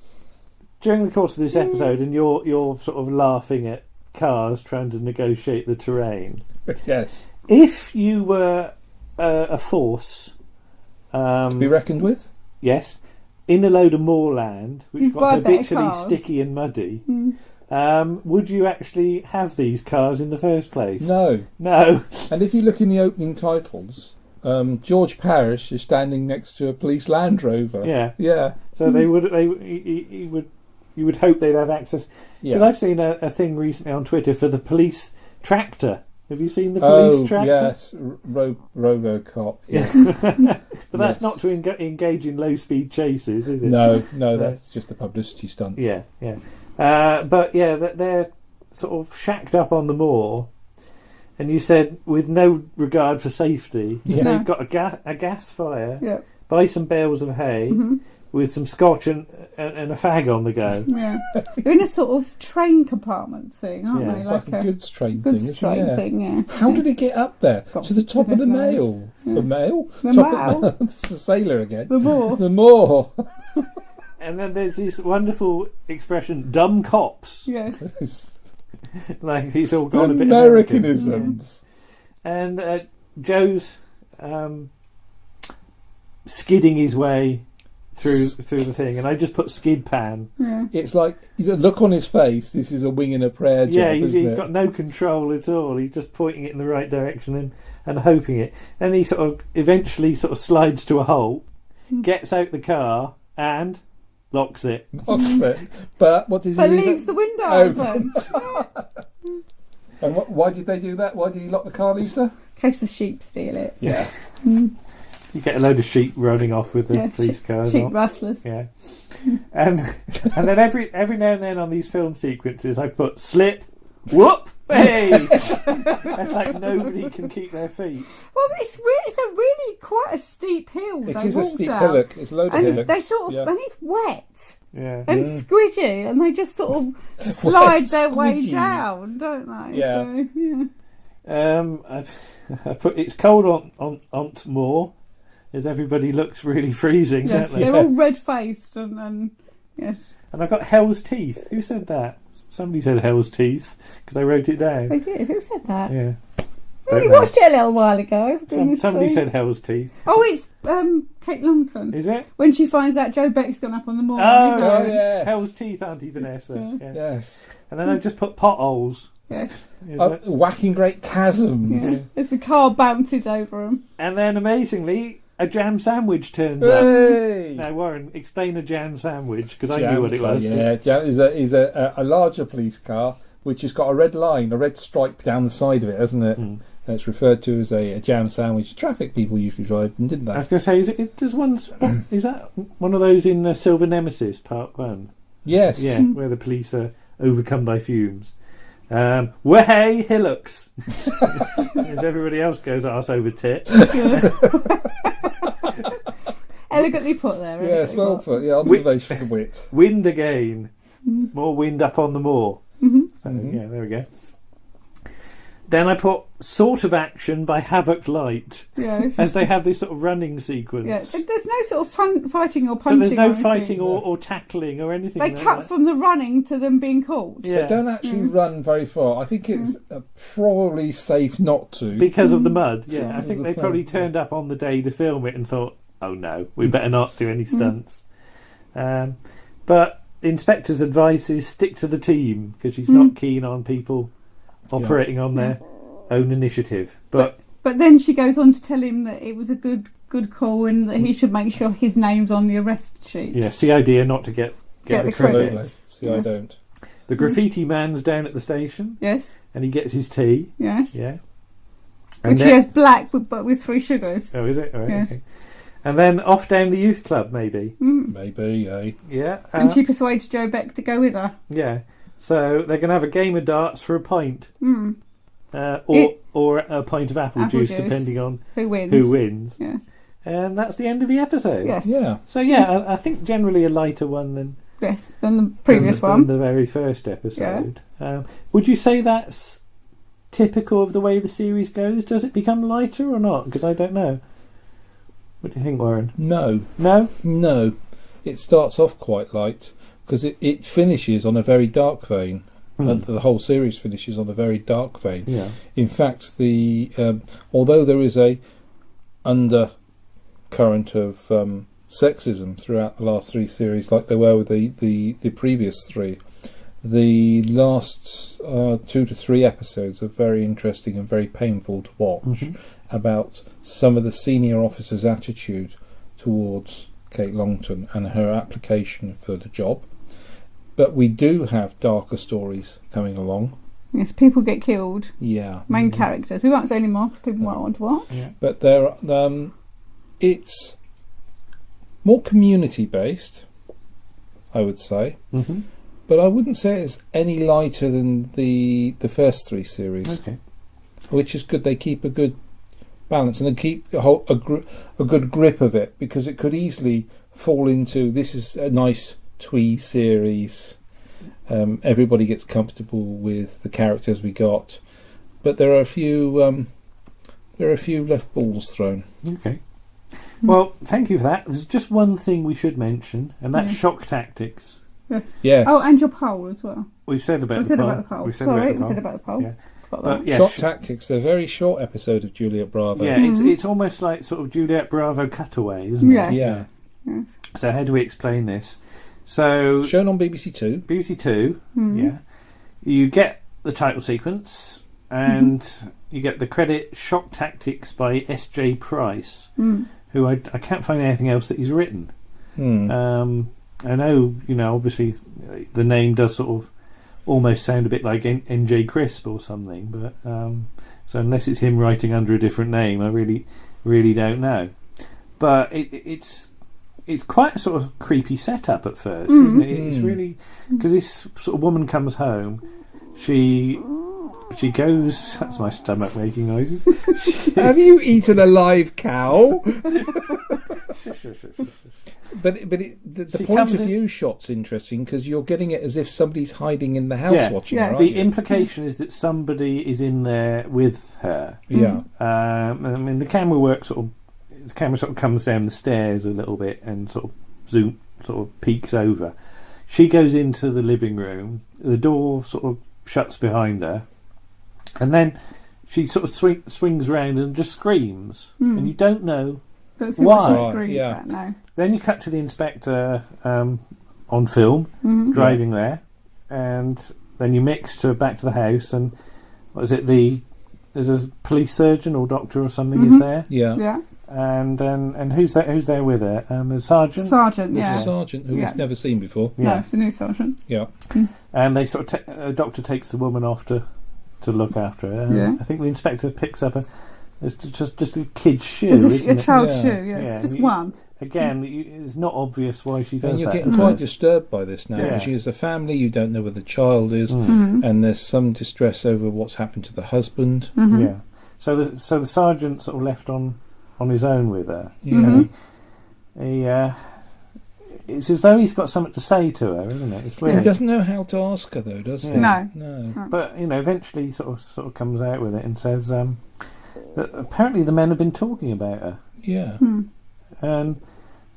during the course of this episode, and you're sort of laughing at cars trying to negotiate the terrain. Yes. If you were a force to be reckoned with. Yes, in a load of moorland, which You'd got buy better habitually cars. sticky and muddy, would you actually have these cars in the first place? No. And if you look in the opening titles, George Parrish is standing next to a police Land Rover. Yeah. So you would hope they'd have access. Because I've seen a thing recently on Twitter for the police tractor. Have you seen the police tractor? Yes, Robocop. Yeah. But that's not to engage in low-speed chases, is it? No, that's just a publicity stunt. Yeah. But yeah, they're sort of shacked up on the moor, and you said with no regard for safety, they've got a gas fire, buy some bales of hay with some scotch and a fag on the go. Yeah, they're in a sort of train compartment thing, aren't they? Like a goods train goods thing. thing, yeah. How did it get up there? To the top of the mail. Yeah. The mail? The mail. It's the sailor again. The moor. The moor. And then there's this wonderful expression, dumb cops. Yes. Like he's all gone a bit Americanisms. And Joe's skidding his way through the thing, and I just put skid pan. Yeah. It's like, look on his face, this is a wing and a prayer job. Yeah, he's got no control at all. He's just pointing it in the right direction and hoping it. And he eventually slides to a halt, gets out the car and locks it. But what did he do? Leaves the window open. And why did they do that? Why did he lock the car, Lisa? In case the sheep steal it. Yeah. You get a load of sheep running off with the police cars. Sheep rustlers. Yeah. And then every now and then on these film sequences I put slip, whoop, Hey! That's like nobody can keep their feet. Well, it's a really quite a steep hill. It they is a walk steep down. hillock. It's a load of And hillocks. they sort of, yeah. and it's wet Yeah. and squidgy, and they just sort of slide their way squidgy. down, don't they? Yeah. So, yeah. I put it's cold on more, as everybody looks really freezing, Yes, don't they? they're all red-faced and yes. And I've got Hell's Teeth. Who said that? Somebody said Hell's Teeth because I wrote it down. They did. Who said that? Yeah. We only watched it a little while ago. for goodness Somebody sake. said Hell's Teeth. Oh, it's Kate Longton. Is it? When she finds out Joe Beck's gone up on the moor. Oh, isn't it? yes. Hell's Teeth, Auntie Vanessa. Yeah. Yes. And then I just put potholes. Yes. Is it? Whacking great chasms. Yeah. As the car bounces over them. And then amazingly, a jam sandwich turns up. Hey! Now, Warren, explain a jam sandwich because I knew what it was. Yeah, is a larger police car which has got a red line, a red stripe down the side of it, hasn't it? And it's referred to as a jam sandwich. Traffic people usually drive them, didn't they? I was going to say, is that one of those in Silver Nemesis Part 1? Yes. Yeah, where the police are overcome by fumes. Way hillocks. As everybody else goes arse over tit. Elegantly put there. Yes, well put. Yeah, observation of wit. Wind again. More wind up on the moor. So, yeah, there we go. Then I put Sort of Action by Havoc Light. Yes. As they have this sort of running sequence. Yeah. There's no sort of fighting or But punching. there's no or anything. fighting or tackling or anything. They like cut that. from the running to them being caught. Yeah. They don't actually run very far. I think it's probably safe not to. Because of the mud, yeah. I Because think of they the probably fun, turned up on the day to film it and thought, oh no, we better not do any stunts. But the inspector's advice is stick to the team because she's not keen on people operating on their own initiative. But then she goes on to tell him that it was a good call and that he should make sure his name's on the arrest sheet. yeah, CID are not to get the Absolutely. credit. See, I don't. The graffiti man's down at the station Yes. and he gets his tea. Yes. Yeah. Which he has black but with 3 sugars. Oh, is it? All right, Yes. okay. And then off down the youth club, maybe. Maybe, eh? Yeah. And she persuades Joe Beck to go with her. Yeah. So they're going to have a game of darts for a pint. Or a pint of apple juice, depending on who wins. Yes. And that's the end of the episode. Yes. Yeah. So yeah, I think generally a lighter one than the previous than one. the very first episode. Would you say that's typical of the way the series goes? Does it become lighter or not? Because I don't know. What do you think, Warren? No. No? It starts off quite light because it finishes on a very dark vein. The whole series finishes on a very dark vein. Yeah. In fact, although there is a undercurrent of sexism throughout the last 3 series, like there were with the previous 3, the last 2 to 3 episodes are very interesting and very painful to watch about some of the senior officers' attitude towards Kate Longton and her application for the job. But we do have darker stories coming along. Yes, people get killed. Yeah. Main characters. We won't say any more because people might want to watch. Yeah. But it's more community-based, I would say. But I wouldn't say it's any lighter than the first 3 series. Okay. Which is good. They keep a good balance and they keep a good grip of it, because it could easily fall into, this is a nice twee series, everybody gets comfortable with the characters we got, but there are a few left balls thrown. Okay. Well, thank you for that. There's just one thing we should mention, and that's shock tactics. Yes. Oh, and your poll as well. We've said about the poll. poll. We said about the poll. Yeah. But yeah, Shock Tactics, they're a very short episode of Juliet Bravo. Yeah, it's almost like sort of Juliet Bravo cutaway, isn't it? Yes. Yeah. Yes. So how do we explain this? So shown on BBC Two. BBC Two, yeah. You get the title sequence and you get the credit Shock Tactics by S.J. Price, who I can't find anything else that he's written. I know, obviously the name does sort of almost sound a bit like N.J. Crisp or something, but so unless it's him writing under a different name, I really, really don't know. But it's quite a sort of creepy setup at first, isn't it? It's really, because this sort of woman comes home, she she goes. That's my stomach making noises. Have you eaten a live cow? But the point of view shot's interesting because you're getting it as if somebody's hiding in the house watching her. The implication is that somebody is in there with her. Yeah. I mean, the camera works the camera sort of comes down the stairs a little bit and sort of peeks over. She goes into the living room. The door sort of shuts behind her, and then she sort of swings around and just screams, and you don't know why. She screams at, no. Then you cut to the inspector on film driving there, and then you mix back to the house, and what is it? There's a police surgeon or doctor or something is there. Yeah. And who's there with her? A sergeant. Sergeant, There's a sergeant who we've never seen before. No, it's a new sergeant. Yeah. And they sort of the doctor takes the woman off to look after her. I think the inspector picks up it's just a kid's shoe. It's a child's shoe. Yeah, it's just one. Again, it's not obvious why she does and you're that. getting quite disturbed by this now. Yeah. She has a family, you don't know where the child is, and there's some distress over what's happened to the husband. Yeah. So the sergeant sort of left on his own with her. It's as though he's got something to say to her, isn't it? It's weird. He doesn't know how to ask her though, does he? No. But eventually he sort of comes out with it and says that apparently the men have been talking about her. Yeah. And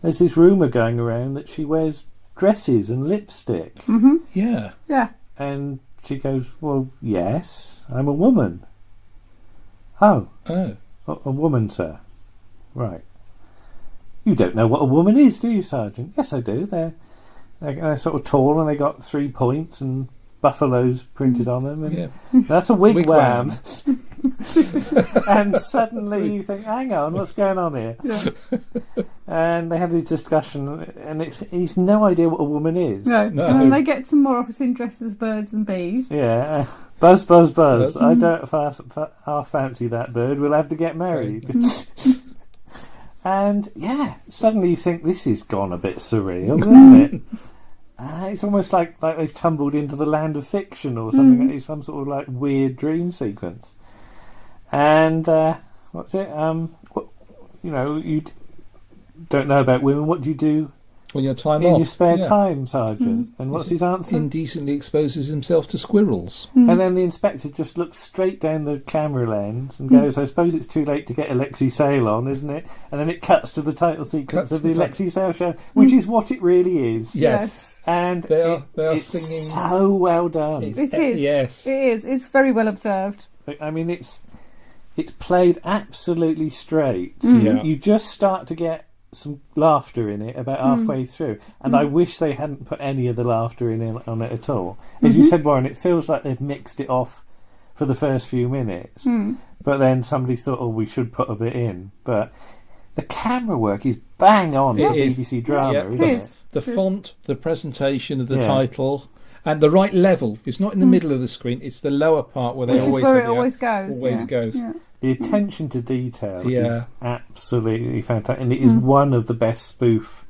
there's this rumour going around that she wears dresses and lipstick. Yeah. Yeah. And she goes, "Well, yes, I'm a woman." Oh. A woman, sir. Right. You don't know what a woman is, do you, Sergeant? Yes, I do. They're sort of tall and they got 3 points and buffaloes printed on them. And that's a wigwam. And suddenly you think, hang on, what's going on here? Yeah. And they have this discussion, and he's no idea what a woman is. No. And then they get some more officers dressed as birds and bees. Yeah. Buzz, buzz, buzz. I don't half fancy that bird. We'll have to get married. And suddenly you think this has gone a bit surreal, isn't it? It's almost like they've tumbled into the land of fiction or something. It's some sort of like weird dream sequence. And what's it? You don't know about women. What do you do when your time in off? your spare time, Sergeant? And what's his answer? Indecently exposes himself to squirrels. And then the inspector just looks straight down the camera lens and goes, "I suppose it's too late to get Alexei Sayle on, isn't it?" And then it cuts to the title sequence of the Alexei Sayle show, which is what it really is. Yes. And they are it's singing so well done. It is. Yes. It is. It's very well observed. I mean, it's played absolutely straight. Yeah. You just start to get some laughter in it about halfway through, and I wish they hadn't put any of the laughter on it at all. As you said, Warren, it feels like they've mixed it off for the first few minutes, but then somebody thought, "Oh, we should put a bit in." But the camera work is bang on for BBC drama, isn't it? The font, the presentation of the title, and the right level. It's not in the middle of the screen; it's the lower part where they always. Is where it always goes. Always goes. Yeah. The attention to detail is absolutely fantastic, and it is one of the best spoof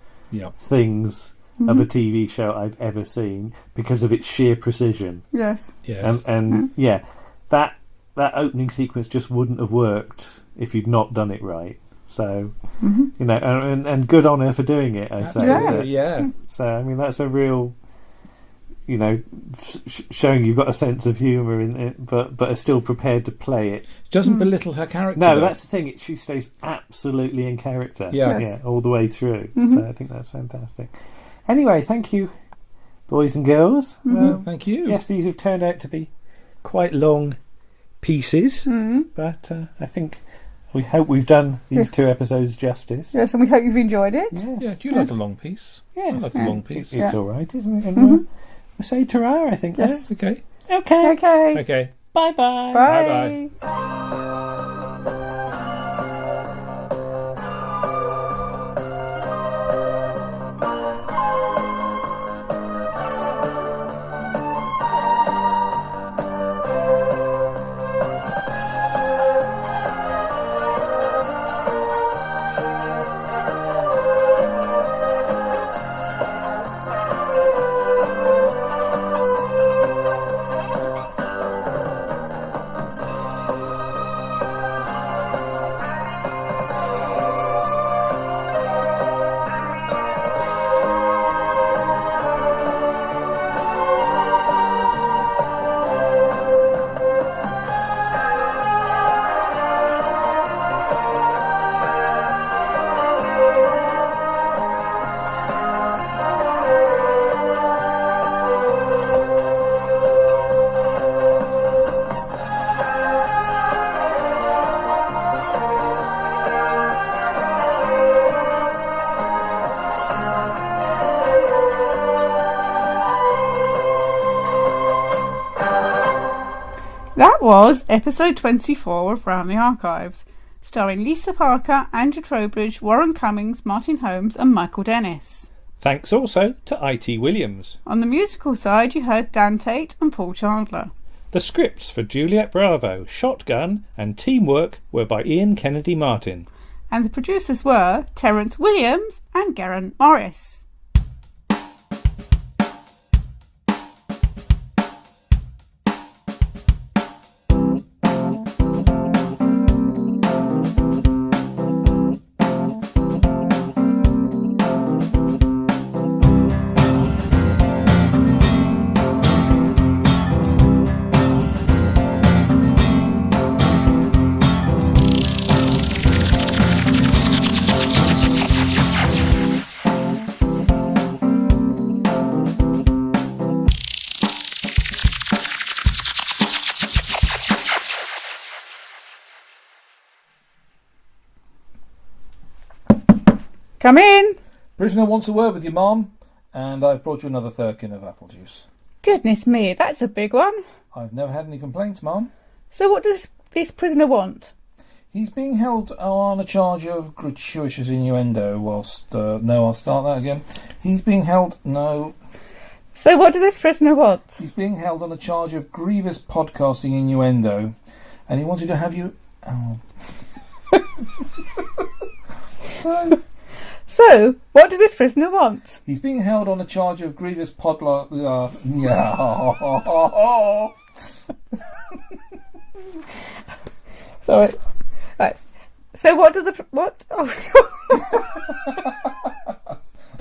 things of a TV show I've ever seen because of its sheer precision. Yes. And that opening sequence just wouldn't have worked if you'd not done it right. So and good on her for doing it. I say. Yeah. So I mean that's a real. Showing you've got a sense of humour in it, but are still prepared to play it. Doesn't belittle her character. No, that's the thing. She stays absolutely in character. Yeah, all the way through. So I think that's fantastic. Anyway, thank you, boys and girls. Well, thank you. Yes, these have turned out to be quite long pieces, but I think we hope we've done these 2 episodes justice. Yes, and we hope you've enjoyed it. Yes. Yeah. Do you like a long piece? Yes. I like a long piece. It's all right, isn't it? And we'll say ta-ra, I think. Yes. Okay. Okay. Bye-bye. Bye-bye. That was episode 24 of Round the Archives, starring Lisa Parker, Andrew Trowbridge, Warren Cummings, Martin Holmes and Michael Dennis. Thanks also to I.T. Williams. On the musical side, you heard Dan Tate and Paul Chandler. The scripts for Juliet Bravo, Shotgun and Teamwork were by Ian Kennedy Martin. And the producers were Terence Williams and Geraint Morris. Come in. Prisoner wants a word with you, Mom, and I've brought you another firkin of apple juice. Goodness me, that's a big one. I've never had any complaints, Mom. So what does this prisoner want? He's being held on a charge of gratuitous innuendo whilst... no, I'll start that again. He's being held... No. So what does this prisoner want? He's being held on a charge of grievous podcasting innuendo, and he wanted to have you... Oh. So, what does this prisoner want? He's being held on a charge of grievous Sorry. Right. So what does what? Oh.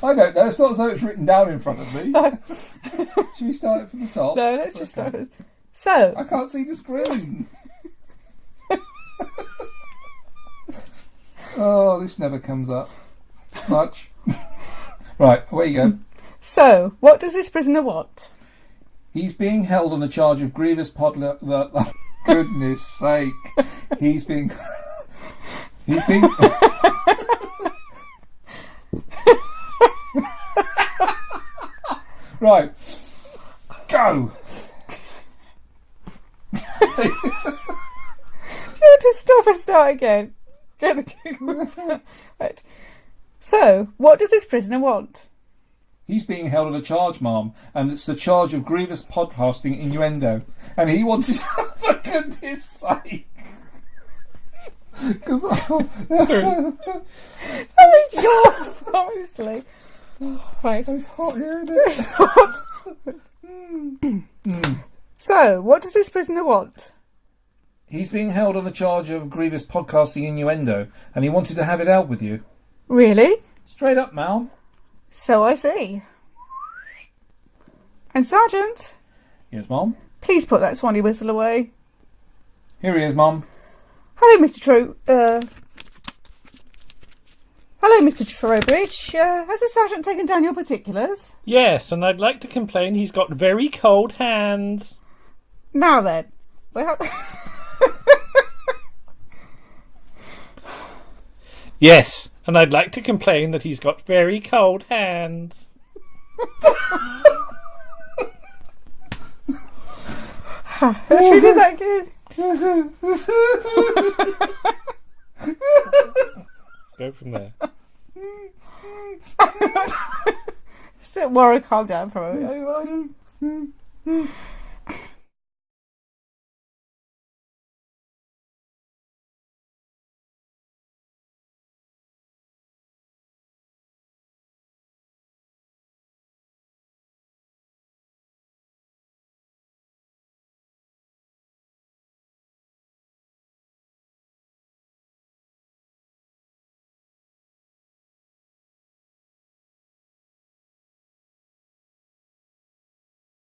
I don't know. It's not so it's written down in front of me. Should we start it from the top? No, let's just start it. So I can't see the screen. Oh, this never comes up much. Right, away you go. So, what does this prisoner want? He's being held on a charge of grievous goodness sake. He's being Right. Go. Do you want to stop and start again? Get the giggles out. Right. So, what does this prisoner want? He's being held on a charge, Ma'am, and it's the charge of grievous podcasting innuendo. And he wants his... For goodness sake. Because I mean, you're obviously. Right. It's hot here, isn't it? It's hot. So, what does this prisoner want? He's being held on a charge of grievous podcasting innuendo, and he wanted to have it out with you. Really? Straight up, Mal. So I see. And Sergeant? Yes, Mom? Please put that swanny whistle away. Here he is, Mom. Hello, Mr. Hello, Mr. Trowbridge. Has the Sergeant taken down your particulars? Yes, and I'd like to complain he's got very cold hands. Now then. Well... Yes, and I'd like to complain that he's got very cold hands. Should we do that again? Go from there. Just don't worry, calm down for a moment.